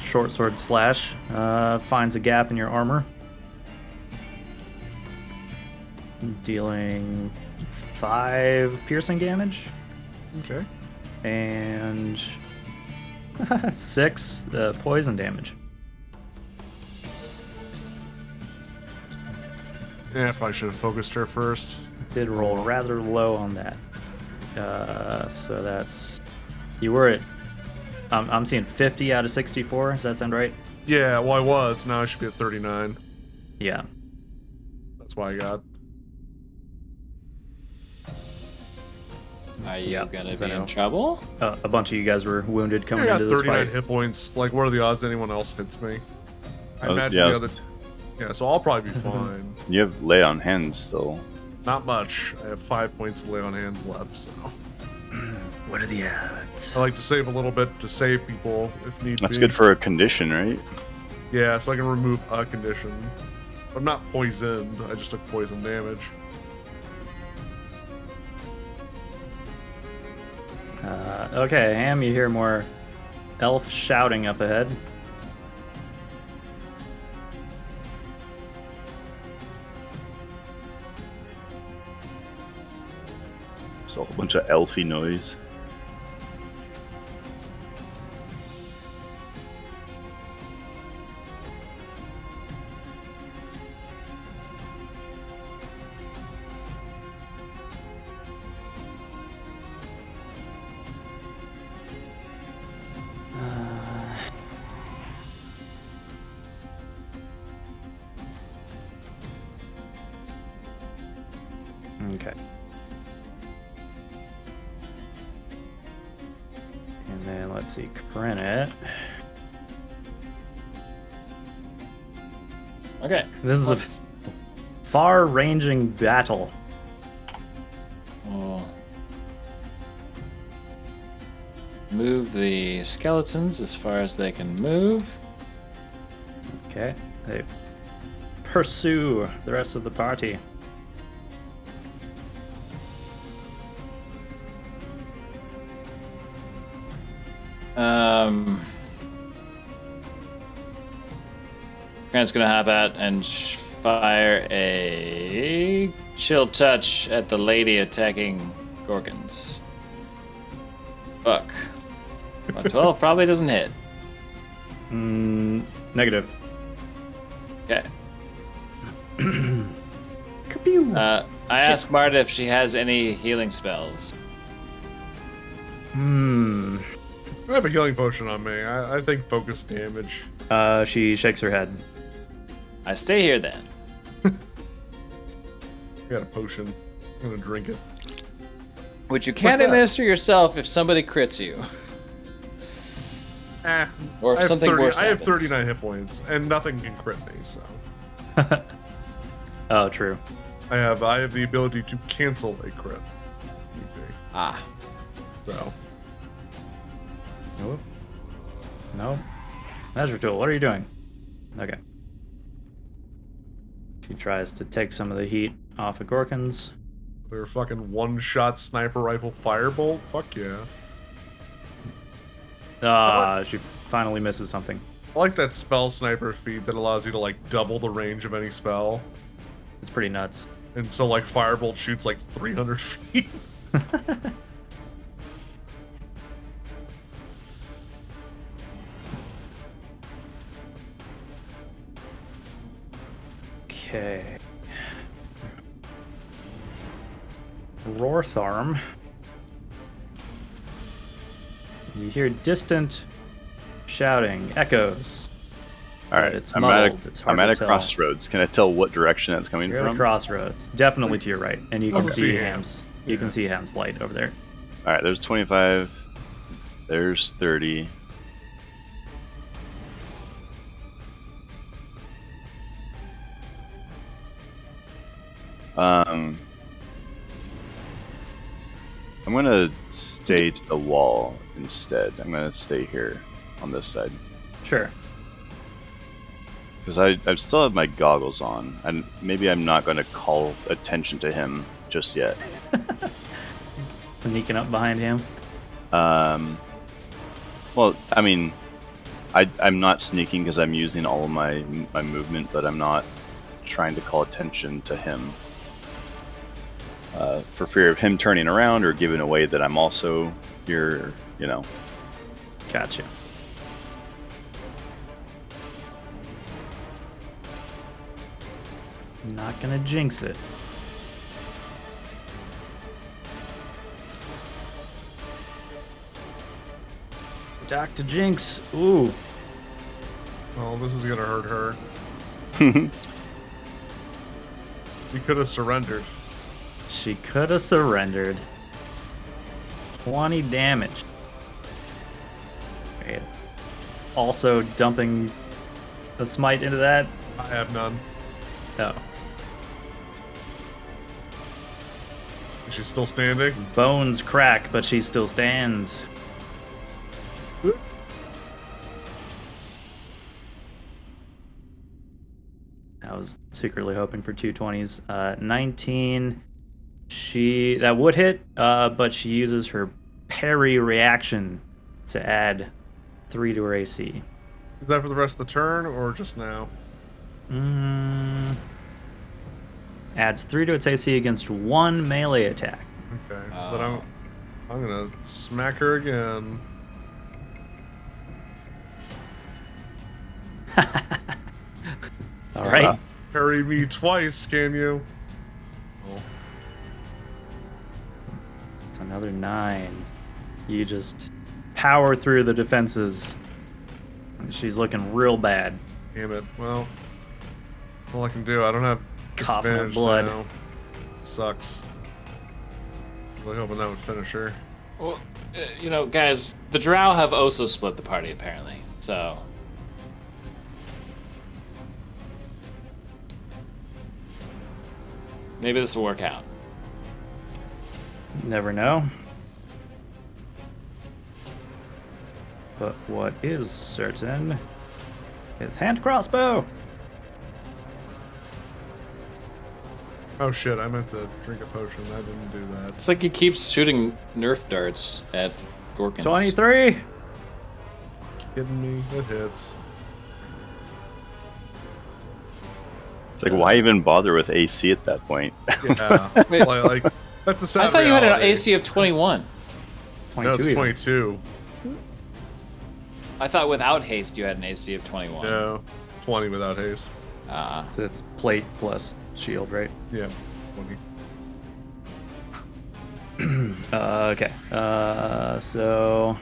short sword slash finds a gap in your armor, dealing 5 piercing damage Okay. and 6 poison damage. Yeah, I probably should have focused her first. Did roll rather low on that. So that's... You were at... I'm seeing 50 out of 64. Does that sound right? Yeah, well, I was. Now I should be at 39. Yeah. That's why I got. Are you Yeah, gonna is be that in out? trouble? A bunch of you guys were wounded I coming got into this 39 fight. hit points. Like, what are the odds anyone else hits me? I Oh, imagine yeah, the other. Yeah, so I'll probably be fine. You have lay on hands still. Not much. I have 5 points of lay on hands left, so What are the odds? I like to save a little bit to save people if need That's be. good for a condition, right? Yeah, so I can remove a condition. I'm not poisoned. I just took poison damage. Okay, Ham, you hear more elf shouting up ahead. So a bunch of elfy noise. Okay. And then let's see, Krenit. Okay. This is a let's- far-ranging battle. We'll move the skeletons as far as they can move. Okay, they pursue the rest of the party. Grant's gonna hop out and fire a chill touch at the lady attacking Gorkins. Fuck. Well, 12 probably doesn't hit. Negative. Okay. Kapew! I asked Marta if she has any healing spells. I have a healing potion on me. I think focus damage. She shakes her head. I stay here then. I got a potion. I'm gonna drink it. Which you like can't that. administer yourself if somebody crits you. Or if I have something 30 worse I have happens. 39 hit points, and nothing can crit me. So Oh, true. I have the ability to cancel a crit. Ah. So Nope. No. Measure tool, what are you doing? Okay. She tries to take some of the heat off of Gorkins. they're fucking one-shot sniper rifle firebolt. Fuck yeah! She finally misses something. I like that spell sniper feat that allows you to like double the range of any spell, It's pretty nuts. and so like firebolt shoots like 300 feet. Okay. Rortharm. You hear distant shouting, echoes. All right, It's I'm muddled. It's hard at to a tell. crossroads. Can I tell what direction that's coming You're at a from? crossroads. Definitely to your right. And you can Also see see Ham's. You can see Ham's light over there. All right, there's 25. There's 30. I'm gonna stay to the wall instead. I'm gonna stay here on this side Sure. because I still have my goggles on, and maybe I'm not gonna call attention to him just yet. Sneaking up behind him. Well, I mean, I'm not sneaking because I'm using all of my movement, but I'm not trying to call attention to him for fear of him turning around or giving away that I'm also here. You know. Gotcha. Not gonna jinx it. Dr. Jinx. Ooh. Oh, this is gonna hurt her. You could have surrendered. She could have surrendered. 20 damage. Wait. Also dumping a smite into that. I have none. Oh. Is she still standing? Bones crack, but she still stands. I was secretly hoping for 220s. 19. That would hit, but she uses her parry reaction to add 3 to her AC. Is that for the rest of the turn or just now? Adds 3 to its AC against 1 melee attack. Okay, but I'm gonna smack her again. All right. Parry me twice, can you? Oh. It's another 9. You just power through the defenses. She's looking real bad. Damn it. Well, all I can do. I don't have Coughing up disadvantage blood. now. It sucks. Really hoping that would finish her. Well, you know, guys, the Drow have also split the party apparently. So maybe this will work out. Never know. But what is certain is hand crossbow. Oh shit, I meant to drink a potion. I didn't do that. It's like he keeps shooting Nerf darts at Gorkins. 23. Kidding me? It hits. It's like, why even bother with AC at that point? Yeah. Wait. like that's the sad I thought you had an reality. AC of 21. 22 No, it's even. 22. I thought without haste you had an AC of 21. No, 20 without haste. So it's plate plus shield, right? Yeah, 20. Okay. So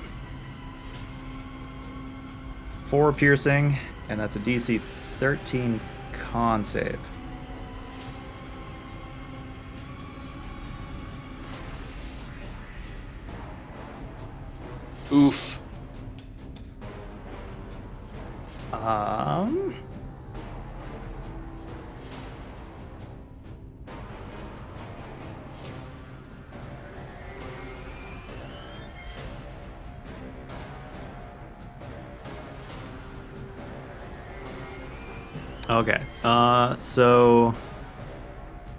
4 piercing, and that's a DC 13 con save. Oof. Okay. So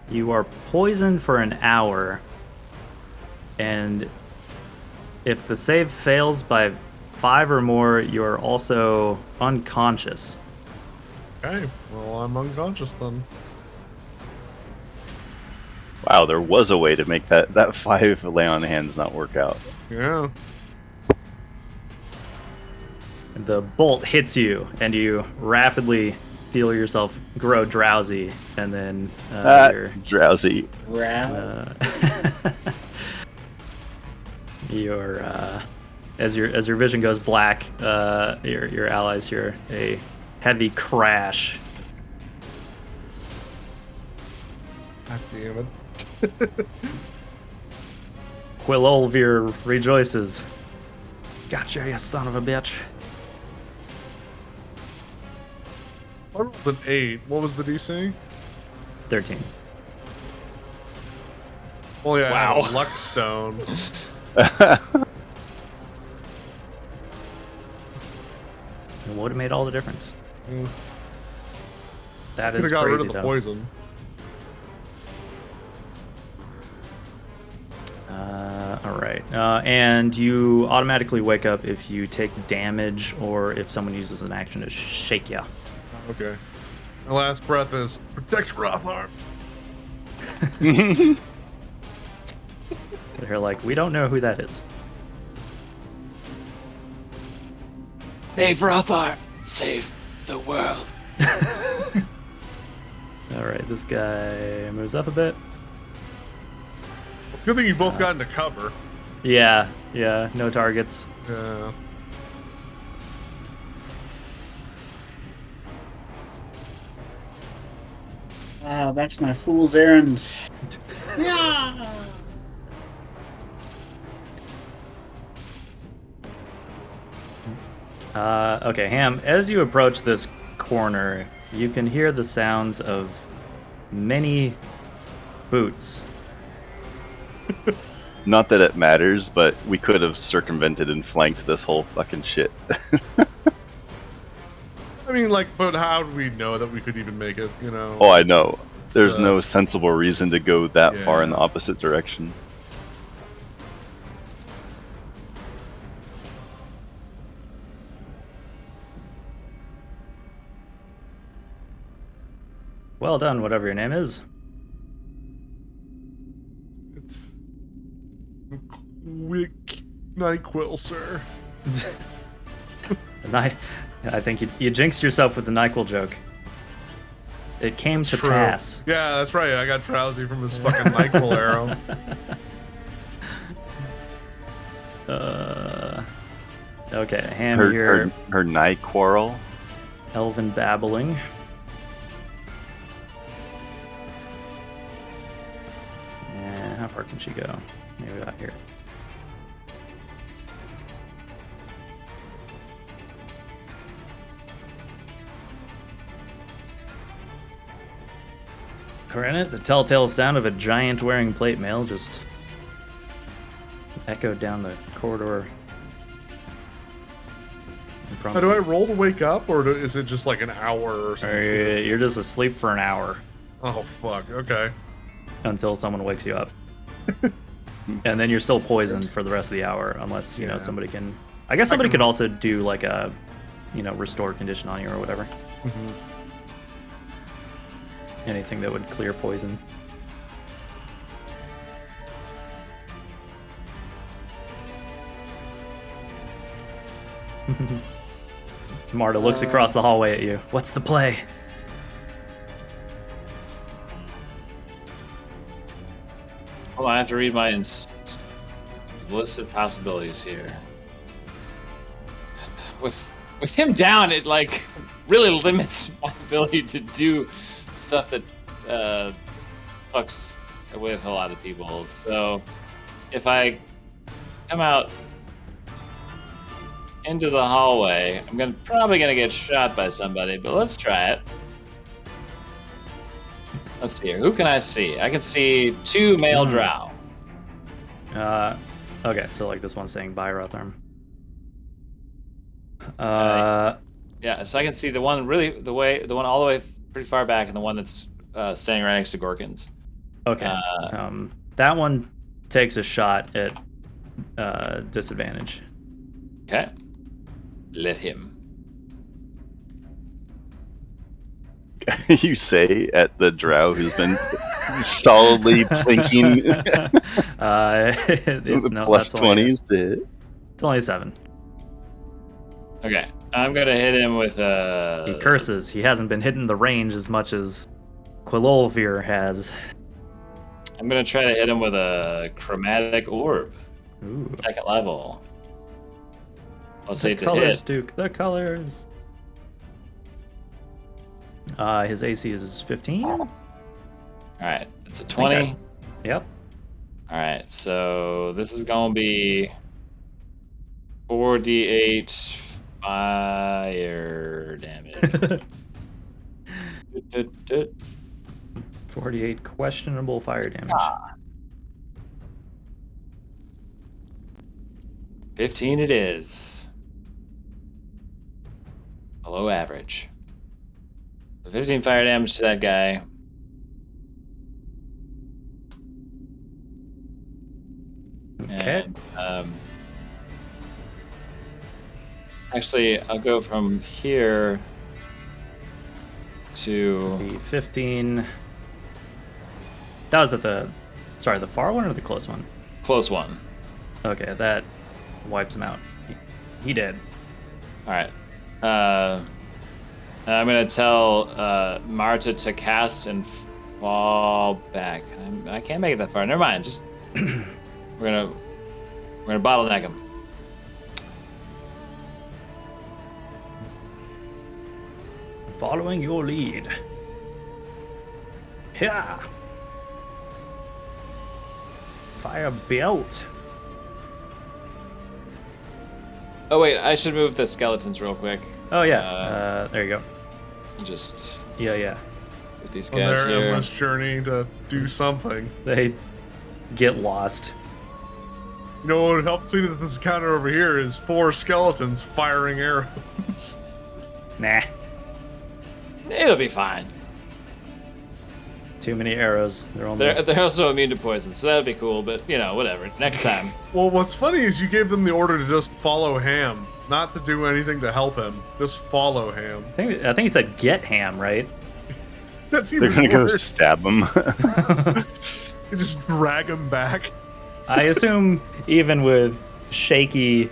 you are poisoned for an hour, and if the save fails by 5 or more, you are also unconscious. Okay, well, I'm unconscious then. Wow, there was a way to make that 5 lay on hands not work out. Yeah. The bolt hits you, and you rapidly feel yourself grow drowsy, and then you're Drowsy. as your vision goes black, your allies hear a heavy crash. God damn it. Quillolvir rejoices. Gotcha, you son of a bitch. I rolled an 8. What was the DC? 13. Well, yeah, Wow. I had a luck stone. It would have made all the difference. Mm. That Could is have got crazy, rid of the though. poison. All right. And you automatically wake up if you take damage or if someone uses an action to shake you. Okay. My last breath is protect Rothar. They're like, we don't know who that is. Save Rothar! Save the world! All right, this guy moves up a bit. Good thing you both got into cover. Yeah, no targets. Yeah. Back to my fool's errand. Yeah. Okay, Ham, as you approach this corner, you can hear the sounds of many boots. Not that it matters, but we could have circumvented and flanked this whole fucking shit. I mean, like, but how do we know that we could even make it, you know? Oh, I know. There's no sensible reason to go that far in Yeah. the opposite direction. Well done, whatever your name is. It's Quick NyQuil, sir. I think you jinxed yourself with the NyQuil joke. It came to True. pass. Yeah, that's right. I got drowsy from this fucking NyQuil arrow. Okay, Ham here. Her night quarrel. Elven babbling. And how far can she go? Maybe about here. Corinne, the telltale sound of a giant wearing plate mail just echoed down the corridor. Now, do I roll to wake up, or is it just like an hour or something? You're just asleep for an hour Oh, fuck. Okay. until someone wakes you up. And then you're still poisoned for the rest of the hour unless, you know, Yeah. somebody can... I guess somebody could also do like a, you know, restore condition on you or whatever. Mm-hmm. Anything that would clear poison. Marta looks across the hallway at you. What's the play? Hold on, I have to read my list of possibilities here. With him down, it like really limits my ability to do stuff that fucks with a lot of people. So if I come out into the hallway, I'm probably gonna get shot by somebody, but let's try it. Let's see here. Who can I see? I can see 2 male drow. Okay, so like this one saying bye, Rotharm. Yeah, so I can see the one all the way pretty far back, and the one that's standing right next to Gorkins. Okay. That one takes a shot at disadvantage. Okay. Let him. You say at the drow who's been solidly plinking No, plus that's only- 20s to hit. It's only 7. Okay, I'm gonna hit him with a. He curses. He hasn't been hitting the range as much as Quillolvir has. I'm gonna try to hit him with a chromatic orb, Ooh. 2nd level. Let's say The to colors, hit. Duke. The colors. His AC is 15. All right, it's a 20. Yep. All right, so this is gonna be 4d8 fire damage. 48 questionable fire damage. 15 it is. Below average. So 15 fire damage to that guy. Okay. And, actually, I'll go from here to The 15. That was at the far one or the close one? close one. Okay, that wipes him out. He did. All right. And I'm gonna tell Marta to cast and fall back. I can't make it that far. Never mind. Just we're gonna bottleneck him. Following your lead. Yeah. Fire belt. Oh wait, I should move the skeletons real quick. Oh yeah. There you go. Just Yeah. get these On guys their here. endless journey to do something. They get lost. You know what would help clean up this encounter over here is 4 skeletons firing arrows. Nah. It'll be fine. Too many arrows. They're only. They're also immune to poison, so that'd be cool. But you know, whatever. Next time. Well, what's funny is you gave them the order to just follow Ham, not to do anything to help him. Just follow Ham. I think he said get ham, right? That's even They're gonna worse. go stab him. You just drag him back. I assume even with shaky,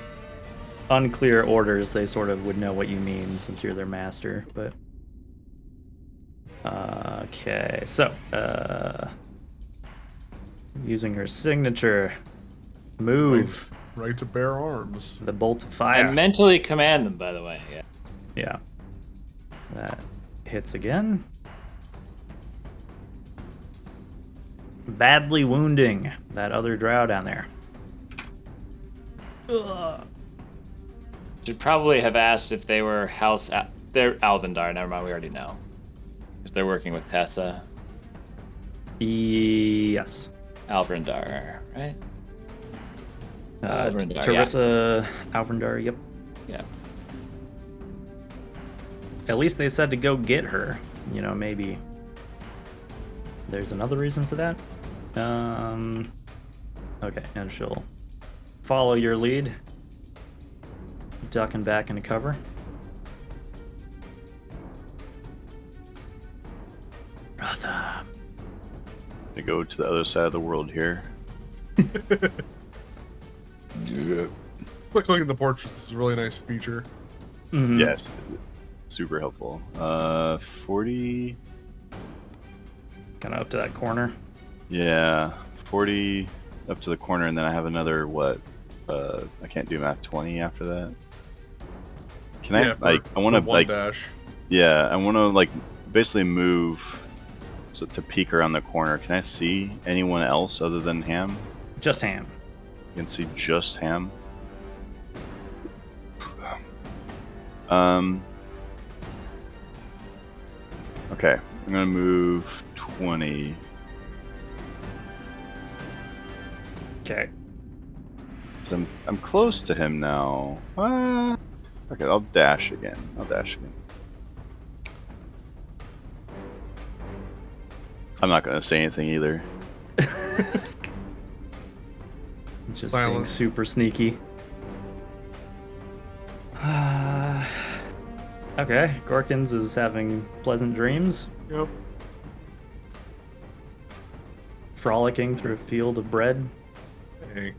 unclear orders, they sort of would know what you mean since you're their master. But okay, so using her signature move, Right to bear arms. the bolt of I fire. mentally command them, by the way. Yeah. Yeah, that hits again. Badly wounding that other drow down there. Ugh. Should probably have asked if they were they're Alvindar. Never mind, we already know. Because they're working with Tessa. Yes. Alvindar, right? Alvrindar, Teresa Alvrindar, yep. Yeah. At least they said to go get her. You know, maybe there's another reason for that. Okay, and she'll follow your lead. Ducking back into cover. Brother. To go to the other side of the world here. Quick look at the portraits is a really nice feature. Mhm. Yes, super helpful. 40. Kind of up to that corner. Yeah, 40 up to the corner, and then I have another what? I can't do math. 20 after that. Can I like? I want to like. Dash. Yeah, I want to like basically move so to peek around the corner. Can I see anyone else other than Ham? Just ham. You can see just Ham. Okay, I'm gonna move 20. Okay. 'Cause I'm close to him now. Okay, I'll dash again. I'm not gonna say anything either. Just being Silence. super sneaky. Okay, Gorkins is having pleasant dreams, Yep. frolicking through a field of bread. Hey.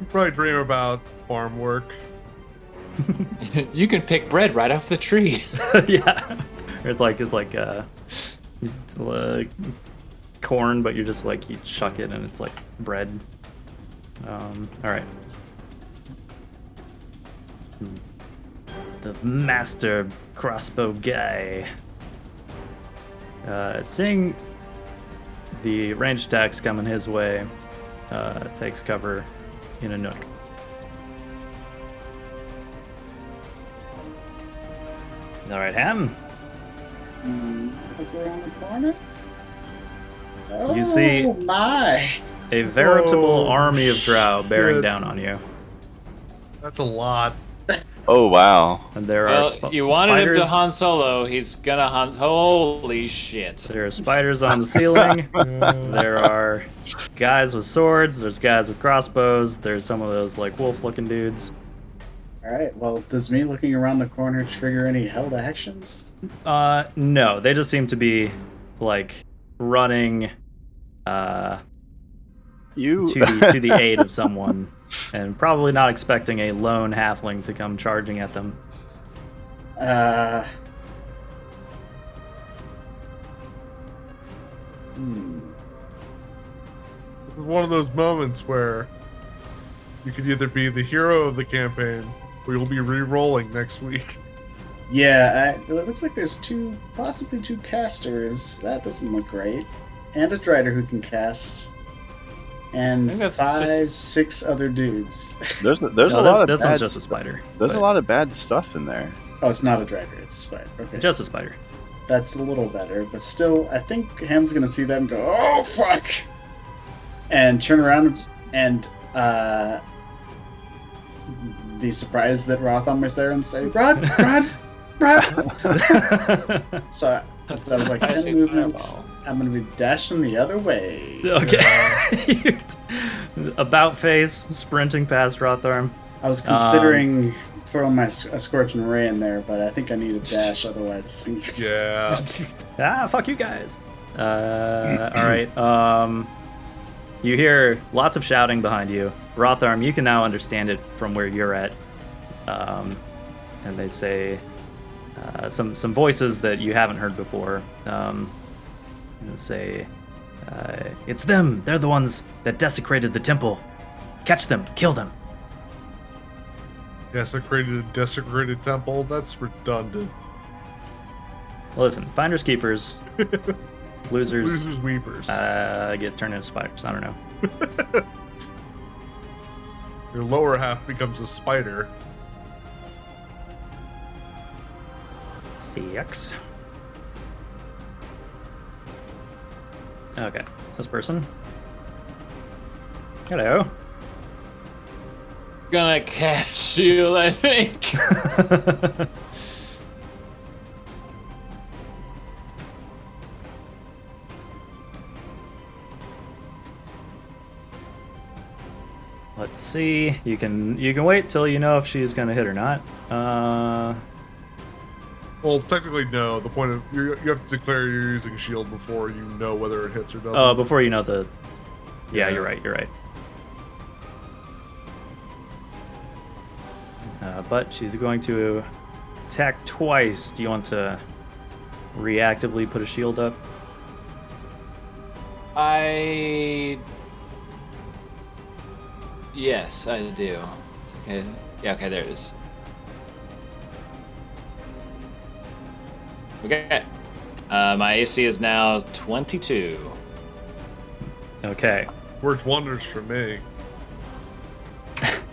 You probably dream about farm work. You can pick bread right off the tree. Yeah, it's like corn, but you're just like you chuck it and it's like bread. All right. the master crossbow guy. Seeing the ranged attacks coming his way, takes cover in a nook. All right, Ham. Look around the corner. You see my! a veritable Oh, army of drow bearing shit. down on you. That's a lot. Oh wow. And there Well, are you wanted spiders. him to Han Solo. He's gonna Han. Holy shit! There are spiders on the ceiling. Yeah. There are guys with swords. There's guys with crossbows. There's some of those like wolf-looking dudes. Alright, well, does me looking around the corner trigger any held actions? No, they just seem to be like running You to the aid of someone, and probably not expecting a lone halfling to come charging at them. This is one of those moments where you could either be the hero of the campaign or you'll be re-rolling next week. Yeah, it looks like there's possibly two casters. That doesn't look great. And a Drider who can cast. And I think that's 5, 6 other dudes. there's a No, lot of this bad one's just a stuff. spider. There's a but lot of bad stuff in there. Oh, it's not a Drider, it's a spider. Okay. Just a spider. That's a little better, but still, I think Ham's gonna see that and go, "Oh fuck!" and turn around and be surprised that Rotham was there and say, "Run, run, run!" So that was like 10 Spicy movement. fireball. I'm gonna be dashing the other way. Okay. About face, sprinting past Rotharm. I was considering throwing a scorching ray in there, but I think I need a dash, otherwise things are Yeah. Fuck you guys. All right. You hear lots of shouting behind you. Rotharm, you can now understand it from where you're at. And they say some voices that you haven't heard before. And say, it's them. They're the ones that desecrated the temple. Catch them. Kill them. Desecrated temple? That's redundant. Well, listen, finders keepers, losers, Losers weepers. get turned into spiders. I don't know. Your lower half becomes a spider. CX. Okay, this person. Hello. Gonna cast you, I think. Let's see. You can wait till you know if she's gonna hit or not. Well, technically, no. The point of you have to declare you're using shield before you know whether it hits or doesn't. Oh, before you know the. Yeah, Yeah. you're right. You're right. But she's going to attack twice. Do you want to reactively put a shield up? Yes, I do. Okay. Yeah, okay, there it is. Okay. My AC is now 22. Okay. Worked wonders for me.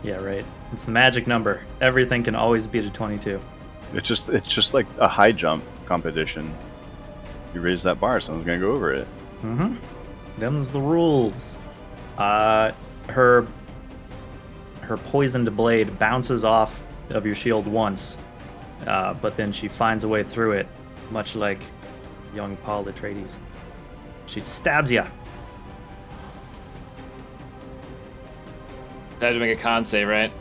Yeah, right. It's the magic number. Everything can always beat a 22. It's just like a high jump competition. You raise that bar, someone's gonna go over it. Mm-hmm. Them's the rules. Her poisoned blade bounces off of your shield once, but then she finds a way through it, much like young Paul Atreides. She stabs you. I had to make a con save, right?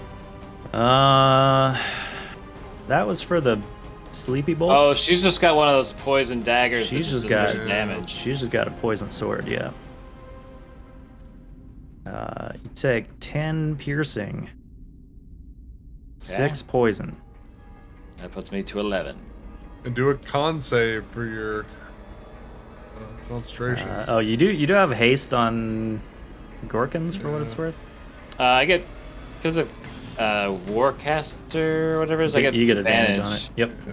That was for the sleepy bolts. Oh, she's just got one of those poison daggers. She's that just does got damage. She's just got a poison sword. Yeah. You take 10 piercing, 6 poison. That puts me to 11. And do a con save for your concentration. You do have haste on Gorkins for what it's worth. I get because of Warcaster, whatever it is. I get you get advantage on it. Yep. Yeah.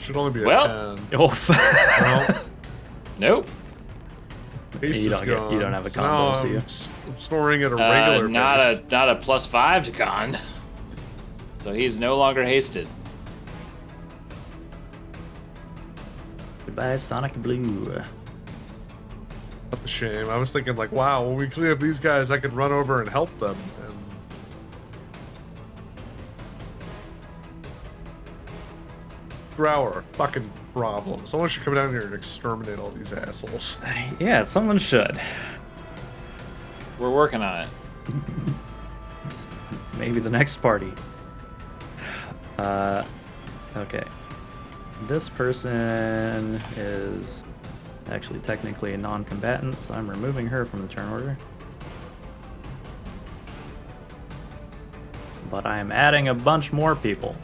Should only be a Well, 10. Oh. Well, Nope. haste You is don't get- you gone. don't have a So combo, now do you? I'm snoring at a regular Not pace. a +5 to con. So he's no longer hasted. Goodbye, Sonic Blue. That's a shame. I was thinking like, wow, when we clean up these guys, I could run over and help them. And Drow are a fucking problem. Someone should come down here and exterminate all these assholes. Yeah, someone should. We're working on it. Maybe the next party. Okay. This person is actually technically a non-combatant, so I'm removing her from the turn order. But I am adding a bunch more people.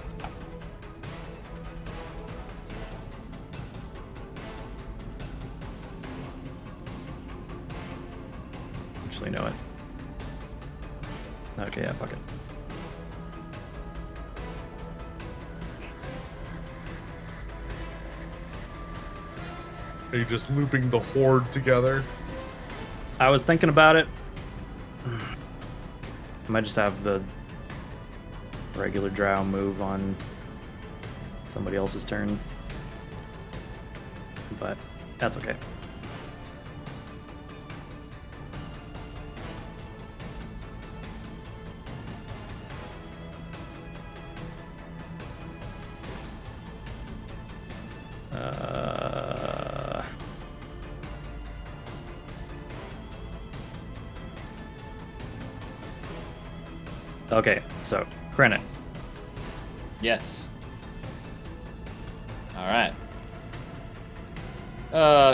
Actually, know it. Okay, yeah, fuck it. Are you just looping the horde together? I was thinking about it. I might just have the regular drow move on somebody else's turn. But that's okay. Okay, so Krennic. Yes. All right.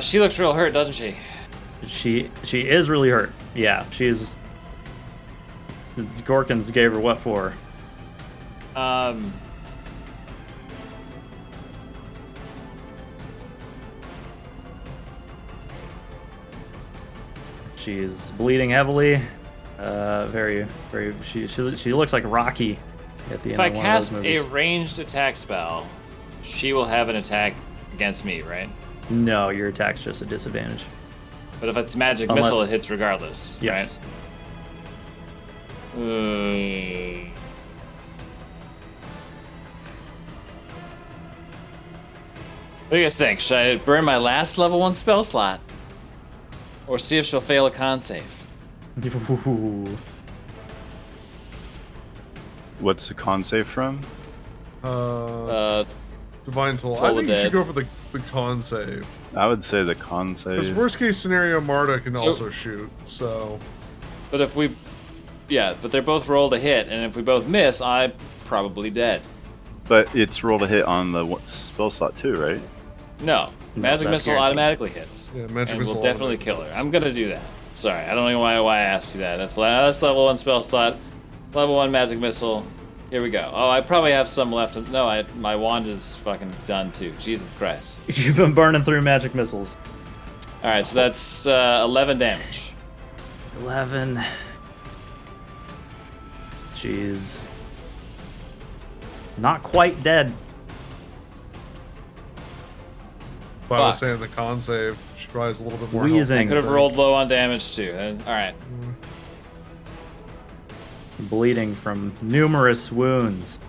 She looks real hurt, doesn't she? She is really hurt. Yeah, she's. The Gorkins gave her what for? She's bleeding heavily. Very. She looks like Rocky at the If end I of one of those cast a movies. ranged attack spell, she will have an attack against me, right? No, your attack's just a disadvantage. But if it's magic Unless- missile, it hits regardless, Yes. right? What do you guys think? Should I burn my last level 1 spell slot? Or see if she'll fail a con save? Ooh. What's the con save from? Divine Toll. Toll I the think you should Dead. go for the con save. I would say the con Because save. worst case scenario, Marta can So- also shoot. So But if we... Yeah, but they're both rolled a hit, and if we both miss, I'm probably dead. But it's rolled a hit on the spell slot too, right? No, magic that's missile guaranteed. automatically hits. yeah, magic And missile we'll definitely automatically kill her. hits. I'm gonna do that. Sorry, I don't know why I asked you that. That's level 1 spell slot. Level 1 magic missile. Here we go. Oh, I probably have some left. No, my wand is fucking done too. Jesus Christ. You've been burning through magic missiles. Alright, so that's 11 damage. 11. She's not quite dead. But I was Fuck. saying the con save, she probably has a little bit more Wheezing. I health. could have rolled low on damage too. Alright. Bleeding from numerous wounds.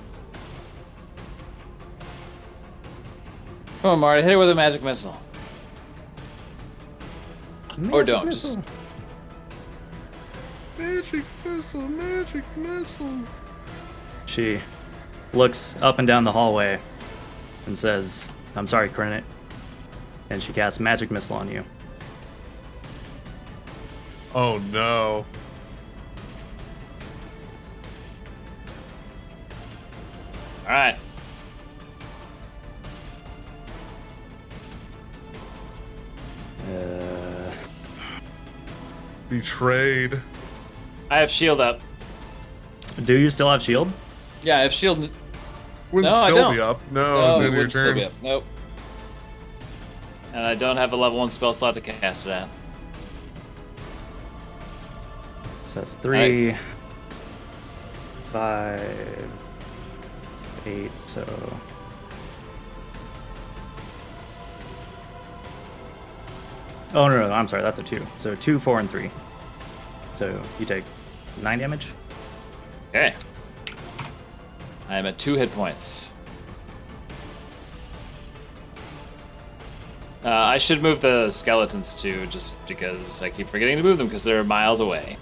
Come on, Marty, hit her with a magic missile. Or Magic don't, missile. Magic missile, magic missile. She looks up and down the hallway and says, "I'm sorry, Krennic." And she casts magic missile on you. Oh no. Alright. Betrayed. I have shield up. Do you still have shield? Yeah, I have shield. Wouldn't No, I still don't. be up. No, No, it's it the end of your would still turn. be up. Nope. And I don't have a level 1 spell slot to cast it at. So that's 3, 5, 8, so... Oh, no, I'm sorry, that's a 2. So 2, 4, and 3. So you take 9 damage. Okay. I am at 2 hit points. I should move the skeletons too, just because I keep forgetting to move them because they're miles away.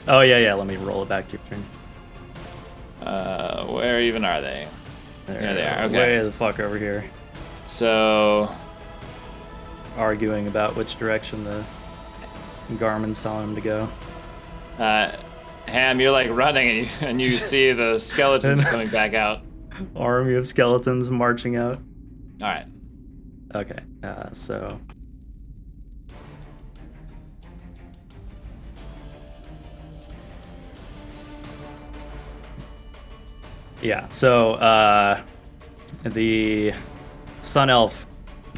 Oh, yeah, let me roll it back to your turn. Where even are they? There they are, okay. Way the fuck over here. So... Arguing about which direction the Garmin's telling him to go. Ham, you're like running and you see the skeletons coming back out. Army of skeletons marching out. Alright. Okay, so... Yeah, so the Sun Elf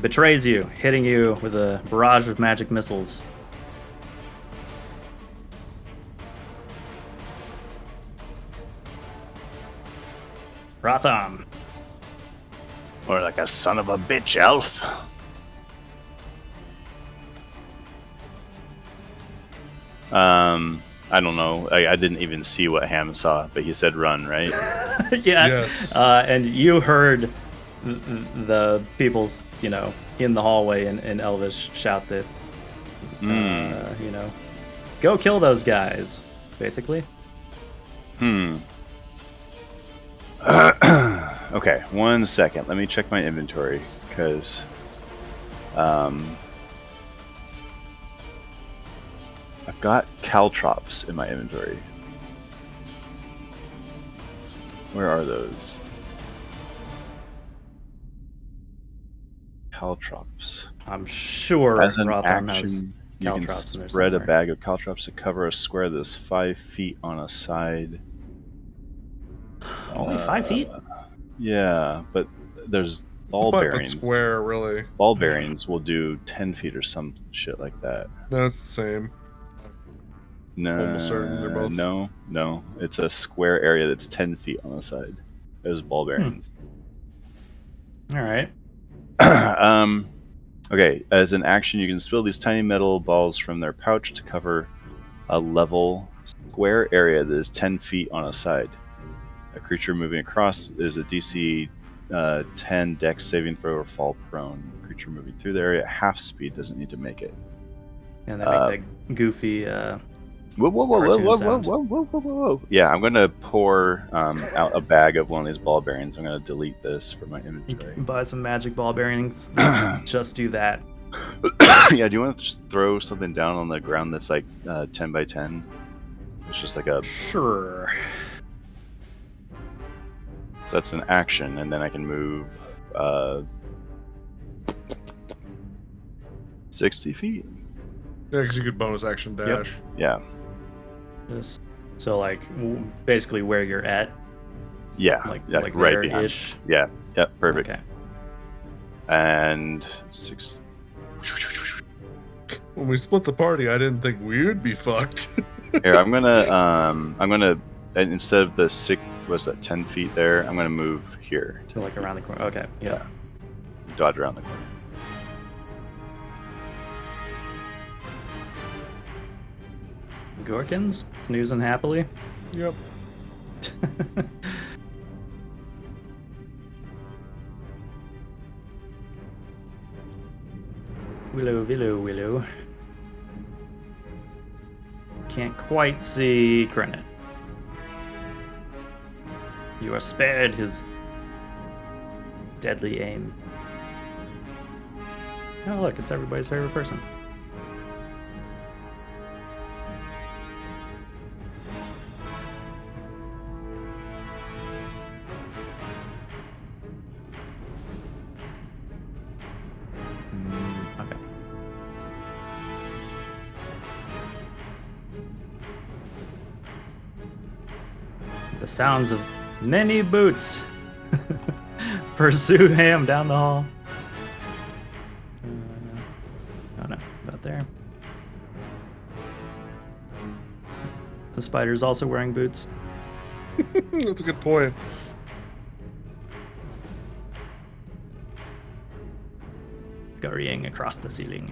betrays you, hitting you with a barrage of magic missiles. Rotham. Or like a son of a bitch elf. I don't know. I didn't even see what Ham saw, but he said run, right? Yeah. Yes. And you heard the people's, in the hallway in Elvish shout that, go kill those guys, basically. Okay, 1 second. Let me check my inventory, because... I've got caltrops in my inventory. Where are those? Caltrops. I'm sure As an Rotham has action, you can caltrops in there spread a somewhere. bag of caltrops to cover a square that's 5 feet on a side. Only 5 feet? Yeah, but there's ball But bearings. square, really. Ball bearings will do 10 feet or some shit like that. No, it's the same. No, Almost certain they're both. No. It's a square area that's 10 feet on the side. There's ball bearings. All right. Okay, as an action, you can spill these tiny metal balls from their pouch to cover a level square area that is 10 feet on a side. A creature moving across is a DC 10 dex saving throw or fall prone. A creature moving through the area at half speed doesn't need to make it. And they make that goofy. Whoa. Yeah, I'm going to pour out a bag of one of these ball bearings. I'm going to delete this from my You inventory. can buy some magic ball bearings. Just do that. Yeah, do you want to just throw something down on the ground that's like 10 by 10? It's just like a... Sure. So that's an action, and then I can move 60 feet. Yeah, because you could bonus action dash. Yeah. Just so basically where you're at. Yeah. Like right there behind. ish. Yeah. Yep. Perfect. Okay. And 6. When we split the party, I didn't think we would be fucked. Here, I'm gonna instead of the 6, was that 10 feet there? I'm gonna move here To around the corner. Okay. Yeah. Dodge around the corner. Gorkins snoozing happily. Yep. Willow. Can't quite see Krenet. You are spared his deadly aim. Oh look, it's everybody's favorite person. Okay. The sounds of many boots pursue Ham down the hall. Oh no, about there. The spider's also wearing boots. That's a good point. Scurrying across the ceiling.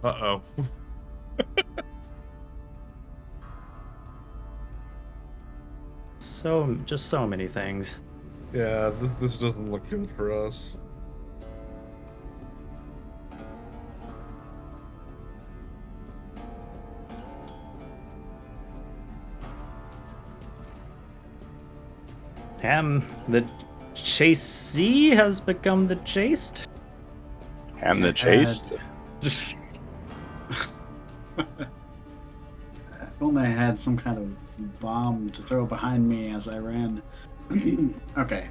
Uh-oh. Just so many things. Yeah, this doesn't look good for us. Ham, the chasee has become the chased. Ham the chased. If only I had some kind of bomb to throw behind me as I ran. Okay.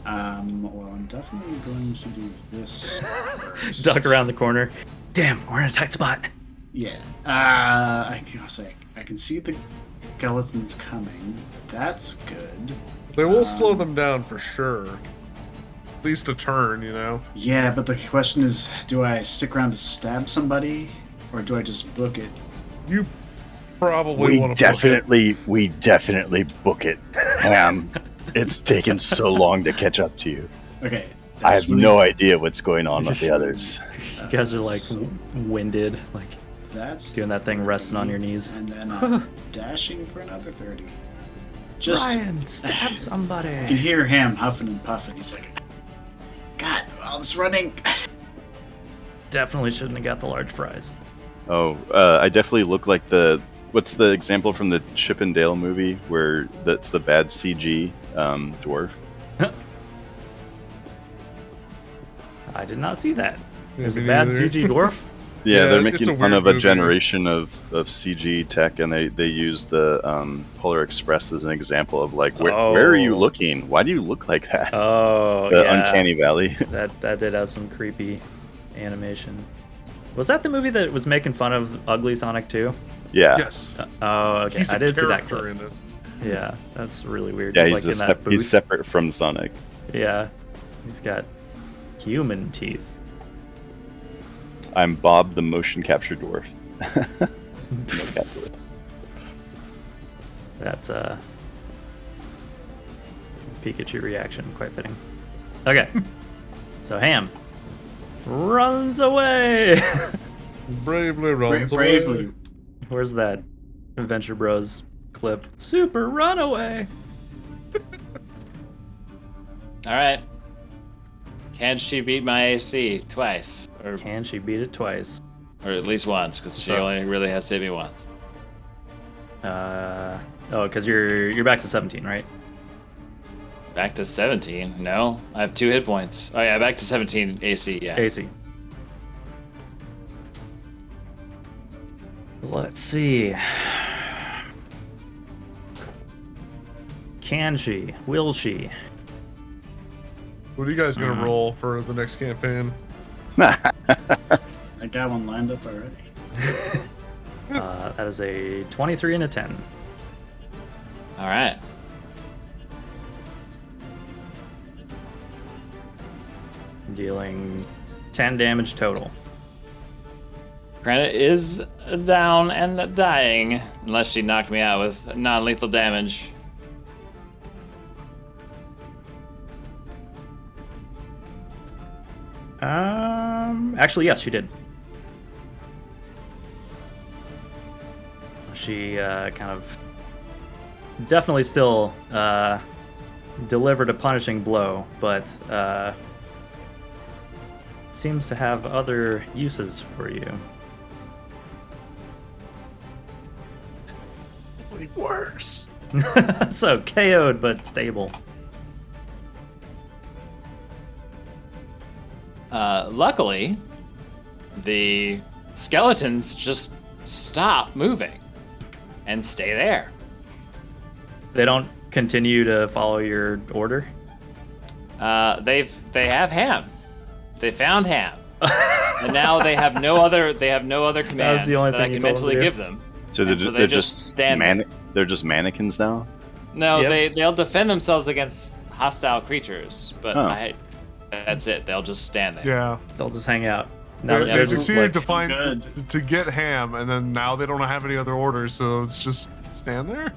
Well, I'm definitely going to do this first. Duck around the corner. Damn, we're in a tight spot. Yeah. I can see the skeletons coming. That's good. They will slow them down for sure. At least a turn, you know? Yeah, but the question is, do I stick around to stab somebody, or do I just book it? You probably want to We definitely book it. Ham, it's taken so long to catch up to you. Okay. I have no idea what's going on with the others. You guys are like winded, like That's doing that thing resting on your knees. And then dashing for another 30. Just Ryan, stab somebody. You can hear Ham huffing and puffing. He's like, God, all this running. Definitely shouldn't have got the large fries. Oh, I definitely look like what's the example from the Chip and Dale movie where that's the bad CG dwarf? I did not see that. Yeah, There's a me bad neither. CG dwarf. Yeah, they're it's making a fun weird of a movie. generation of CG tech, and they use the Polar Express as an example of like, where are you Oh. looking? Why do you look like that? Oh, The yeah. Uncanny Valley. That did have some creepy animation. Was that the movie that was making fun of Ugly Sonic 2? Yeah. Yes. Oh, okay. He's I a did see that character clip. in it. Yeah, that's really weird. Yeah, Like he's, in that booth. he's separate from Sonic. Yeah, he's got human teeth. I'm Bob the motion capture dwarf. That's Pikachu reaction, quite fitting. Okay, so Ham runs away. Bravely runs away. Bravely. Where's that Adventure Bros clip? Super runaway. All right. Can she beat my AC twice, or Can she beat it twice? at least once? Because she So- only really has to hit me once. Because you're back to 17, right? Back to 17. No, I have 2 hit points. Oh yeah, back to 17 AC. Yeah. AC. Let's see. Can she? Will she? What are you guys gonna roll for the next campaign? I got one lined up already. That is a 23 and a 10. All right. Dealing 10 damage total. Granite is down and dying, unless she knocked me out with non-lethal damage. Actually, yes, she did. She kind of definitely still delivered a punishing blow, but seems to have other uses for you. Worse. So KO'd, but stable. Luckily, the skeletons just stop moving and stay there. They don't continue to follow your order. They have Ham. They found Ham, and now they have no other. They have no other command That was the only that thing I you can told them mentally to do. give them. So they just stand there. They're just mannequins now. No, Yep. they'll defend themselves against hostile creatures, but Oh. that's it. They'll just stand there. Yeah. They'll just hang out. Now They, that they there's, succeeded to like, find Good. to get Ham, and then now they don't have any other orders, so it's just stand there.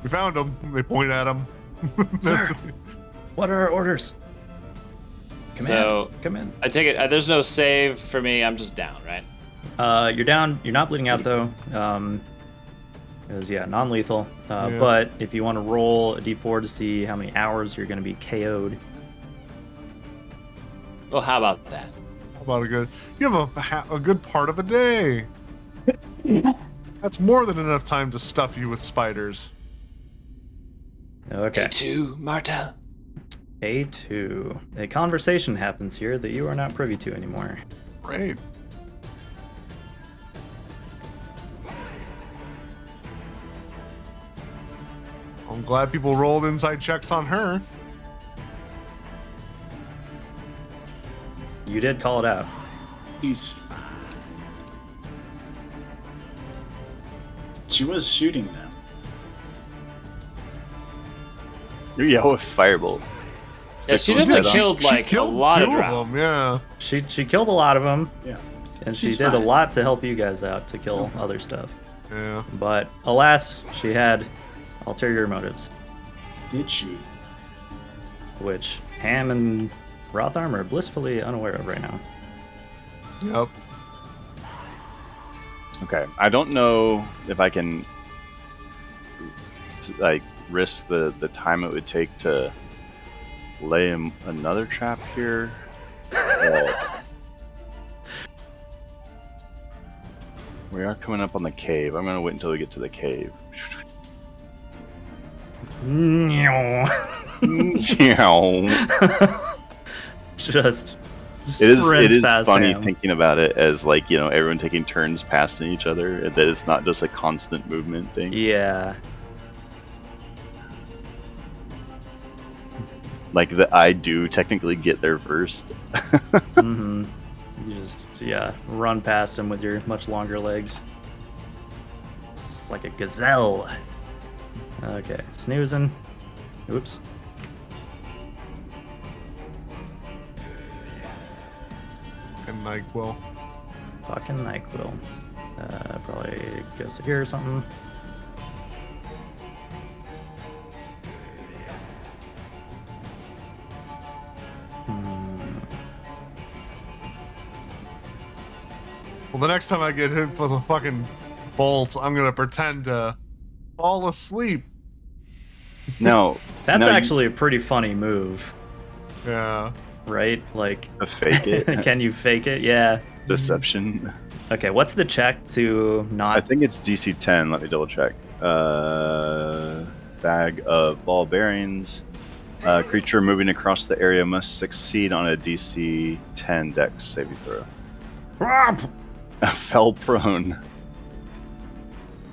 We found him. They point at him. That's Sir. What are our orders? So- Come in. I take it. There's no save for me. I'm just down, right? You're down. You're not bleeding out though. Because non-lethal. Yeah. But if you want to roll a d4 to see how many hours you're going to be KO'd. Well, how about that? How about a good? You have a good part of a day. That's more than enough time to stuff you with spiders. Okay. A2, Marta. A2. A conversation happens here that you are not privy to anymore. Great. I'm glad people rolled inside checks on her. You did call it out. He's fine. She was shooting them. You yell with firebolt. Yeah, she Just definitely head on. killed She like killed a lot two of drow. them. Yeah. She killed a lot of them, Yeah. and she She's did a fine. lot to help you guys out to kill other stuff. Yeah. But alas, she had ulterior motives, Did she? which Ham and Rotharm are blissfully unaware of right now. Yep. Okay, I don't know if I can like risk the time it would take to lay another trap here. We are coming up on the cave. I'm gonna wait until we get to the cave. Just It sprints is past funny Ham. thinking about it as like, you know, everyone taking turns passing each other, and that it's not just a constant movement thing. Yeah. Like that I do technically get there first. Mm-hmm. You just run past him with your much longer legs. It's like a gazelle. Okay, snoozing. Oops. And NyQuil. Fucking NyQuil. Probably goes to here or something. Well, the next time I get hit with a fucking bolt, I'm gonna pretend to fall asleep. No, That's no, actually a pretty funny move, Yeah. right? Like, you fake it. can you fake it? Yeah. Deception. Okay, what's the check to I not... think it's DC 10. Let me double check. Bag of ball bearings. Creature moving across the area must succeed on a DC 10 Dex saving throw. Fell prone.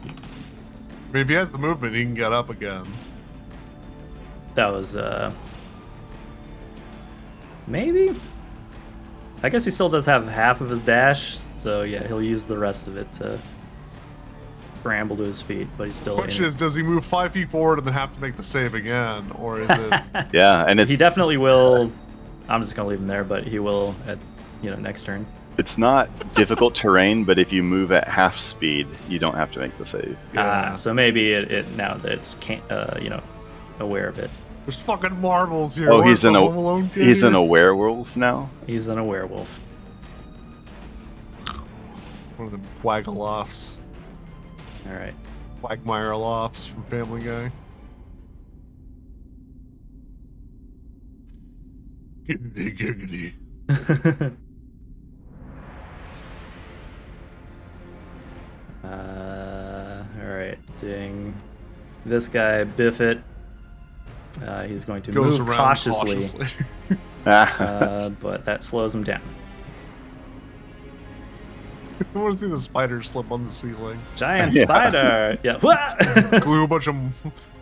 I mean, if he has the movement, he can get up again. That was, maybe? I guess he still does have half of his dash, so yeah, he'll use the rest of it to scramble to his feet, but he's still... Question is, does he move 5 feet forward and then have to make the save again, or is it? Yeah, and it's He definitely will... I'm just gonna leave him there, but he will at, next turn. it's not difficult terrain, but if you move at half speed, you don't have to make the save. Yeah. So maybe it now that it's aware of it. There's fucking marbles here. Oh, Where's he's the in Home Alone kid he's in here? a werewolf now. He's in a werewolf. One of them Quaggalofts. All right. Quagmire Lofts from Family Guy. Giggity giggity. All right. Ding. This guy, Biffit. He's going to Goes move around cautiously, but that slows him down. I want to see the spider slip on the ceiling. Giant Yeah. spider. Yeah. Glue a bunch of.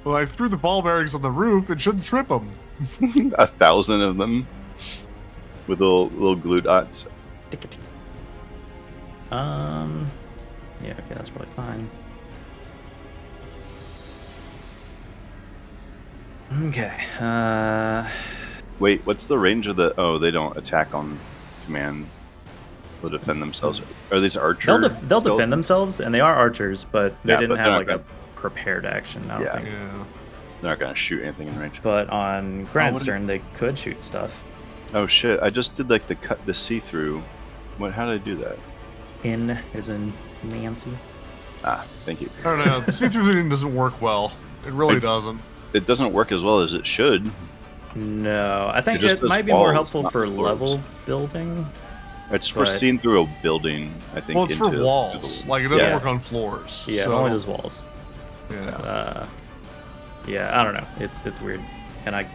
Well, I threw the ball bearings on the roof. It shouldn't trip them. 1,000 of them with little glue dots. Yeah. Okay, that's probably fine. Okay. Wait, what's the range of the? Oh, they don't attack on command. They'll defend themselves. Are these archers? They'll defend themselves, and they are archers, but they Yeah, didn't but have they're like not a prepared action. I don't Yeah. think. Yeah. They're not gonna shoot anything in range. But on Grant's what do you- turn, they could shoot stuff. Oh shit! I just did like the see-through. What? How did I do that? In is in Nancy. Ah, thank you. I don't know. The see-through vision doesn't work well. It really doesn't. It doesn't work as well as it should. No, I think It just it does might be more walls, helpful not for floors. level building. It's for But- seeing through a building. I think. Well, it's for into walls. the- Like, it doesn't Yeah. work on floors. Yeah, so, it only does walls. Yeah. Yeah, I don't know. It's weird. And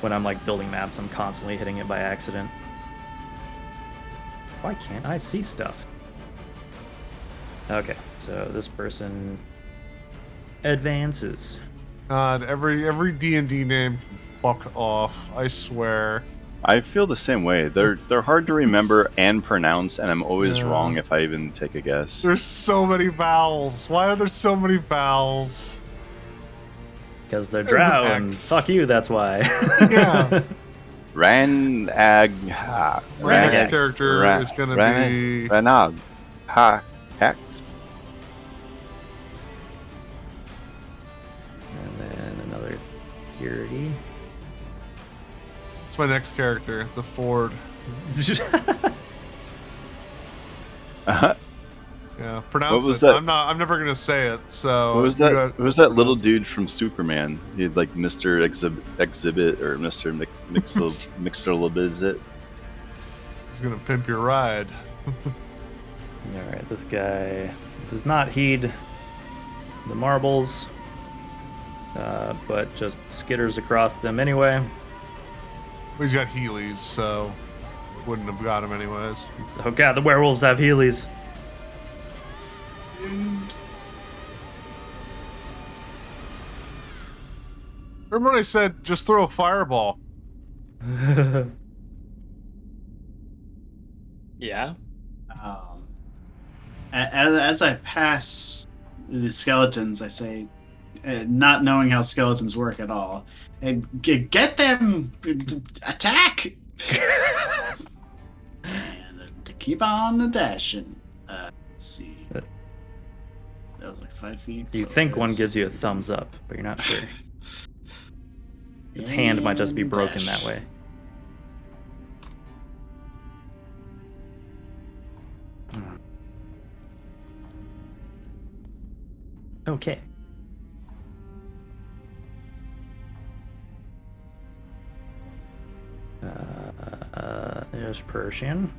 when I'm like building maps, I'm constantly hitting it by accident. Why can't I see stuff? Okay, so this person advances. God, every D&D name can fuck off. I swear. I feel the same way. They're hard to remember and pronounce, and I'm always Yeah. wrong if I even take a guess. There's so many vowels. Why are there so many vowels? Because they're With drow, and X. fuck you, that's why. Yeah. Ranag. My next X. character is going to be... Ranag. Ha. Hex. And then another Purity. It's my next character, the Ford. Yeah, pronounce What was it. that? I'm never gonna say it. So What was you that? got- Who was that little dude from Superman? He had like Mr. Exhibit or Mr. Mixer. He's gonna pimp your ride. Alright, this guy does not heed the marbles, but just skitters across them anyway. He's got Heelys, so wouldn't have got him anyways. Oh god, the werewolves have Heelys. Remember when I said just throw a fireball? Yeah. As I pass the skeletons, I say, not knowing how skeletons work at all, and get them, attack, and to keep on dashing. Let's see. That was like 5 feet. You so think one it's- gives you a thumbs up, but you're not sure. Its hand might just be and broken dash. that way. Okay. There's Persian.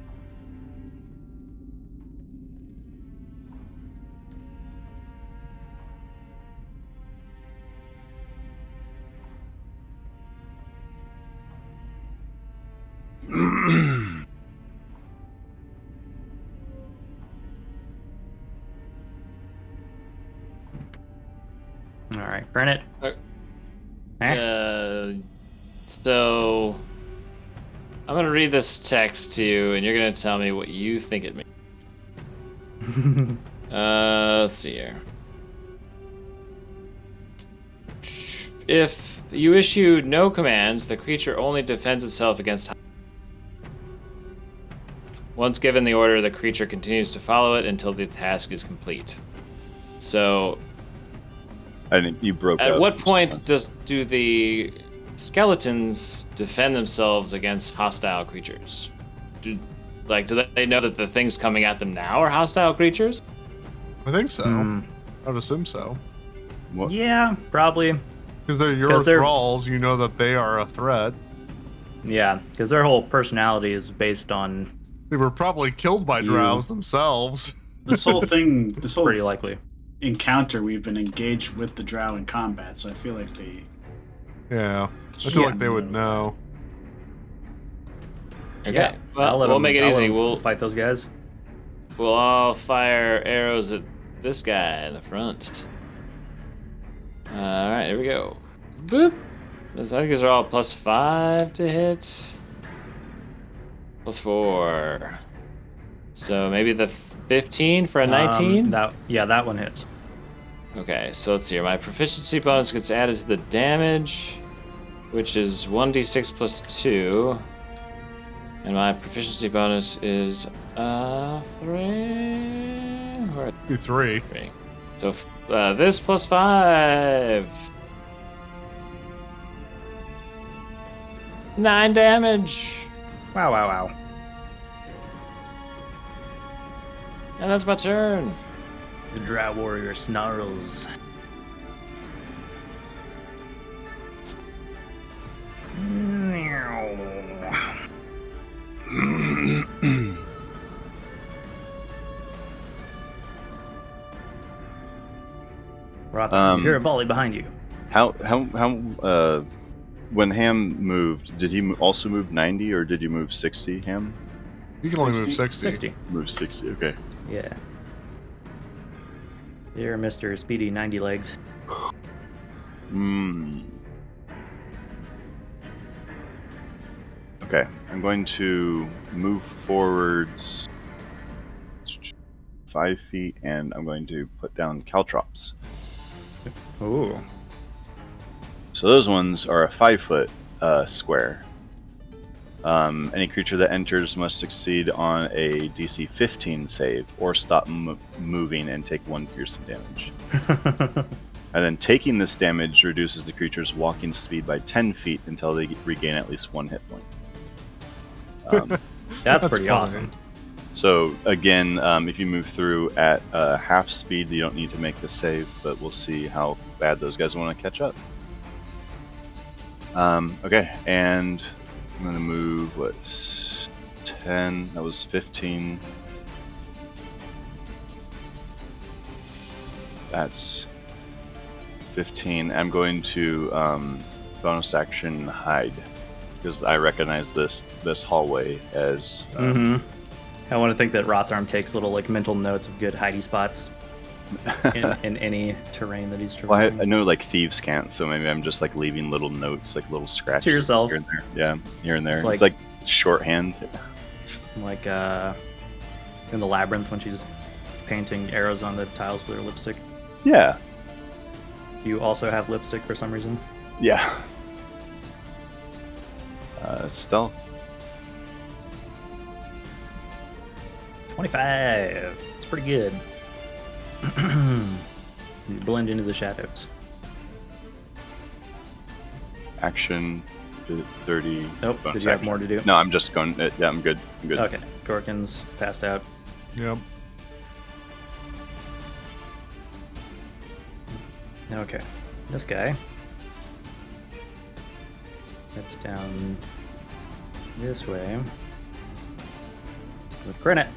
All right, burn it. So I'm gonna read this text to you, and you're gonna tell me what you think it means. Let's see here. If you issue no commands, the creature only defends itself against. Once given the order, the creature continues to follow it until the task is complete. So, I think you broke at up. what point do the skeletons defend themselves against hostile creatures? Do they know that the things coming at them now are hostile creatures? I think so. Hmm. I'd assume so. What? Yeah, probably. Because they're your 'Cause they're- thralls, you know that they are a threat. Yeah, because their whole personality is based on They were probably killed by You. drows themselves. This whole thing, this whole pretty likely. encounter, we've been engaged with the drow in combat, so I feel like they. Yeah. I feel Yeah. like they would know. Okay. Yeah, Well, we'll make it I'll let easy. 'em We'll fight those guys. we'll all fire arrows at this guy in the front. All right, here we go. Boop. I think these are all +5 to hit. +4. So maybe the 15 for a 19? That one hits. Okay, so let's see. My proficiency bonus gets added to the damage, which is 1d6 +2. And my proficiency bonus is 3. Or 3. 3. So this +5. 9 damage. Wow. And that's my turn. The Drow Warrior snarls. Rotham, you hear a volley behind you. How when Ham moved, did he also move 90 or did you move 60, Ham? You can only move 60. 60. Move 60, okay. Yeah. You're Mr. Speedy 90 legs. Okay, I'm going to move forwards 5 feet, and I'm going to put down caltrops. Ooh. So those ones are a 5-foot square. Any creature that enters must succeed on a DC 15 save or stop moving and take 1 piercing damage. And then taking this damage reduces the creature's walking speed by 10 feet until they regain at least 1 hit point. That's pretty funny. awesome. So again, if you move through at half speed, you don't need to make the save, but we'll see how bad those guys want to catch up. Okay, and I'm going to move, 10, that was 15. That's 15. I'm going to bonus action hide, because I recognize this hallway as... I want to think that Rotharm takes little mental notes of good hidey spots in any terrain that he's traversing. Well, I know thieves can't, so maybe I'm just leaving little notes, little scratches to yourself. here and there. Yeah, here and there. It's It's like shorthand. Like in the labyrinth when she's painting arrows on the tiles with her lipstick. Yeah, You also have lipstick for some reason. yeah. Stealth. 25. It's pretty good. You blend into the shadows. Action. 30. Nope. bonus Did you have action. more to do? No, I'm just going. Yeah, I'm good. I'm good. Okay. Gorkin's passed out. Yep. Okay. This guy gets down this way with Grinnet.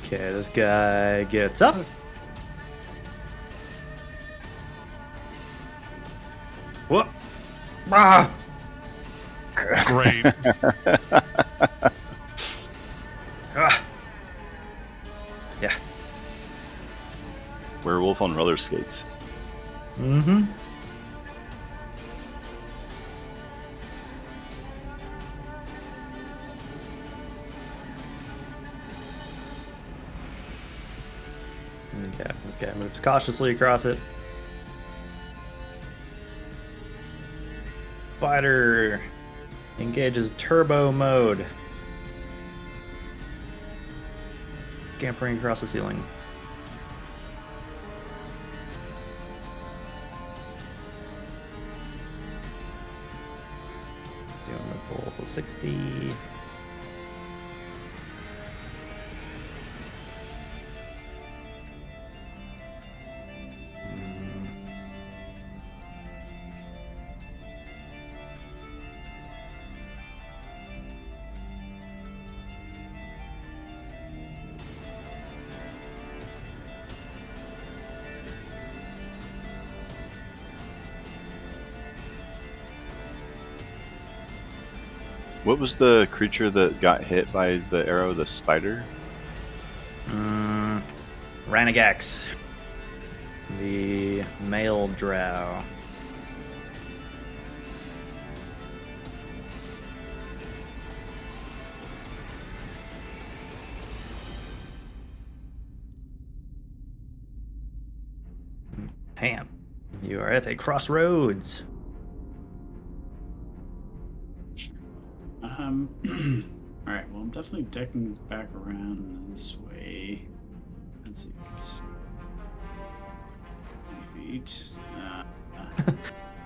Okay, this guy gets up. Whoop! Ah! Great. Ah! Yeah. Werewolf on roller skates. Mm-hmm. Okay, this guy moves cautiously across it. Spider engages turbo mode. Scampering across the ceiling. Doing the full 60. What was the creature that got hit by the arrow? The spider? Ranagax. The male drow. Pam, you are at a crossroads. All right. Well, I'm definitely decking back around this way. Let's see. It's 20 feet.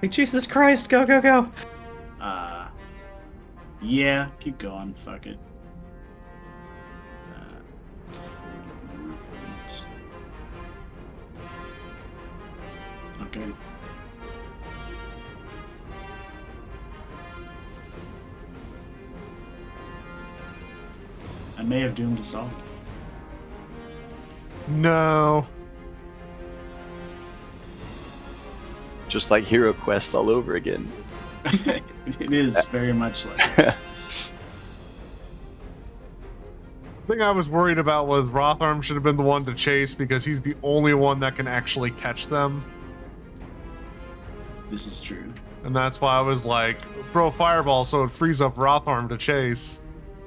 Hey, Jesus Christ! Go, go, go! Yeah. Keep going. Fuck it. 40 more feet. Okay. I may have doomed us all. No. Just like Hero Quest all over again. It is very much like this. The thing I was worried about was Rotharm should have been the one to chase because he's the only one that can actually catch them. This is true. And that's why I was like, throw a fireball so it frees up Rotharm to chase.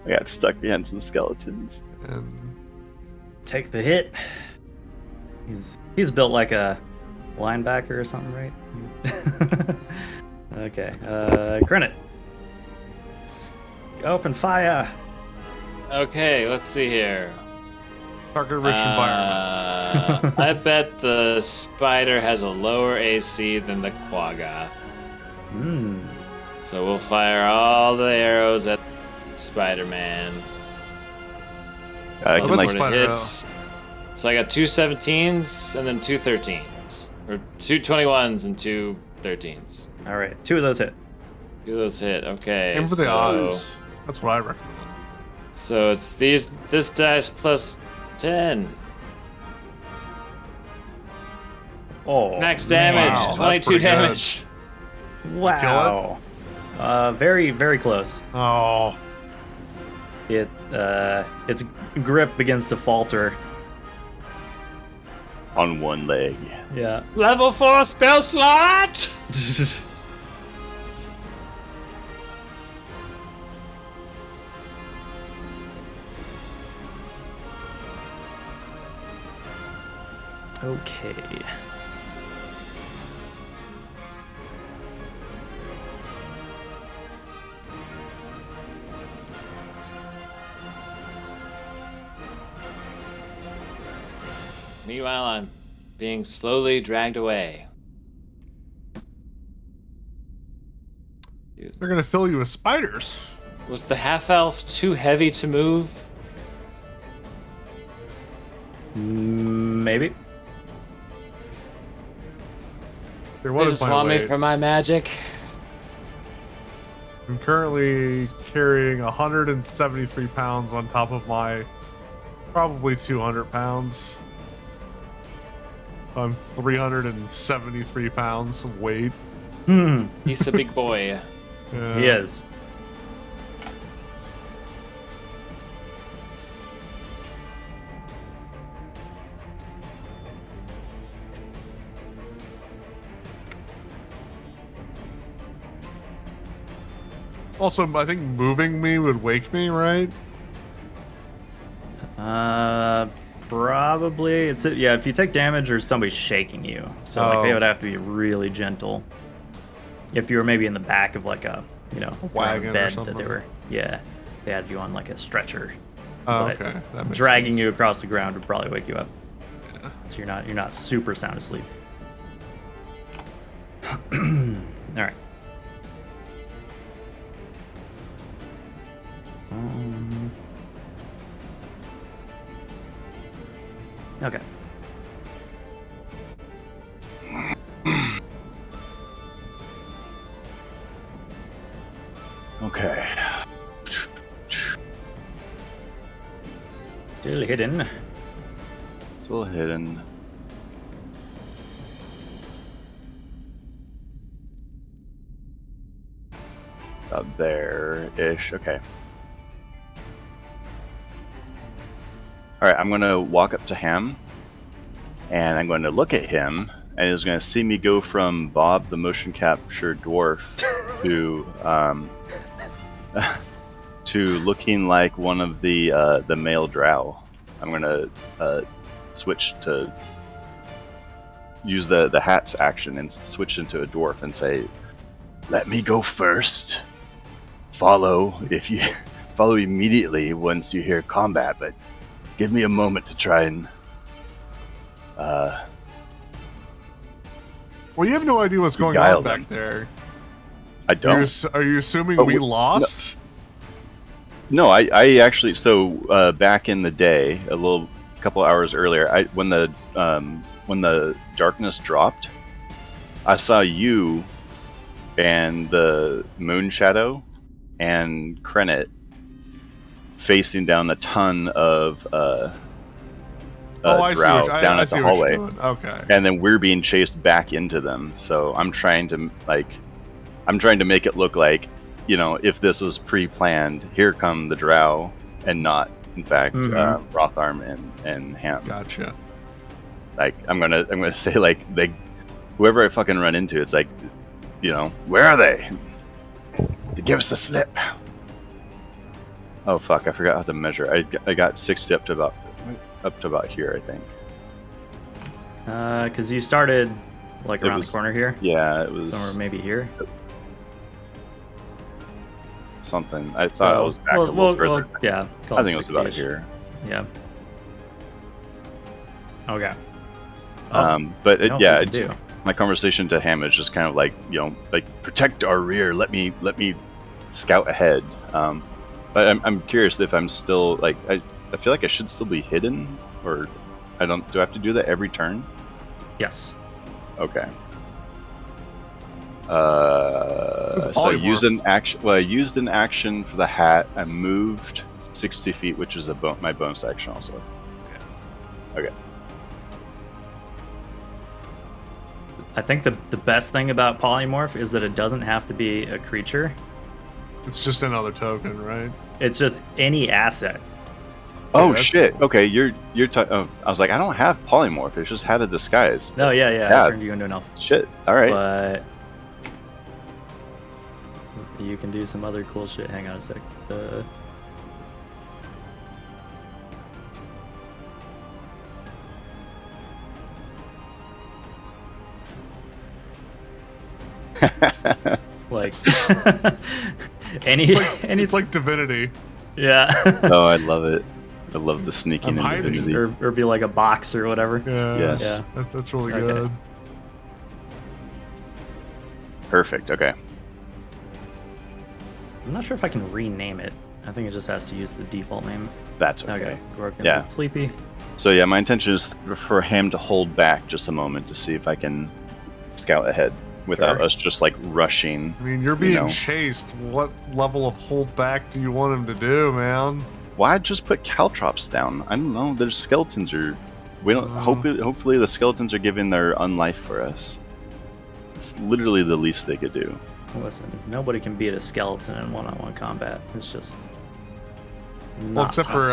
I got stuck behind some skeletons. And Take the hit. He's built like a linebacker or something, right? Okay. Granite. Open fire. Okay, let's see here. target-rich environment. I bet the spider has a lower AC than the Quaggoth. So we'll fire all the arrows at Spider-Man. I can like hits. So I got 2 17s and then 2 13s. Or 2 21s and 2 13s. All right, 2 of those hit. 2 of those hit. Okay. Aim for the odds. That's what I recommend. So it's this dice plus 10. Oh, Max damage, wow, 22 damage. Wow. Very, very close. Oh. Its grip begins to falter. on one leg. Yeah. Level 4 spell slot! Okay. Meanwhile, I'm being slowly dragged away. They're gonna fill you with spiders. Was the half-elf too heavy to move? Maybe. There They was just my want me weight. for my magic. I'm currently carrying 173 pounds on top of my probably 200 pounds. I'm 373 pounds of weight. He's a big boy. Yeah. He is. Also, I think moving me would wake me, right? Probably. Yeah, if you take damage or somebody's shaking you. So like they Oh. would have to be really gentle. If you were maybe in the back of like a, wagon or bed that something. they had you on like a stretcher. Oh, But okay. That makes dragging sense. you across the ground would probably wake you up. Yeah. So you're not super sound asleep. All right. Okay. Okay. Still hidden. Still hidden. About there-ish. Okay. All right, I'm going to walk up to him, and I'm going to look at him, and he's going to see me go from Bob the motion capture dwarf to looking like one of the male drow. I'm going to switch to use the hat's action and switch into a dwarf and say, "Let me go first. Follow immediately once you hear combat, but give me a moment to try and Well, you have no idea what's going Beguile on back them. there. I don't. Are you assuming Oh, we no. lost? No, I actually, so back in the day, couple hours earlier, when the darkness dropped, I saw you and the moon shadow and Krennet facing down a ton of I see drow what down I at see the what you're hallway, doing. Okay. and then we're being chased back into them. So I'm trying to make it look like, if this was pre-planned, here come the drow, and not, in fact, Rotharm and Ham. Gotcha. Like I'm gonna say like whoever I fucking run into, it's like, where are they? They give us the slip. Oh fuck! I forgot how to measure. I got 60 up to about here, I think. Because you started like around the corner here. Yeah, it was somewhere maybe here. Something. I thought I was back a little further. Well, yeah. I think it was about here. Yeah. Okay. But my conversation to Ham is just kind of like, protect our rear. Let me scout ahead. But I'm curious if I'm still like I feel like I should still be hidden, or do I have to do that every turn? Yes. Okay. So I used an action. Well, I used an action for the hat. I moved 60 feet, which is my bonus action also. Okay. I think the best thing about polymorph is that it doesn't have to be a creature. It's just another token, right? It's just any asset. Oh shit! Cool. Okay, you're I was like, I don't have polymorph. It's just had a disguise. No, yeah. I turned you into an elf. Shit. All right. But you can do some other cool shit. Hang on a sec. Like it's like divinity. Yeah. Oh, I love it. I love the sneaking in divinity. Or be like a box or whatever. Yeah. Yes. Yeah. That's really good. Perfect. Okay. I'm not sure if I can rename it. I think it just has to use the default name. That's okay. Gorkin, yeah. Sleepy. So yeah, my intention is for him to hold back just a moment to see if I can scout ahead without us just like rushing. I mean, you're being chased. What level of hold back do you want him to do, man? Why just put caltrops down? I don't know. There's skeletons we don't hopefully the skeletons are giving their unlife for us. It's literally the least they could do. Listen, nobody can beat a skeleton in one-on-one combat. It's just except for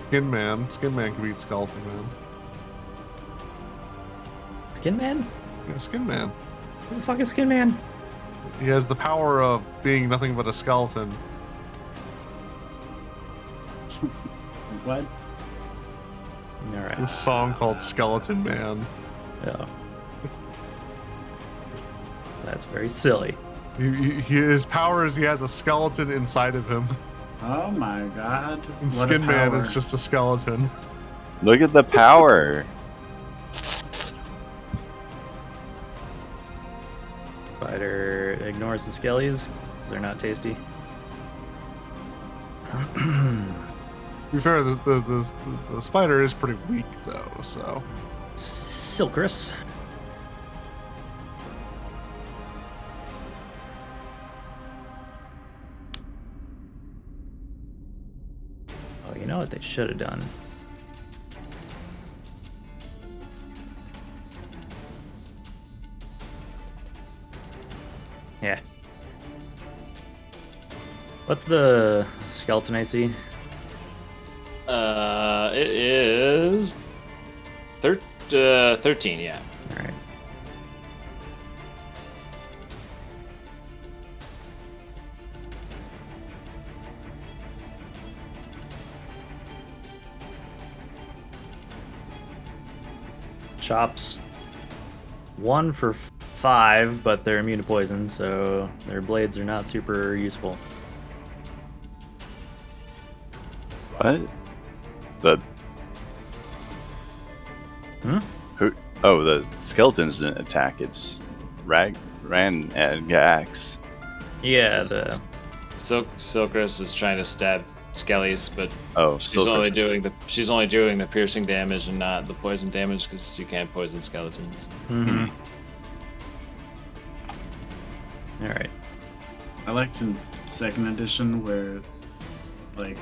Skin Man. Skin Man can beat Skeleton Man. Skin Man? Yeah, Skin Man. Who the fuck is Skin Man? He has the power of being nothing but a skeleton. What? Alright. It's a song called Skeleton Man. Yeah. That's very silly. His power is he has a skeleton inside of him. Oh my god. And Skin Man is just a skeleton. Look at the power. Spider ignores the skellies. They're not tasty. To be fair, the spider is pretty weak though, so. Silkrus. Oh, you know what they should have done? Yeah. What's the skeleton AC? It is 13. Yeah. All right. Chops 1 for 5, but they're immune to poison, so their blades are not super useful. What? The Hmm? who? Oh, the skeletons didn't attack. It's Ran and Gax. Yeah, the Silkrus is trying to stab Skellies, but Oh, she's only doing the piercing damage and not the poison damage because you can't poison skeletons. Mm-hmm. All right. I liked in second edition where, like,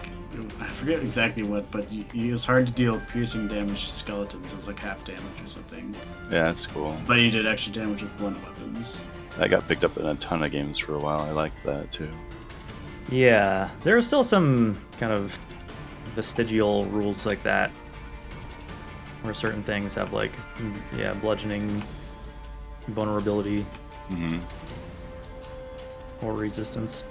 I forget exactly what, but it was hard to deal piercing damage to skeletons. It was like half damage or something. Yeah, that's cool. But you did extra damage with blunt weapons. That got picked up in a ton of games for a while. I liked that too. Yeah, there are still some kind of vestigial rules like that, where certain things have like, yeah, bludgeoning, vulnerability, Mm-hmm. or resistance.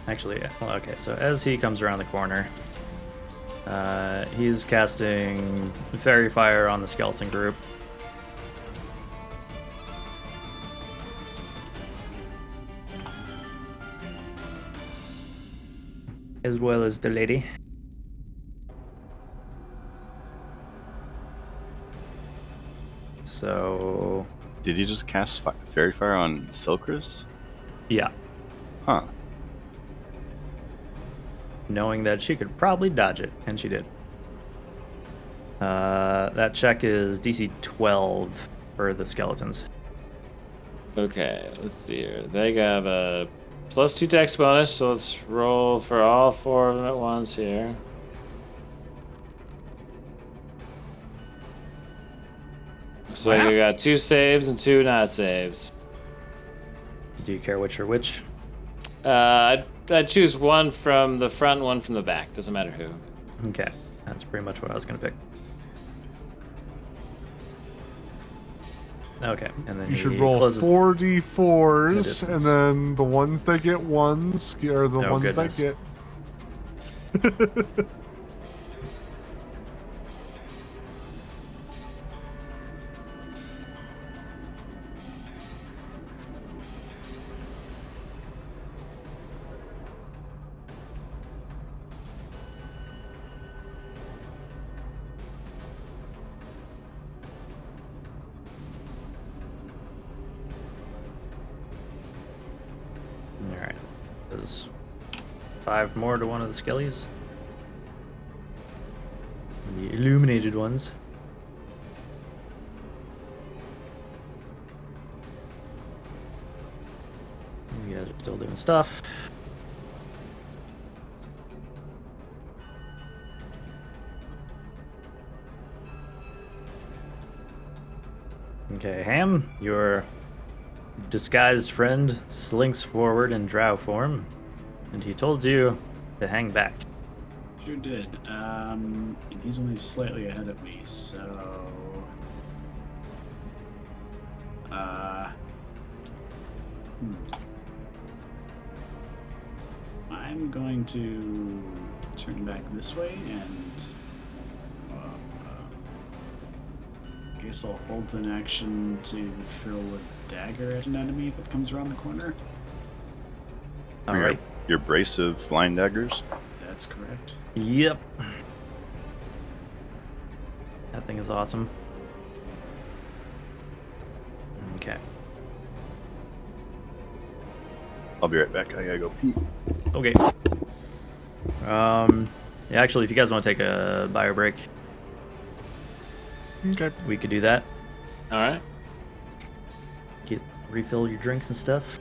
Actually, yeah. Well, okay, so as he comes around the corner, he's casting Fairy Fire on the skeleton group. As well as the lady. So, Did you just cast Fairy Fire on Silkrus? yeah. Huh. Knowing that she could probably dodge it, and she did. That check is DC 12 for the skeletons. Okay, let's see here. They got a +2 dex bonus, so let's roll for all 4 of them at once here. So Wow. you got 2 saves and 2 not saves. Do you care which or which? I'd choose one from the front, one from the back. Doesn't matter who. Okay, that's pretty much what I was gonna pick. Okay, and then You he should roll closes. 4d4s, distance. and then the ones that get ones are the Oh, ones goodness. that get. All right, there's 5 more to one of the skellies. The illuminated ones. You guys are still doing stuff. Okay, Ham, your disguised friend slinks forward in drow form, and he told you to hang back. Sure did. And he's only slightly ahead of me, so. I'm going to turn back this way and. I guess I'll hold an action to throw a dagger at an enemy if it comes around the corner. All right. Your brace of flying daggers? That's correct. Yep. That thing is awesome. Okay. I'll be right back. I gotta go pee. Okay. Yeah, actually, if you guys want to take a bio break, Okay. we could do that. All right. Refill your drinks and stuff.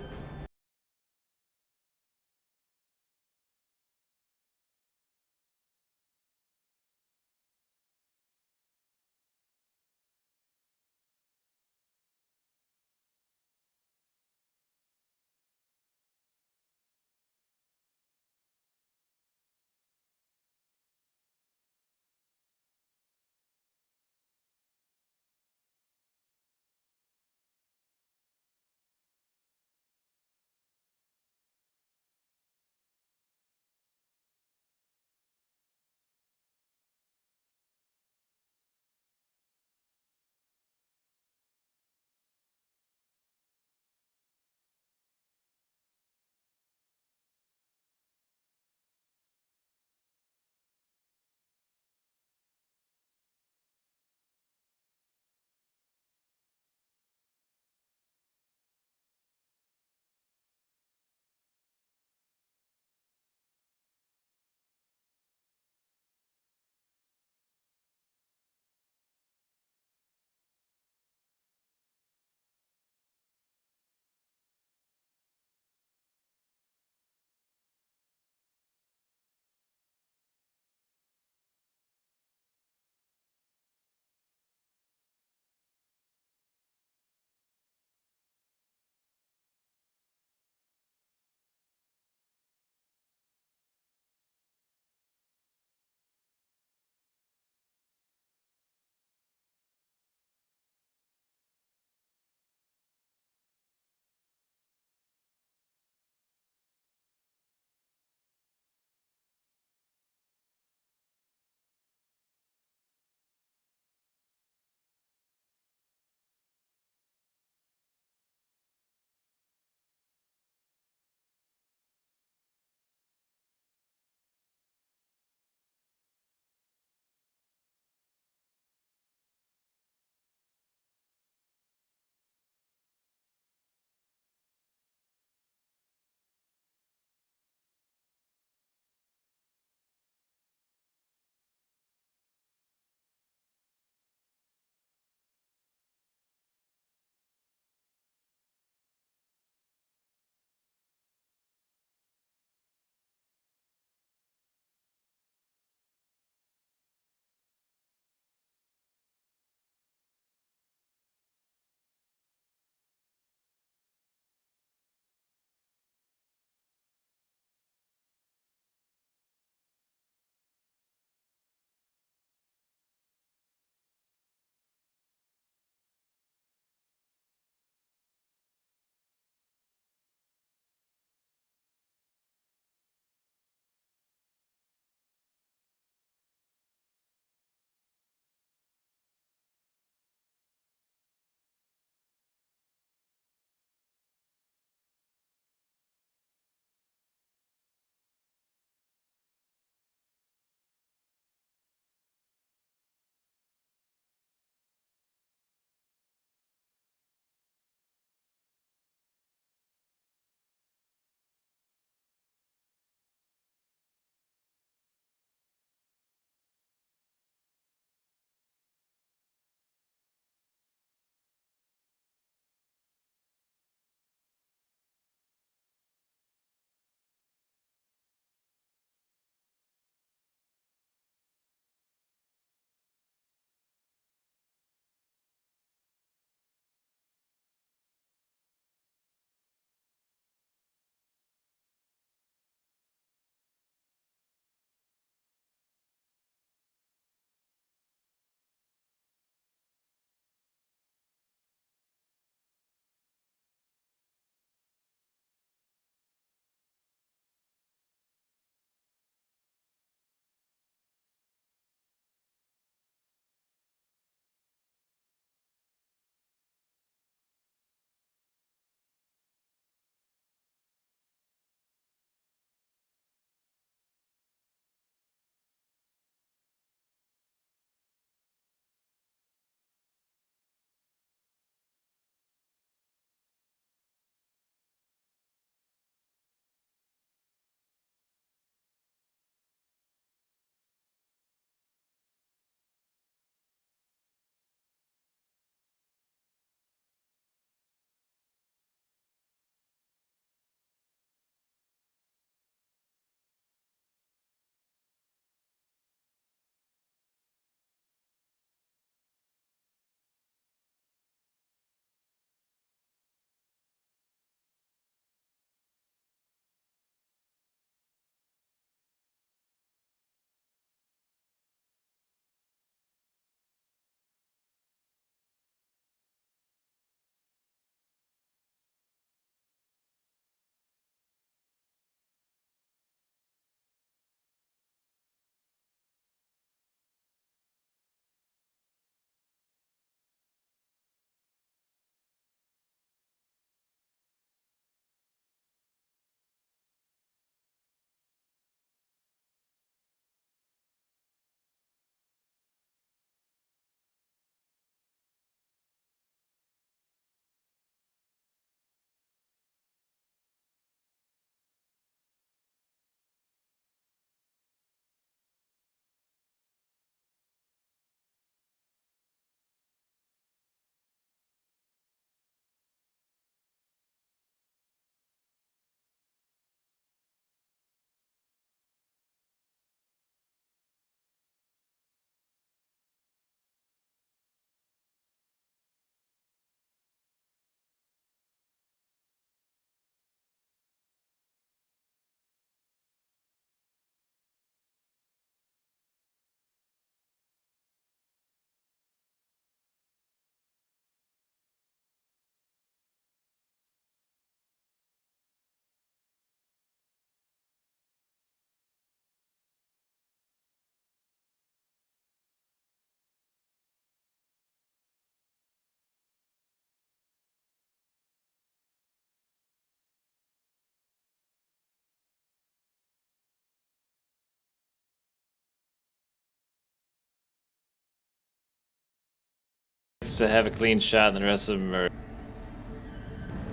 gets to have a clean shot, and the rest of them are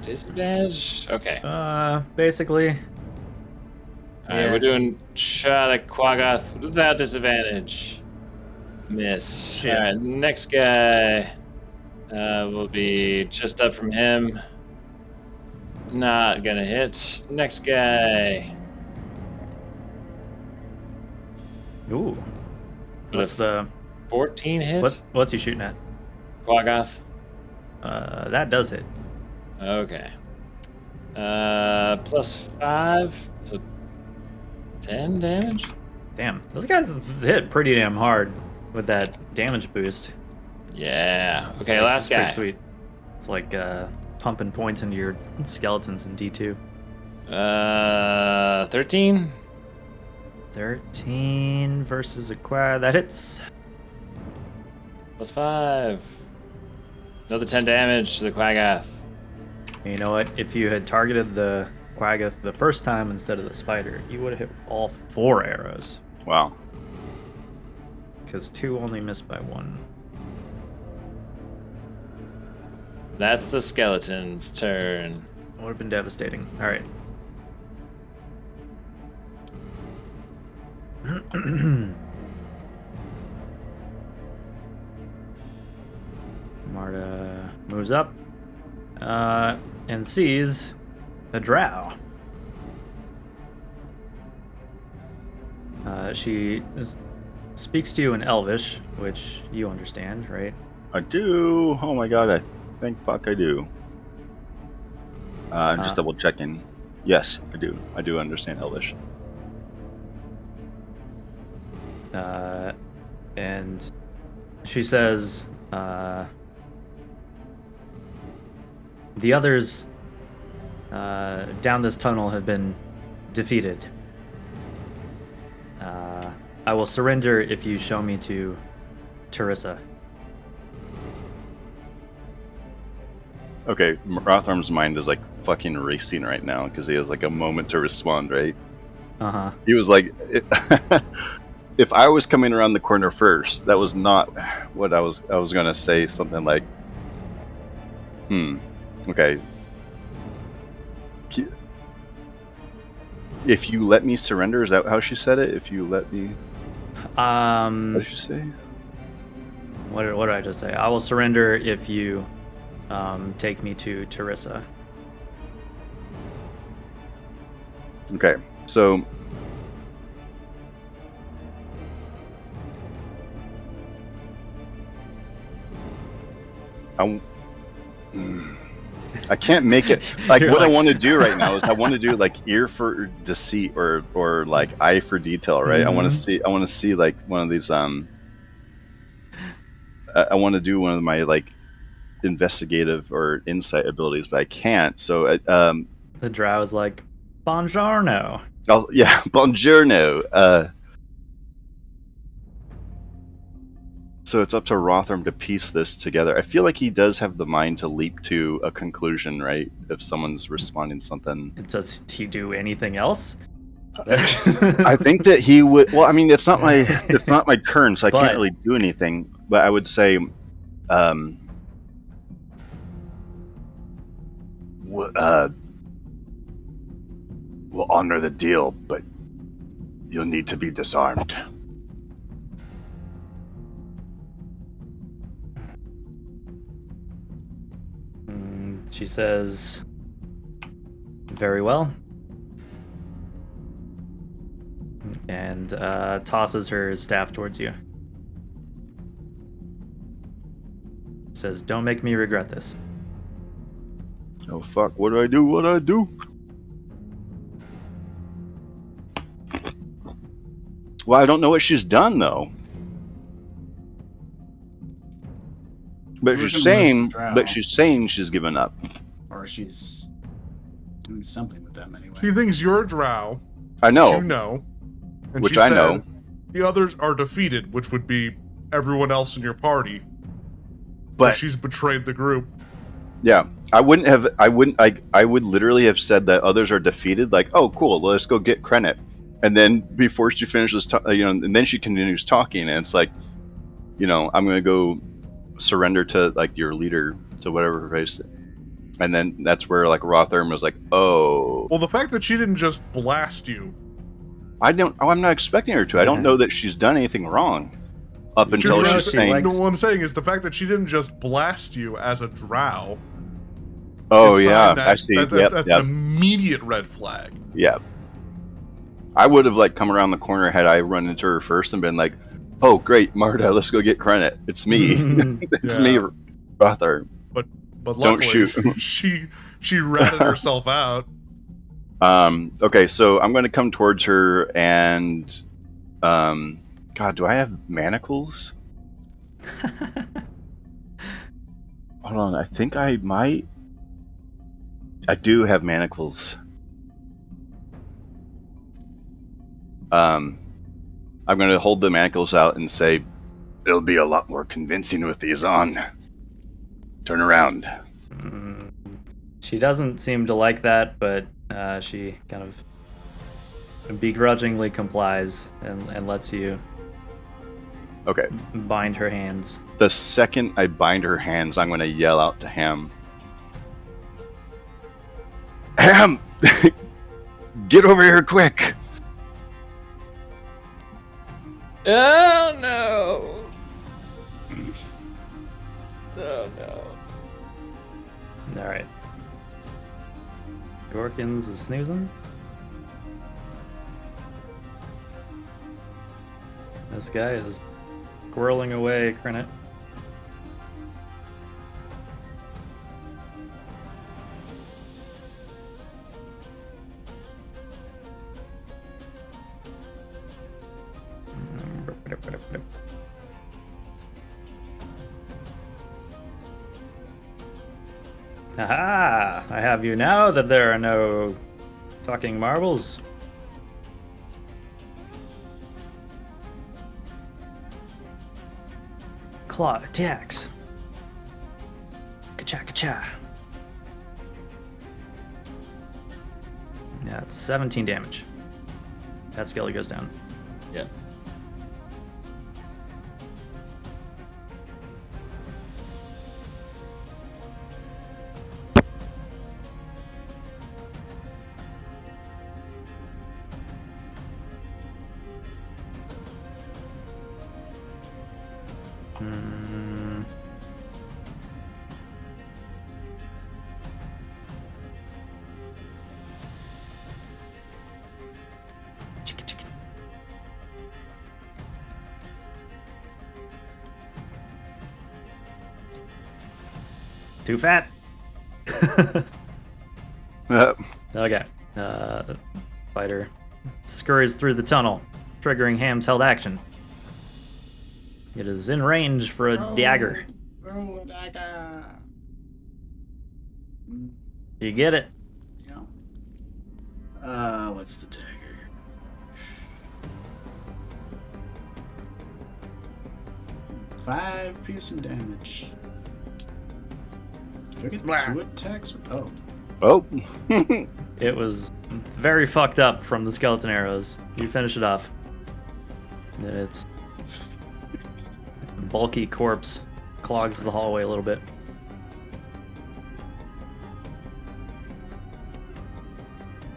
disadvantage. Okay. Basically. All right, we're doing shot at Quaggoth without disadvantage. Miss. Shit. All right, next guy will be just up from him. Not gonna hit. Next guy. Ooh. What's the 14 hit? What's he shooting at? Quaggoth. That does hit. Okay. +5, so 10 damage. Damn, those guys hit pretty damn hard with that damage boost. Yeah. Okay, last That's guy. pretty sweet. It's like pumping points into your skeletons in D2. 13. 13 versus a quad. That hits. +5. Another 10 damage to the Quaggoth. You know what? If you had targeted the Quaggoth the first time instead of the spider, you would have hit all 4 arrows. Wow. Because 2 only missed by 1. That's the skeleton's turn. Would have been devastating. All right. Marta moves up and sees a drow. She speaks to you in Elvish, which you understand, right? I do. Oh my god, I think fuck I do. I'm just double checking. Yes, I do. I do understand Elvish. And she says, the others down this tunnel have been defeated. I will surrender if you show me to Teresa. Okay, Rotharm's mind is like fucking racing right now because he has like a moment to respond, right? Uh-huh. He was like, if I was coming around the corner first, that was not what I was gonna say. Something like, okay. If you let me surrender, is that how she said it? If you let me. What did she say? What did I just say? I will surrender if you take me to Teresa. Okay, so I can't make it. Like what I want to do right now is I want to do like ear for deceit or like eye for detail, right? Mm-hmm. I want to see like one of these I want to do one of my like investigative or insight abilities, but I can't. So the drow is like, Buongiorno. Oh yeah, buongiorno. So it's up to Rotharm to piece this together. I feel like he does have the mind to leap to a conclusion, right? If someone's responding something. Does he do anything else? I think that he would. Well, I mean, it's not my turn, so I can't really do anything. But I would say, we'll honor the deal, but you'll need to be disarmed. She says, very well. And tosses her staff towards you. Says, don't make me regret this. Oh fuck, what do I do? What do I do? Well, I don't know what she's done though. But she's saying she's given up. Or she's doing something with them anyway. She thinks you're a drow. I know. You know. And Which she I said know. The others are defeated, which would be everyone else in your party. But she's betrayed the group. Yeah. I would literally have said that others are defeated, like, oh cool, let's go get Krennet. And then before she finishes and then she continues talking, and it's like, I'm gonna go surrender to like your leader to whatever race. And then that's where like Rotherm was like, oh. Well, the fact that she didn't just blast you. I'm not expecting her to. I don't know that she's done anything wrong up until know she's she saying. No, what I'm saying is the fact that she didn't just blast you as a drow. Oh is yeah, sign that, I see. That's an immediate red flag. Yeah. I would have like come around the corner had I run into her first and been like, "Oh great, Marta, let's go get credit. It's me. It's me, Rotherm." But Don't luckily, shoot. she ratted herself out. Okay, so I'm going to come towards her and, God, do I have manacles? Hold on, I think I might. I do have manacles. I'm going to hold the manacles out and say, "It'll be a lot more convincing with these on. Turn around." She doesn't seem to like that, but she kind of begrudgingly complies and lets you Okay. bind her hands. The second I bind her hands, I'm going to yell out to Ham. Ham! Get over here quick! Oh no! Oh no! All right. Gorkins is snoozing. This guy is squirreling away, Crinit. Aha! I have you now that there are no fucking marbles. Claw attacks. Ka-cha, ka-cha. Yeah, it's 17 damage. That skill goes down. Yeah. Too fat. Okay. Fighter scurries through the tunnel, triggering Ham's held action. It is in range for a dagger. Throw a dagger. You get it. Yeah. What's the dagger? Five piercing damage. Do I get 2 attacks? Oh. Oh. It was very fucked up from the skeleton arrows. You finish it off. And then its bulky corpse clogs the hallway a little bit.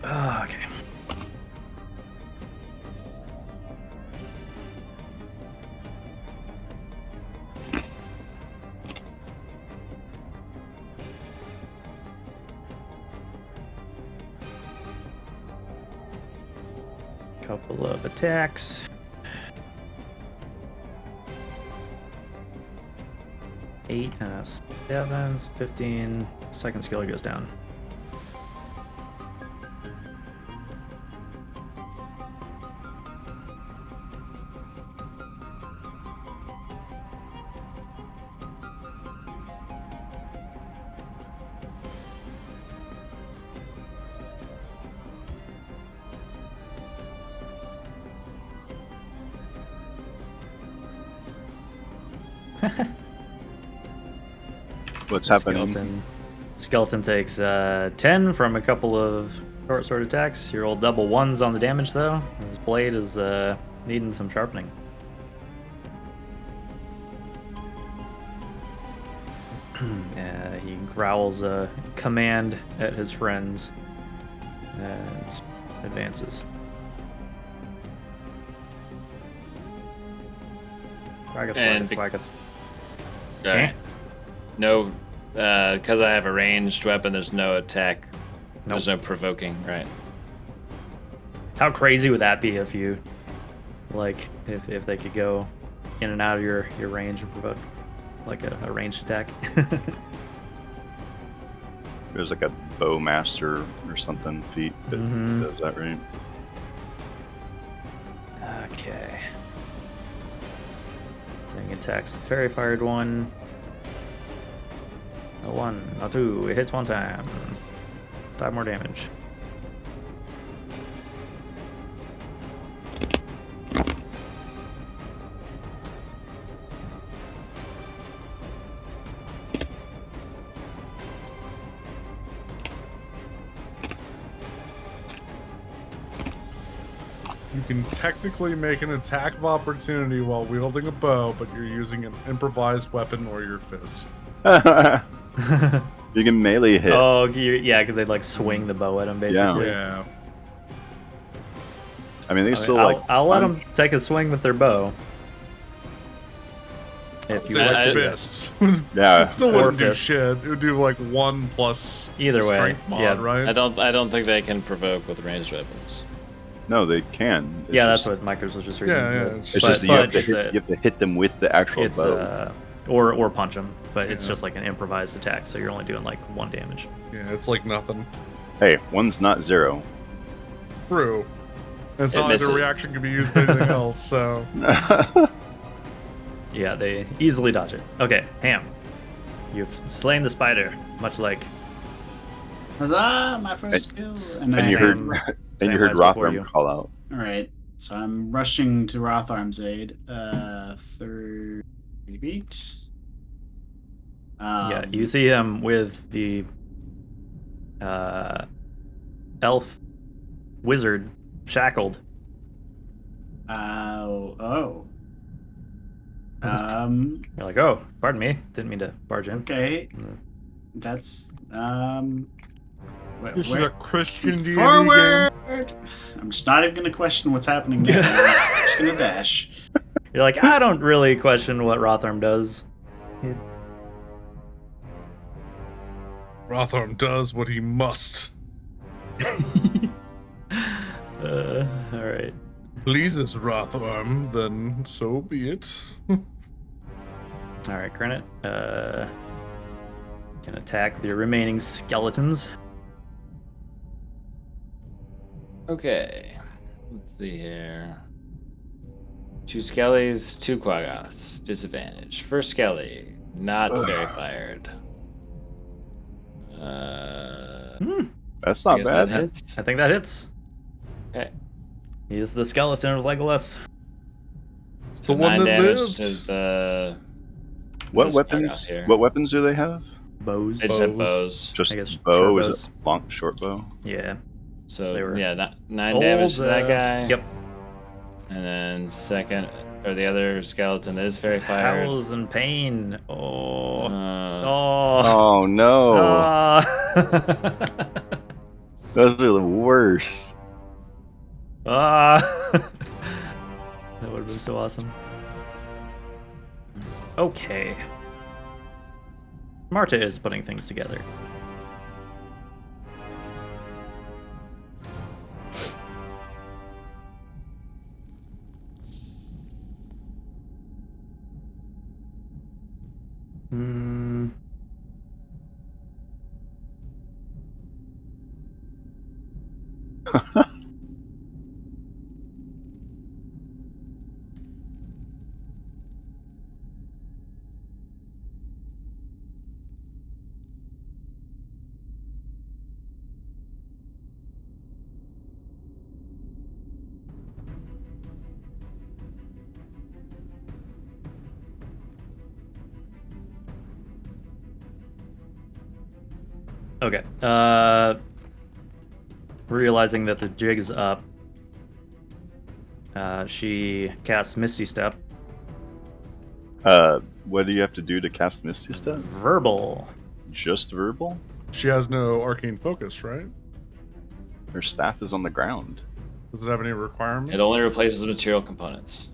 Oh, okay. Couple of attacks. Eight, 7, 15. Second skill goes down. What's happening? Skeleton takes 10 from a couple of short sword attacks. You roll double ones on the damage, though. His blade is needing some sharpening. He growls a command at his friends and advances. And Quacketh. Okay. No, because I have a ranged weapon, there's no attack. There's no provoking, right? How crazy would that be if you, like, if they could go in and out of your range and provoke, like, a ranged attack? There's like a bowmaster or something feat that does that, right? Okay. Thing attacks the fairy fired one. A 1, a 2, it hits 1 time. 5 more damage. You can technically make an attack of opportunity while wielding a bow, but you're using an improvised weapon or your fist. You can melee hit. Oh, yeah, because they like swing the bow at him, basically. Yeah. I mean, they I still mean, like. I'll let them take a swing with their bow. If you Say want to. fists. Yeah. It still wouldn't do fist. shit. It would do like 1 plus Either way, strength mod, yeah. right? I don't think they can provoke with ranged weapons. No, they can. It's Yeah, just, that's what Micros was just reading. Yeah, yeah, but- it's It's just that you have, to it's hit, you have to hit them with the actual it's bow. or punch them, but it's Yeah. just like an improvised attack, so you're only doing like 1 damage. Yeah, it's like nothing. Hey, 1's not 0. True. And it's It not like misses. the reaction can be used to anything else, so. Yeah, they easily dodge it. Okay, Ham. You've slain the spider, much like Huzzah! My first kill. And you heard, Same- and same you heard as before Rotharm you. call out. All right. So I'm rushing to Rotharm's aid. 30 feet. yeah, you see him with the elf wizard shackled. Oh. You're like, oh, pardon me, didn't mean to barge in. Okay. Mm. That's This is a Christian D&D forward. game. I'm just not even gonna question what's happening now. I'm just gonna dash. You're like, I don't really question what Rotharm does. Rotharm does what he must. All right. Pleases Rotharm, then so be it. All right, Granite. Can attack the remaining skeletons. Okay. Let's see here. 2 skellies, 2 quaggoths. Disadvantage. First skelly, not fairy fired. That's I not guess bad. that hits. I think that hits. Okay. He is the skeleton of Legolas. So The one 9 that damage lived. to the. What this weapons? quaggoth here. What weapons do they have? Bows. They just have bows. Just I guess bow? short Is bows. it long, short bow? Yeah. So They were yeah, 9 damage to that guy. Yep. And then second, or the other skeleton that is fairy fired. Howls in pain. Oh. Uh, Oh no! Ah. Those are the worst. Ah. That would have been so awesome. Okay. Marta is putting things together. Hmm. Okay. Realizing that the jig is up, she casts Misty Step. What do you have to do to cast Misty Step? Verbal. Just verbal? She has no arcane focus, right? Her staff is on the ground. Does it have any requirements? It only replaces material components.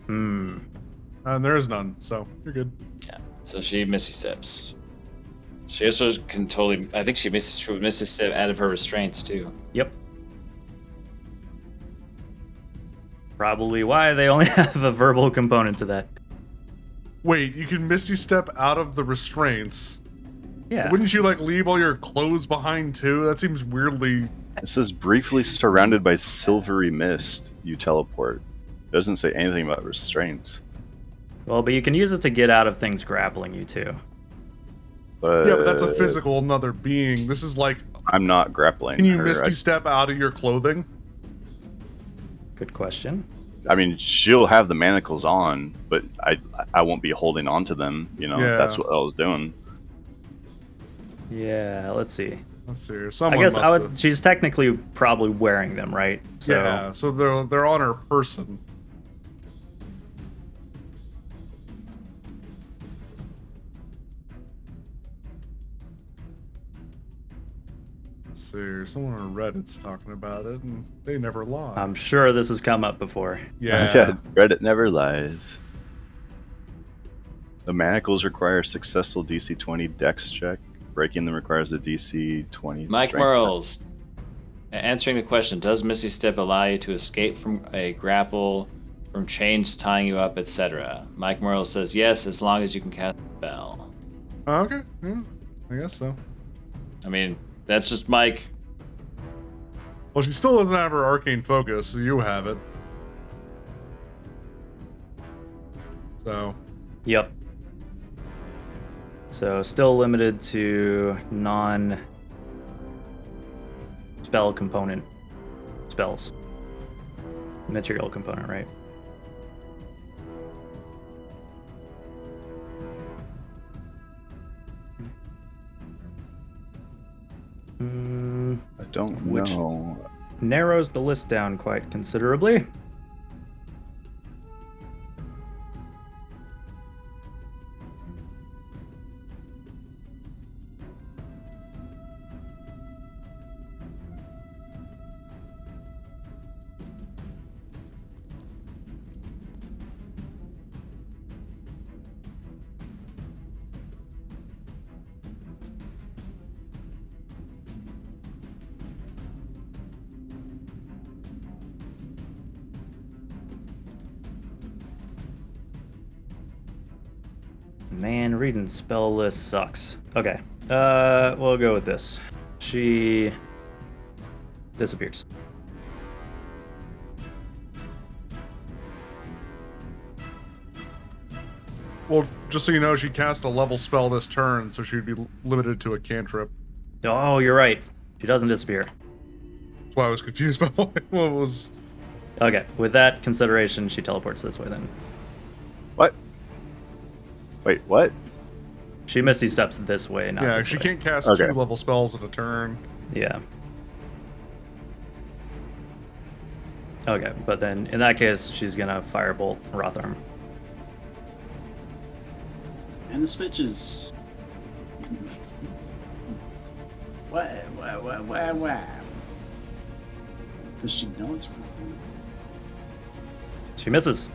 Hmm. And there is none, so you're good. Yeah. So she Misty Steps. She also can totally. I think she Misty Step out of her restraints too. Yep. Probably why they only have a verbal component to that. Wait, you can Misty Step out of the restraints. Yeah. Wouldn't you like leave all your clothes behind too? That seems weirdly. It says briefly surrounded by silvery mist, you teleport. It doesn't say anything about restraints. Well, but you can use it to get out of things grappling you too. Yeah, but that's a physical another being. This is like. I'm not grappling. Can you her. Misty Step out of your clothing? Good question. I mean, she'll have the manacles on, but I won't be holding on to them. You know, Yeah. that's what I was doing. Yeah, let's see. Let's see. I Someone guess must I would. have- She's technically probably wearing them, right? So, Yeah, so they're on her person. Let's see. Someone on Reddit's talking about it, and they never lie. I'm sure this has come up before. Yeah. Reddit never lies. The manacles require a successful DC 20 Dex check. Breaking them requires a DC 20. Mike strength Merles, answering the question: does Misty Step allow you to escape from a grapple, from chains tying you up, etc.? Mike Merles says yes, as long as you can cast a spell. Oh, okay. Yeah, I guess so. I mean, that's just Mike. Well, she still doesn't have her arcane focus, so you have it. So. Yep. So still limited to non-spell component spells. Material component, right? I don't Which- know. Narrows the list down quite considerably. Man, reading spell list sucks. Okay. We'll go with this. She disappears. Well, just so you know, she cast a level spell this turn, so she'd be limited to a cantrip. Oh, you're right. She doesn't disappear. That's why I was confused by what was. Okay, with that consideration, she teleports this way then. What? Wait, what? She Misty Steps this way, not Yeah, this she way. can't cast Okay. 2 level spells in a turn. Yeah. Okay, but then in that case, she's gonna firebolt Rotharm. And this bitch is. What? Does she know it's wrong? She misses.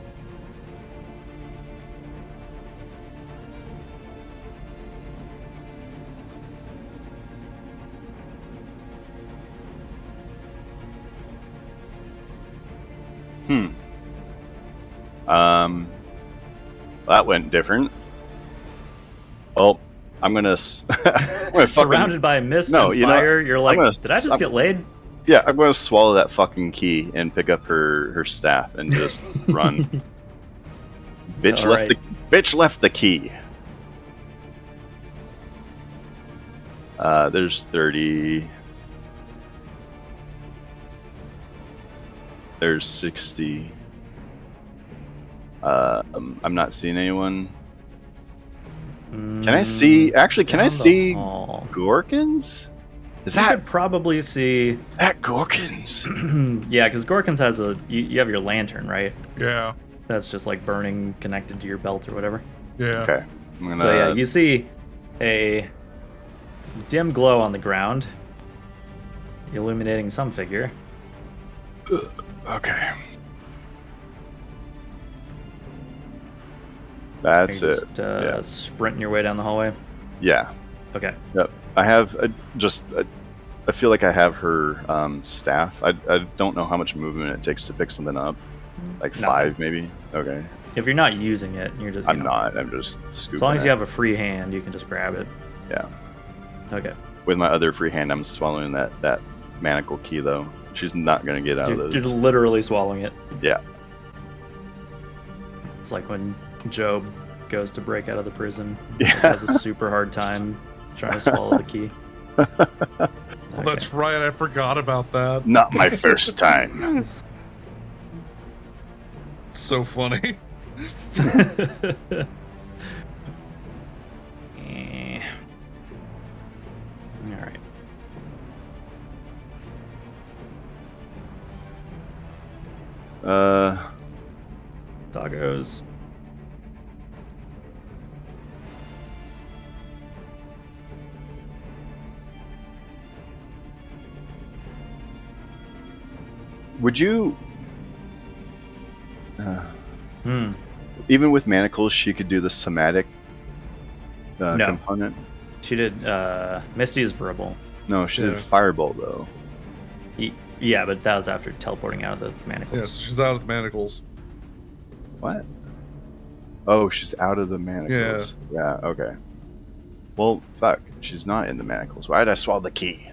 That went different. Well, I'm gonna. I'm gonna Surrounded by mist No, and you know, fire, you're like, gonna- did I just I'm- get laid? Yeah, I'm gonna swallow that fucking key and pick up her staff and just run. Bitch All left right. bitch left the key. There's 30. There's 60. I'm not seeing anyone. Can I see? Actually, can I Down the see hall. Gorkins? Is You that could probably see. Gorkins? Yeah, because Gorkins has you have your lantern, right? Yeah. That's just like burning connected to your belt or whatever. Yeah. Okay. I'm gonna. So yeah, you see a dim glow on the ground, illuminating some figure. Okay. That's You're it. just sprinting your way down the hallway. Yeah. Okay. Yep. I have I feel like I have her staff. I don't know how much movement it takes to pick something up. Like Nothing. 5 maybe. Okay. If you're not using it, you're just. I'm not. I'm just scooping. As long as it. you have a free hand, you can just grab it. Yeah. Okay. With my other free hand, I'm swallowing that manacle key though. She's not gonna get out of You're those. literally swallowing it. Yeah. It's like when Job goes to break out of the prison. Yeah. Has a super hard time trying to swallow the key. Well, that's right. I forgot about that. Not my first time. It's so funny. All right. Doggos. Would you? Hmm. Even with manacles, she could do the somatic No. component. She did. Misty is verbal. No, she did Yeah. firebolt though. Yeah, but that was after teleporting out of the manacles. Yes, she's out of the manacles. What? Oh, she's out of the manacles. Yeah. Okay. Well, fuck. She's not in the manacles. Why did I swallow the key?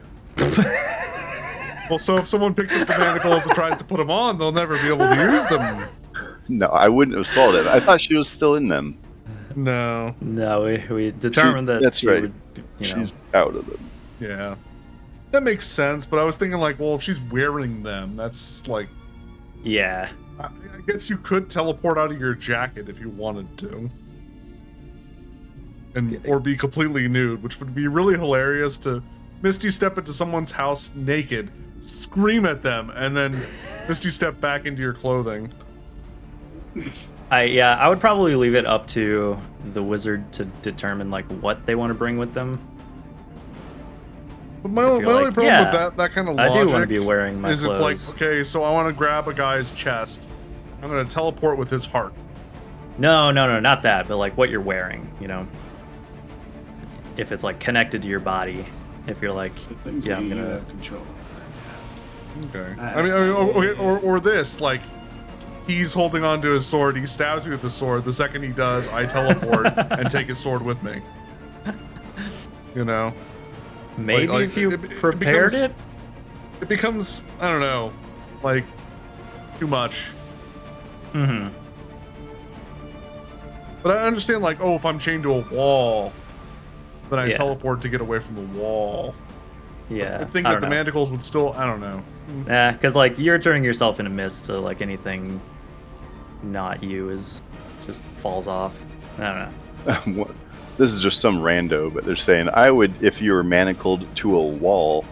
Well, so if someone picks up the manacles and tries to put them on, they'll never be able to use them. No, I wouldn't have swallowed it. I thought she was still in them. No. No, we determined that that's she right. would, you know, She's out of them. Yeah. That makes sense, but I was thinking like, well, if she's wearing them, that's like, yeah. I guess you could teleport out of your jacket if you wanted to. And or be completely nude, which would be really hilarious to Misty step into someone's house naked, scream at them, and then Misty step back into your clothing. I would probably leave it up to the wizard to determine like what they want to bring with them. But my If only you're like, problem yeah, with that kind of I logic do want to be wearing my is clothes. it's like, okay, so I want to grab a guy's chest. I'm going to teleport with his heart. No, not that, but like what you're wearing, you know. If it's like connected to your body, if you're like, Things yeah, that I'm you gonna. have control. Okay. I mean, or this, like, he's holding on to his sword, he stabs me with the sword. The second he does, I teleport and take his sword with me. You know? Maybe Like, if you it prepared becomes- it. It becomes, I don't know, like, too much. Mm-hmm. But I understand, like, oh, if I'm chained to a wall, then I Yeah. teleport to get away from the wall. Yeah. I think I that the don't know. manacles would still, I don't know. Yeah, because like you're turning yourself into mist, so like anything not you is just falls off. I don't know. This is just some rando, but they're saying I would, if you were manacled to a wall,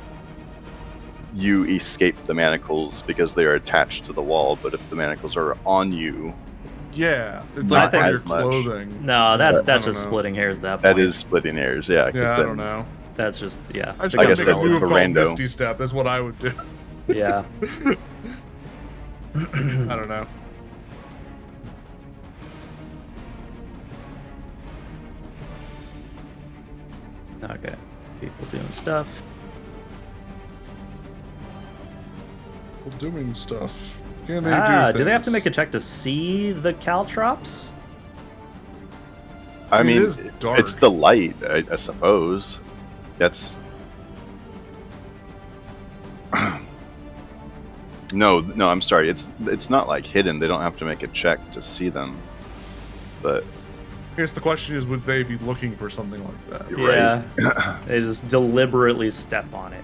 you escape the manacles because they are attached to the wall. But if the manacles are on you, Yeah, it's Not like on your as much. clothing. No, that's I that's don't just know. splitting hairs at that point. that is splitting hairs. Yeah, 'cause Yeah, I then- don't know. That's just yeah. I just I gotta guess make a that move was a called rando. Misty Step. That's what I would do. Yeah. I don't know. Okay. People doing stuff. Well, doing stuff. Can they Do they have to things? make a check to see the caltrops? I It mean, is dark. it's the light, I suppose. That's no. I'm sorry. It's not like hidden. They don't have to make a check to see them. But I guess the question is, would they be looking for something like that? You're right. Yeah. They just deliberately step on it.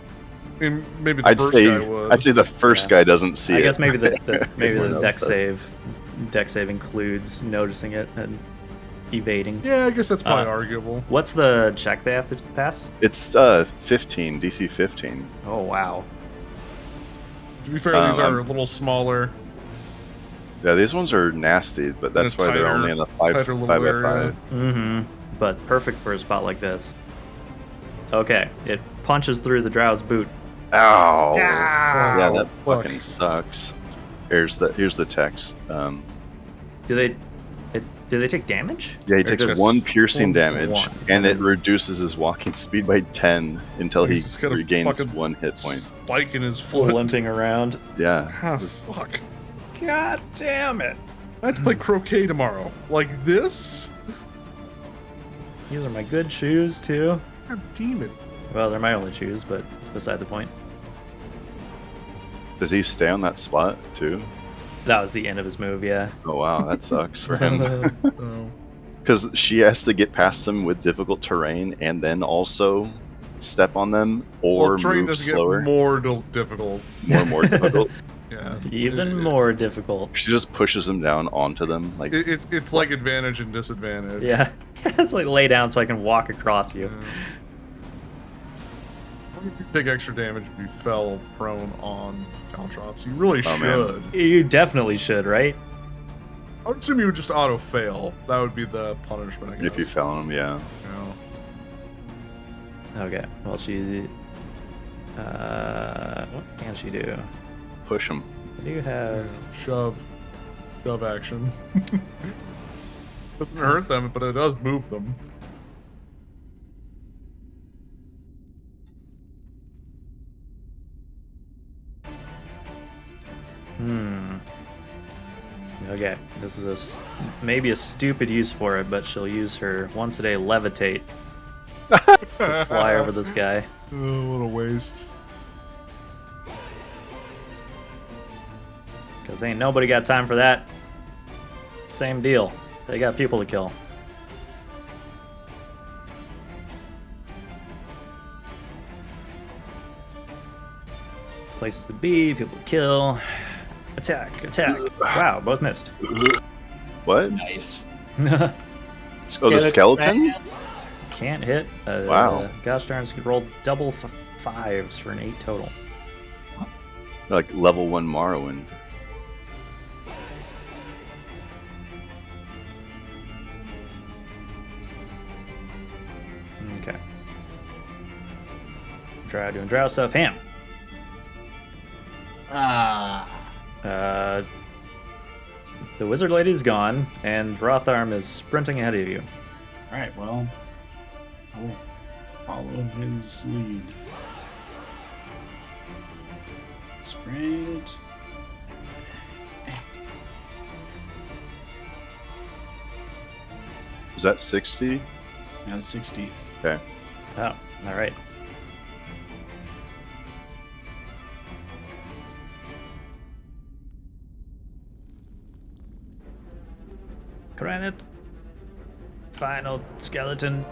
I mean, maybe the I'd first say guy would. I'd say the first Yeah. guy doesn't see I it. guess maybe the Everyone else deck does. save. Deck save includes noticing it and evading. Yeah, I guess that's probably Uh, arguable. What's the check they have to pass? It's 15 DC 15. Oh wow. To be fair, these are I'm- a little smaller. Yeah, these ones are nasty, but that's why they're only in a 5 tighter little by area. 5. Mm-hmm. But perfect for a spot like this. Okay, it punches through the Drow's boot. Ow! Ah, Yeah, that fuck. fucking sucks. Here's the text. Do they take damage? Yeah, he Or takes just 1 piercing one- damage, one? and it reduces his walking speed by 10 until he He's just got a regains fucking 1 hit point. Spike in his foot. limping around. Yeah. Ah, fuck. God damn it! I have to play croquet tomorrow. Like this? These are my good shoes too. God damn it. Well, they're my only shoes, but it's beside the point. Does he stay on that spot too? That was the end of his move, yeah. Oh wow, that sucks for him. Oh. Because she has to get past them with difficult terrain and then also step on them or Well, terrain move doesn't slower. get more difficult. More difficult. Yeah. Even more difficult. She just pushes them down onto them. Like It's like advantage and disadvantage. Yeah. It's like lay down so I can walk across you. You take extra damage if you fell prone on caltrops. You really Oh, should. man. You definitely should, right? I would assume you would just auto fail. That would be the punishment, I guess. if you fell on them, yeah. Yeah. Okay. Well, she. What can she do? Push them. I do have. Shove action. Doesn't hurt them, but it does move them. Okay, this is maybe a stupid use for it, but she'll use her once a day levitate to fly over this guy. Oh, what a waste. Because ain't nobody got time for that. Same deal. They got people to kill. Places to be, people to kill. Attack. Wow, both missed. What? Nice. Oh, the skeleton? Can't hit. Wow. Gosh darn, you could roll double 5s for an 8 total. Like level 1 Morrowind. Okay. Drow doing drow stuff. Ham. The wizard lady's gone, and Rotharm is sprinting ahead of you. Alright, well, I'll follow his lead. Sprint. Is that 60? Yeah, 60. Okay. Oh, all right. Granite. Final skeleton.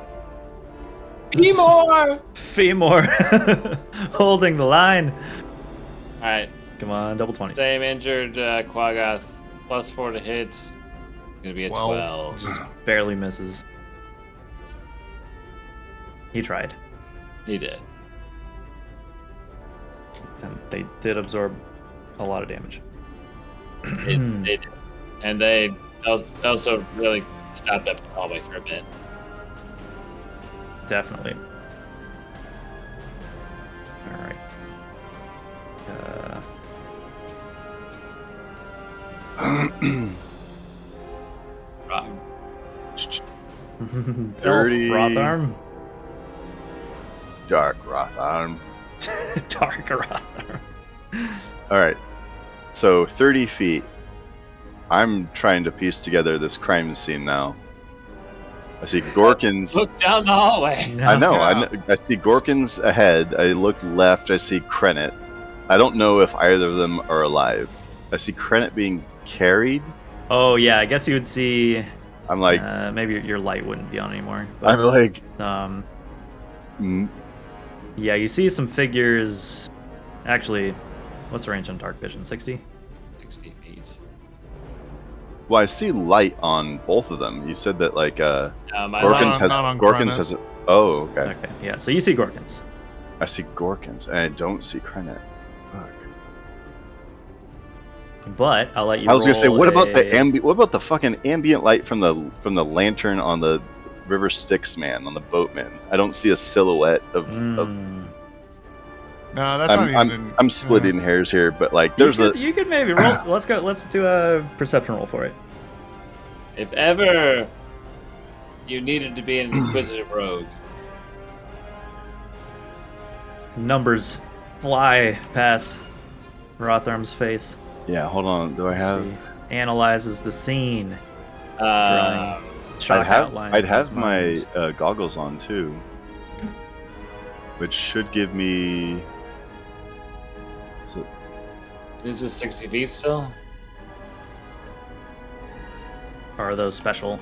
Femur! Holding the line. Alright. Come on, double 20. Same injured Quaggoth. +4 to hit. Gonna be a 12. Just barely misses. He tried. He did. And they did absorb a lot of damage. They did. And they also really stopped up the hallway for a bit. Definitely. All right. Rock. Dirty. Rotharm. Dark Rotharm. Dark Rotharm. Alright. So 30 feet. I'm trying to piece together this crime scene now. I see Gorkins. Look down the hallway. I know. I see Gorkins ahead. I look left. I see Krennet. I don't know if either of them are alive. I see Krennet being carried. Oh yeah, I guess you would see. I'm like. Maybe your light wouldn't be on anymore. But, I'm like. Yeah, you see some figures. Actually, what's the range on dark vision? 60? 60 feet. Well, I see light on both of them. You said that like My Gorkins not on Gorkins Krennet. has. Oh, okay. Okay, yeah. So you see Gorkins. I see Gorkins, and I don't see Krennet. Fuck. But I'll let you. I was gonna say, what about a- what about the fucking ambient light from the lantern on the River Styx man, on the boatman? I don't see a silhouette of. No, that's not even. I'm splitting hairs here, but like, You could maybe roll. Let's go. Let's do a perception roll for it. If ever you needed to be an inquisitive rogue. Numbers fly past Rotharm's face. Yeah, hold on. Do I have? She analyzes the scene. Uh, I'd have my goggles on too, which should give me. Is it 60 feet still? Are those special?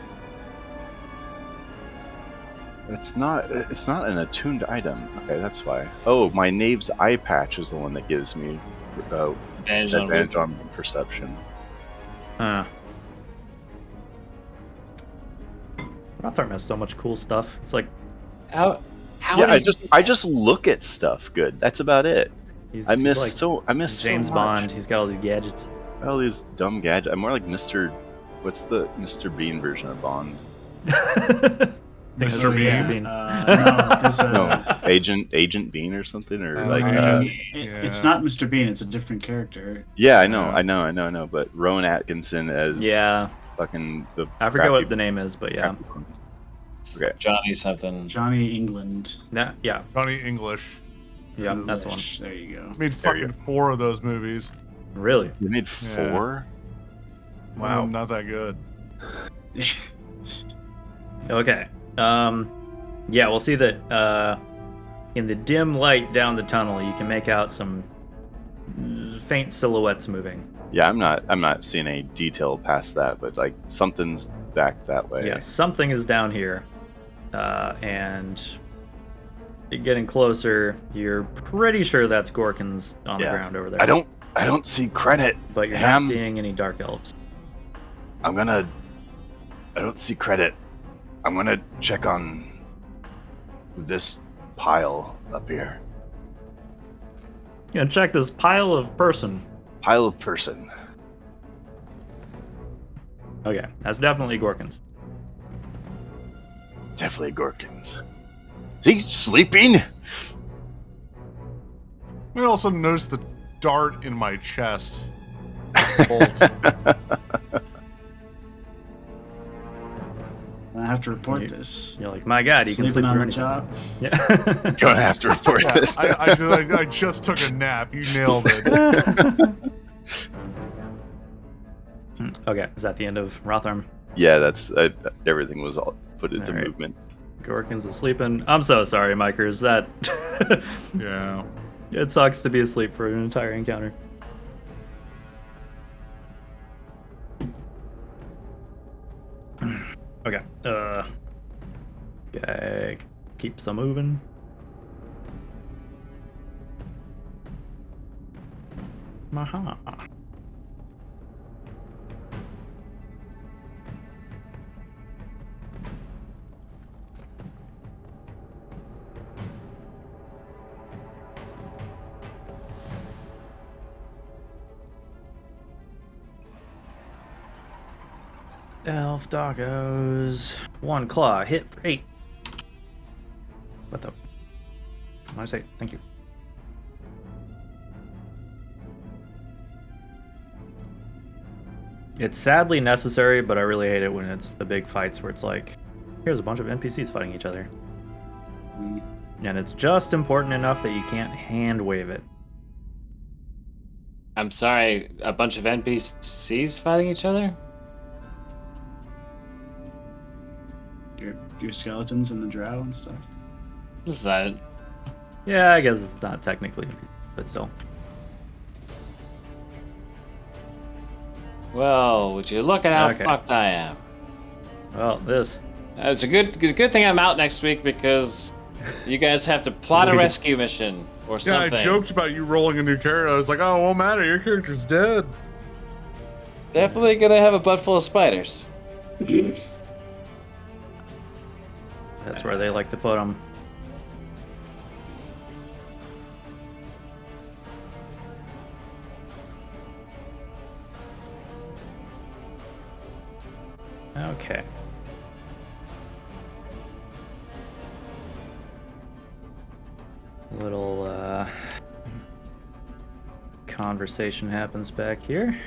It's not an attuned item. Okay, that's why. Oh, my Knave's eye patch is the one that gives me advantage on perception. Huh. Rotharm has so much cool stuff. It's like How Yeah, I just look at stuff good. That's about it. I miss like James so much. Bond. He's got all these gadgets. All these dumb gadgets. I'm more like Mr. What's the Mr. Bean version of Bond? Mr. Bean. No, Agent Bean or something, or it's not Mr. Bean. It's a different character. Yeah, I know. But Rowan Atkinson as fucking the. I forget what the name is, but yeah. Okay. Johnny something. Johnny England. Yeah. Johnny English. Yeah, that's one. There you go. I made fucking 4 of those movies. Really? You made 4? Yeah. Wow, not that good. Okay. Yeah, we'll see that in the dim light down the tunnel, you can make out some faint silhouettes moving. Yeah, I'm not seeing any detail past that, but like something's back that way. Yeah, something is down here, and getting closer, you're pretty sure that's Gorkins on the ground over there. I don't see credit. But you're not seeing any dark elves. I don't see credit. I'm gonna check on this pile up here. You're gonna check this pile of person. Pile of person. Okay, that's definitely Gorkins. Definitely Gorkins. Is he sleeping? I also noticed the dart in my chest. Bolt. I have to report this. You're like, my God, you can sleep on through the job. Yeah. Gonna have to report this. I just took a nap. You nailed it. Okay, is that the end of Rotharm? Yeah, that's everything was all put into movement. Gorkins is sleeping. I'm so sorry, Mikers. That Yeah. It sucks to be asleep for an entire encounter. Okay. Okay. Keeps on moving. Aha. Elf doggos. 1 claw. Hit for 8. What the? What did I say? Thank you. It's sadly necessary, but I really hate it when it's the big fights where it's like, here's a bunch of NPCs fighting each other. And it's just important enough that you can't hand wave it. I'm sorry, a bunch of NPCs fighting each other? Your skeletons and the drow and stuff. Is that? Yeah, I guess it's not technically, but still. Well, would you look at how fucked I am? Well, this. It's a good thing I'm out next week because you guys have to plot a rescue mission or something. Yeah, I joked about you rolling a new character. I was like, oh, it won't matter. Your character's dead. Definitely gonna have a butt full of spiders. That's where they like to put them. Okay. Little conversation happens back here.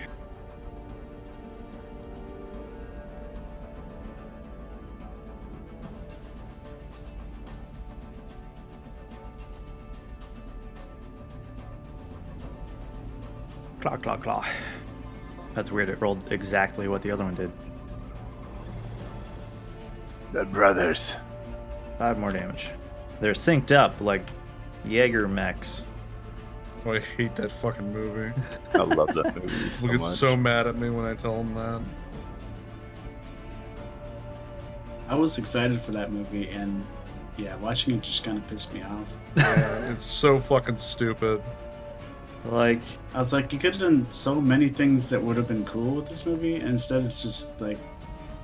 Claw, claw, claw. That's weird. It rolled exactly what the other one did. The brothers. 5 more damage. They're synced up like Jaeger mechs. Oh, I hate that fucking movie. I love that movie so He'll get much. so mad at me when I tell him that. I was excited for that movie, and yeah, watching it just kind of pissed me off. Yeah, it's so fucking stupid. Like, I was like, you could have done so many things that would have been cool with this movie, and instead it's just like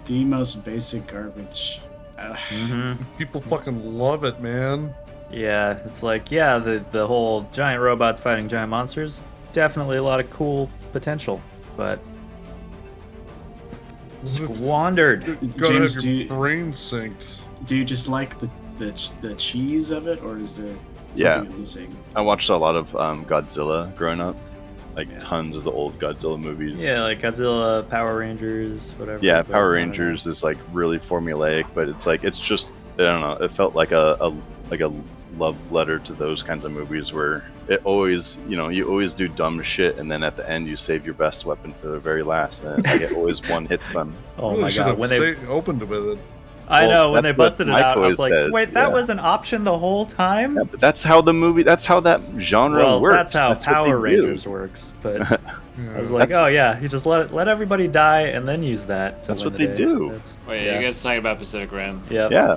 the most basic garbage. People fucking love it, man. yeah, it's like, yeah, the whole giant robots fighting giant monsters, definitely a lot of cool potential, but squandered. You gotta James, have your brain synced. Do you just like the cheese of it, or is there Yeah. something I'm missing? I watched a lot of Godzilla growing up, like Yeah. tons of the old Godzilla movies. Yeah, like Godzilla, Power Rangers, whatever. Yeah, but Power I don't know. Rangers is like really formulaic, but it's just I don't know. It felt like a love letter to those kinds of movies where it always, you always do dumb shit, and then at the end you save your best weapon for the very last, and like it always one hits them. Oh Really my should god, have when they opened with it. I Well, know when they that's what busted it Mike out, I was always like, says, wait, that yeah. was an option the whole time? Yeah, but that's how that genre Well, works. that's how what they Power do. Rangers works. But Yeah. I was like, That's- oh yeah, you just let everybody die and then use that. To That's win what the they day. do. That's- Wait, yeah. you guys talking about Pacific Rim? Yep. Yeah,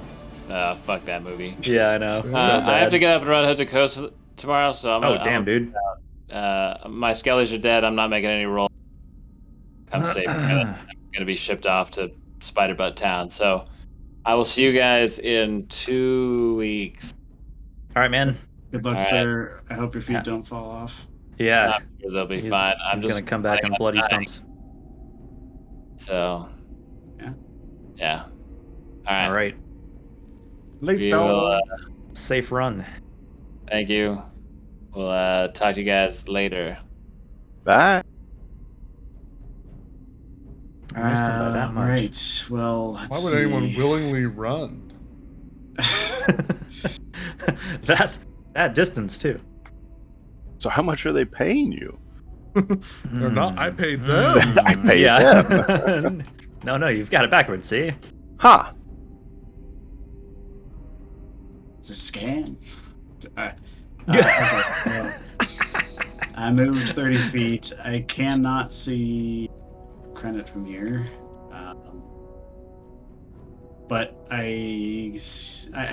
Fuck that movie. Yeah, I know. So I have bad. to get up and run Hood to Coast tomorrow, so I'm Oh gonna, damn, dude. my skellies are dead. I'm not making any roll. Come safe. I'm gonna be shipped off to Spiderbutt Town. So I will see you guys in 2 weeks. All right, man. Good luck, All right. sir. I hope your feet Yeah. don't fall off. Yeah, I'm sure they'll be he's, fine. I'm he's just gonna come back on planning bloody dying. stumps. So Yeah. yeah. All right. All right, Late We will, safe run. thank you. We'll talk to you guys later. bye. I missed him by that much. Right. Well, let's Why would see. anyone willingly run? that distance too. So how much are they paying you? They're not. I paid Hmm. them. I paid them. No, you've got it backwards. See? Huh? It's a scam. Okay. Well, I moved 30 feet. I cannot see Krennet from here. But I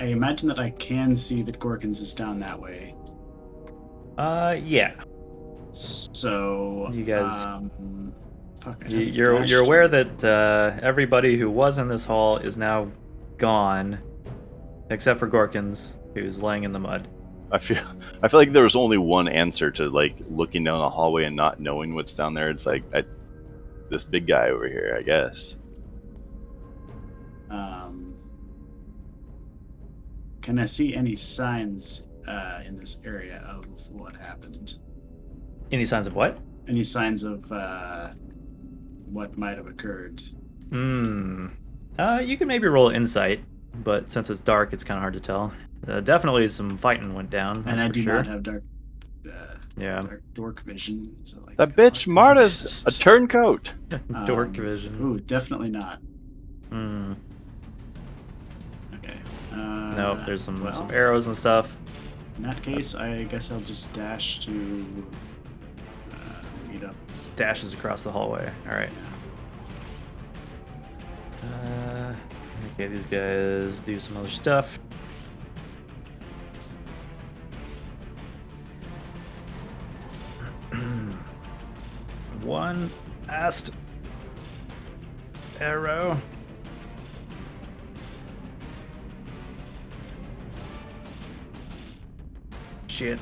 imagine that I can see that Gorkins is down that way. Yeah. So You guys- fuck, I'd have to You're dash aware to- that everybody who was in this hall is now gone, except for Gorkins, who's laying in the mud. I feel like there was only one answer to like looking down the hallway and not knowing what's down there. It's like this big guy over here, I guess. Can I see any signs in this area of what happened? Any signs of what? Any signs of what might have occurred? You can maybe roll insight, but since it's dark, it's kind of hard to tell. Definitely some fighting went down. And that's I for do sure. not have dark dork vision. So like That bitch Marta's a turncoat. Dork vision. Ooh, definitely not. Hmm. Okay. Nope, there's some well, arrows and stuff. In that case, I guess I'll just dash to meet up. Dashes across the hallway. All right. Yeah. Okay, these guys do some other stuff. One last arrow. Shit.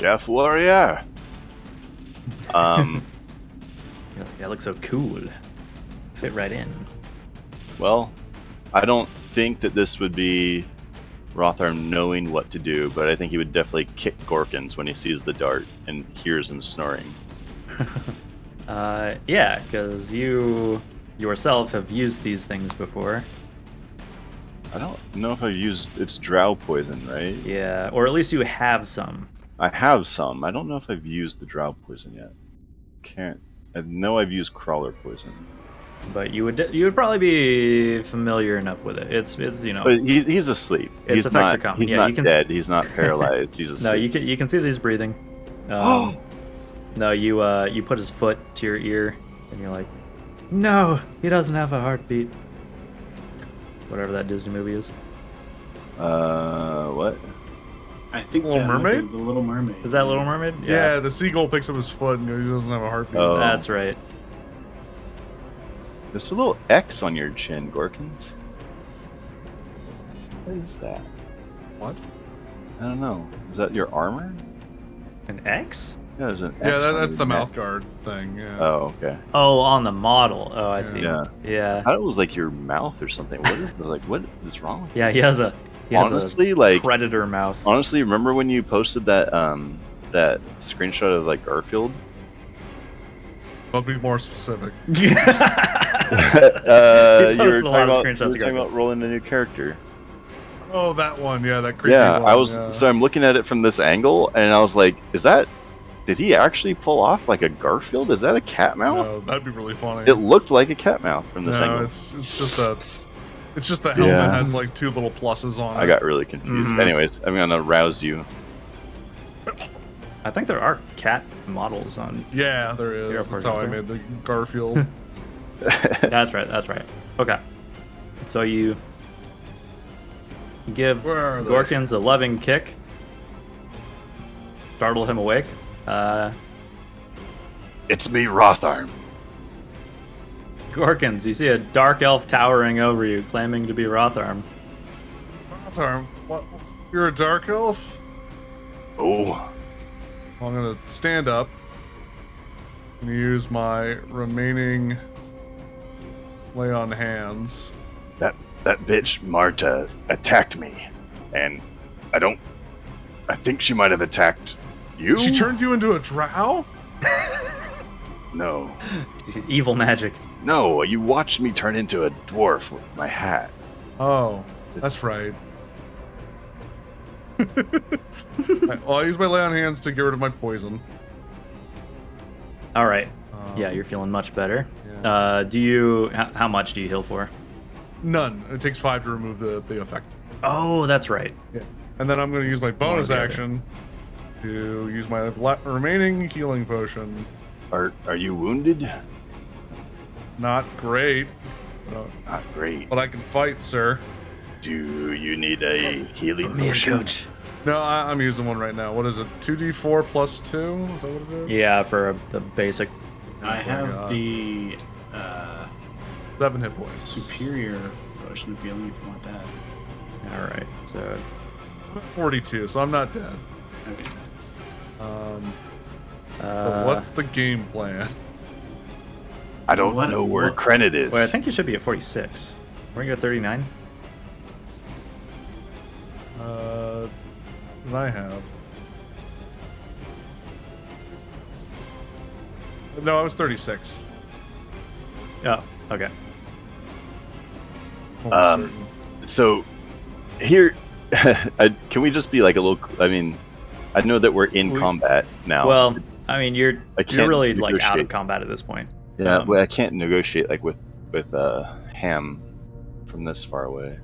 Death Warrior. You're like, that looks so cool. Fit right in. Well, I don't think that this would be Rotharm knowing what to do, but I think he would definitely kick Gorkins when he sees the dart and hears him snoring. Yeah, because you yourself have used these things before. I don't know if I've used it's drow poison, right? Yeah, or at least you have some. I have some. I don't know if I've used the drow poison yet. Can't. I know I've used crawler poison. But you would probably be familiar enough with it. It's you know. But he's asleep. Its He's effects not. are common. He's Yeah, not you can dead. He's not paralyzed. He's asleep. No, you can see that he's breathing. No, you put his foot to your ear, and you're like, no, he doesn't have a heartbeat. Whatever that Disney movie is. What? I think Little that might be Mermaid? The Little Mermaid. Is that Little Mermaid? Yeah, the seagull picks up his foot and goes, he doesn't have a heartbeat. Oh. That's right. There's a little X on your chin, Gorkins. What is that? What? I don't know. Is that your armor? An X? Yeah, there's an X Yeah, on that's your the neck. mouth guard thing. Yeah. Oh, okay. Oh, on the model. Oh, I see. Yeah. Yeah. I thought it was like your mouth or something. What is like? What is wrong with Yeah, you? he has a Honestly, like predator mouth. honestly, remember when you posted that that screenshot of like Garfield? Let's be more specific. You posted were a talking lot of about, screenshots you were of talking Garfield. about rolling a new character. Oh, that one. Yeah, that creepy Yeah, one. I was yeah. so I'm looking at it from this angle, and I was like, is that? Did he actually pull off like a Garfield? Is that a cat mouth? No, that'd be really funny. It looked like a cat mouth from this no, angle. it's just the helmet Yeah. has like two little pluses on it. I got really confused. Mhm. Anyways, I'm gonna rouse you. I think there are cat models on. Yeah, there is. Here, That's how I Projector. made the Garfield. That's right. That's right. Okay. So you give Where are they? Gorkins a loving kick, startle him awake. It's me, Rotharm. Gorkins, you see a dark elf towering over you, claiming to be Rotharm. Rotharm, what? You're a dark elf? Oh, Well, I'm gonna stand up and use my remaining lay on hands. that bitch Marta attacked me, and I think she might have attacked you. She turned you into a drow? No, Evil magic. no, you watched me turn into a dwarf with my hat. Oh, that's right. Alright, well, I use my lay on hands to get rid of my poison. All right. Um, Yeah, you're feeling much better. yeah. Do you? How much do you heal for? None. It takes 5 to remove the effect. Oh, that's right. And then I'm going to use my bonus together. action to use my remaining healing potion. Are you wounded? Not great, Not great. but I can fight, sir. Do you need a healing Me and potion? Coach. No, I'm using one right now. What is it? 2d4 plus 2? Is that what it is? Yeah, for the basic. I Oh my have God. the 7 hit points. superior potion of healing if you want that. All right. So 42, so I'm not dead. Okay. So what's the game plan? I don't What- know where what- Krennet is. Wait, I think you should be at 46. We're gonna go 39. What I have. No, I was 36. Oh, okay. Almost certain. So, here, can we just be like a little? I mean, I know that we're in combat now. Well, I mean, you're can't really like out of negotiate. combat at this point. Yeah, but I can't negotiate like with Ham from this far away.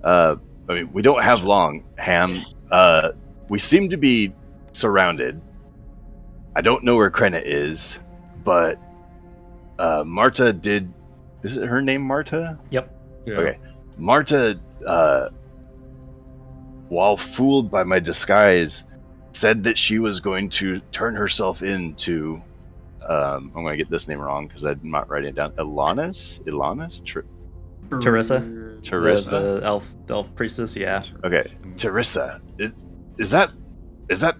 I mean, we don't have long, Ham. We seem to be surrounded. I don't know where Krennet is, but Marta did. Is it her name, Marta? Yep. Yeah. Okay. Marta, while fooled by my disguise, said that she was going to turn herself into. I'm going to get this name wrong because I'm not writing it down. Ilanis? Teresa? Teresa. The elf priestess. Yeah. Okay, Teresa. Is that Is that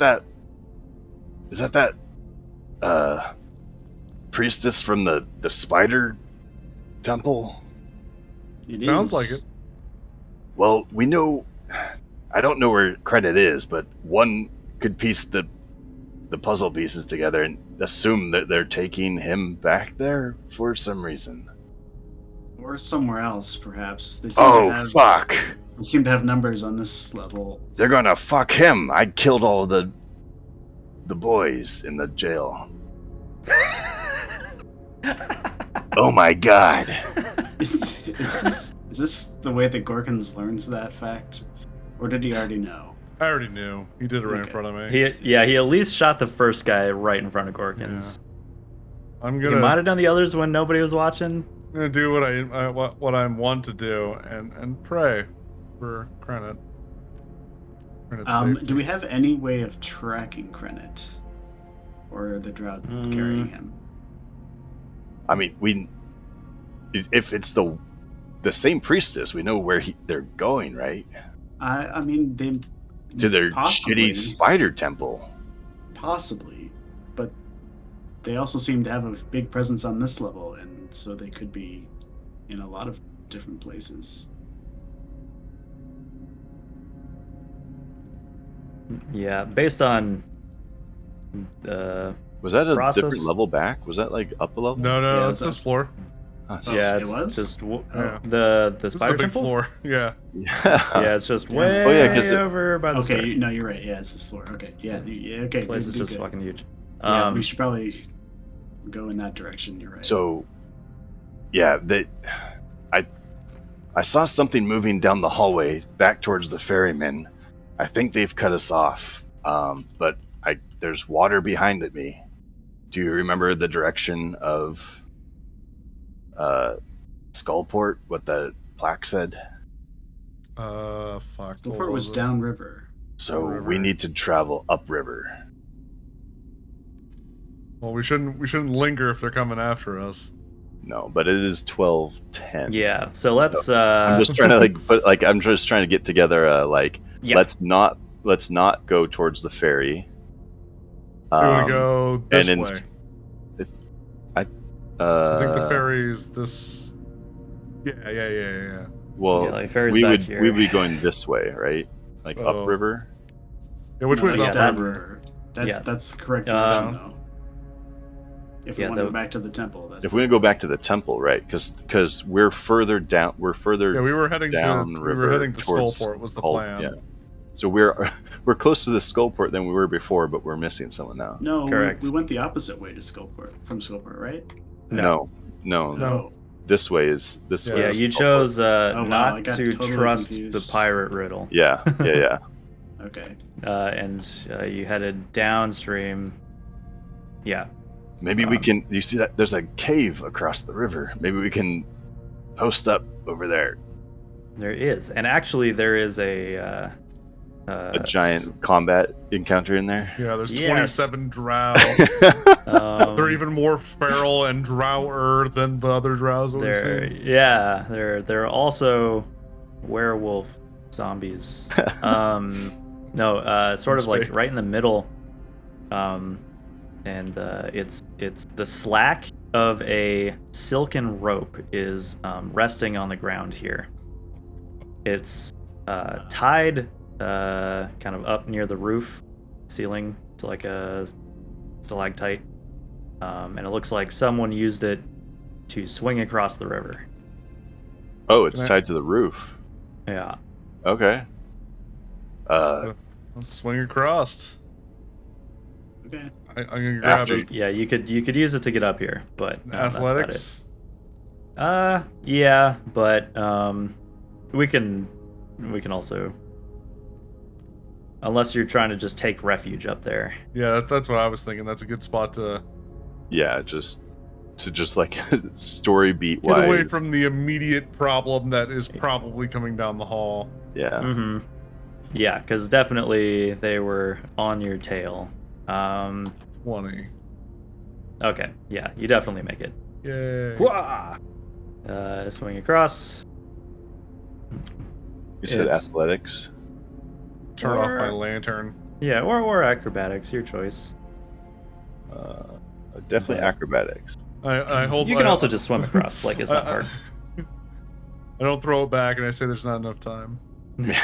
priestess from the spider temple? It Sounds is. like it. Well, we know. I don't know where credit is, but one could piece the puzzle pieces together and assume that they're taking him back there for some reason. Or somewhere else, perhaps. They seem to have, fuck! They seem to have numbers on this level. They're gonna fuck him. I killed all the boys in the jail. Oh my god! Is this the way that Gorkins learns that fact? Or did he already know? I already knew. He did it right in Okay. front of me. He at least shot the first guy right in front of Gorkins. I'm He might gonna have done the others when nobody was watching. do what I'm want to do and pray for Krenit. Do we have any way of tracking Krenit? Or are the Drow carrying him? I mean, if it's the same priestess, we know where they're going, right? I mean, they To their possibly, shitty spider temple. Possibly, but they also seem to have a big presence on this level, and so they could be in a lot of different places. Yeah, based on Was that a process. different level back? Was that like up a level? No, Yeah, that's this floor. Oh, yeah, it it's was? just Yeah. the This is spider a big temple. floor. Yeah. Yeah, it's just Yeah. way Oh, yeah, 'cause over by the Okay, stairs. no, you're right. Yeah, it's this floor. Okay, yeah, okay. The place is good, just good. fucking huge. Yeah, we should probably go in that direction. You're right. So, yeah, I saw something moving down the hallway back towards the ferryman. I think they've cut us off, but there's water behind me. Do you remember the direction of Skullport? What the plaque said? Fuck. the what port was it? downriver. So River. we need to travel upriver. Well, we shouldn't linger if they're coming after us. No, but it is 12:10. Yeah, so let's. I'm just trying to I'm just trying to get together. Yeah. Let's not go towards the ferry. So we want to go this and way. I think the ferry's this. Yeah. Well, Yeah, like ferry's we back would here. we'd be going this way, right? Like Oh. upriver. Yeah, which No, way's it's up? downriver. That's Yeah. that's the correct Um, direction, though. If we yeah, want to the- go back to the temple, that's If we go back to the temple, right? Because we're further down. We're further Yeah, we were heading down to river towards Skullport was the Hull, plan. Yeah. So we're close to the Skullport than we were before, but we're missing someone now. No, Correct. we went the opposite way to Skullport from Skullport, right? No. No. This way is this way. Yeah, is you Skullport. chose wow, I not got to totally trust confused. the pirate riddle. Yeah. Okay. And you headed downstream. Yeah. Maybe we can. You see that? There's a cave across the river. Maybe we can post up over there. There is, and actually there is a Giant combat encounter in there. Yeah, there's Yes. 27 drow. Um, They're even more feral and drower than the other drows that we've they're seen. yeah, they're also werewolf zombies. No, sort of like Respect. right in the middle. And it's the slack of a silken rope is resting on the ground here. It's tied kind of up near the roof ceiling to like a stalactite, and it looks like someone used it to swing across the river. Oh, it's Can I- tied to the roof. Yeah. Okay. Let's swing across. Okay. I'm gonna grab After- it. Yeah, you could use it to get up here, but that's about Athletics. it. Yeah, but we can also, unless you're trying to just take refuge up there. Yeah, that's what I was thinking. That's a good spot to Yeah, just like story beat get wise. away from the immediate problem that is probably coming down the hall. Yeah. Mm-hmm. Yeah, because definitely they were on your tail. 20. Okay, yeah, you definitely make it. Yay. Wah! Swing across. You said It's- athletics. Turn off my Or- lantern. Yeah, or acrobatics, your choice. Definitely acrobatics. I hold. You can I- also just swim across. Like it's not I- hard. I don't throw it back, and I say there's not enough time. The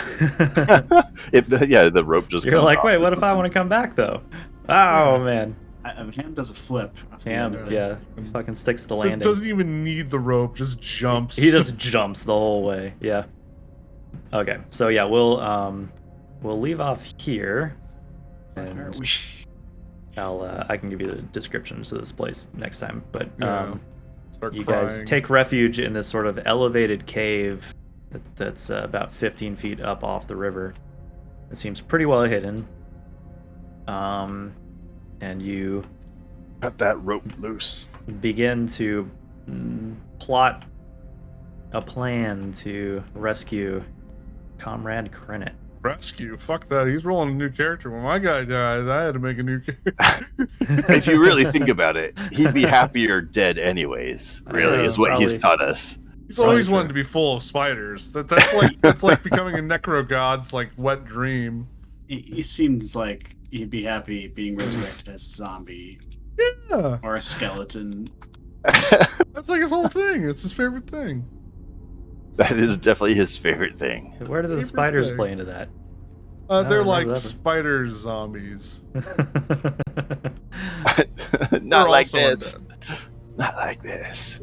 rope just. You're comes like, off wait, or what if I something. want to come back though? Oh man, Ham does a flip. Off the Ham, end of it. yeah, fucking sticks to the It landing. doesn't even need the rope; just jumps. He just jumps the whole way. Yeah. Okay, so yeah, we'll leave off here, Where are and we? I can give you the descriptions of this place next time. But Yeah. Start you crying. guys take refuge in this sort of elevated cave that's about 15 feet up off the river. It seems pretty well hidden. And you Cut that rope loose. begin to plot a plan to rescue Comrade Crennet. Rescue. Fuck that. He's rolling a new character. When my guy died, I had to make a new character. If you really think about it, he'd be happier dead anyways. Really, is what he's Probably. taught us. He's always Probably wanted to be full of spiders. That's like becoming a necro god's like wet dream. He seems like he'd be happy being resurrected as a zombie Yeah. or a skeleton. That's like his whole thing. It's his favorite thing. That is definitely his favorite thing. Where do the Favorite spiders thing. play into that? They're don't like remember that one. spider zombies. Not They're like also this. undead. Not like this.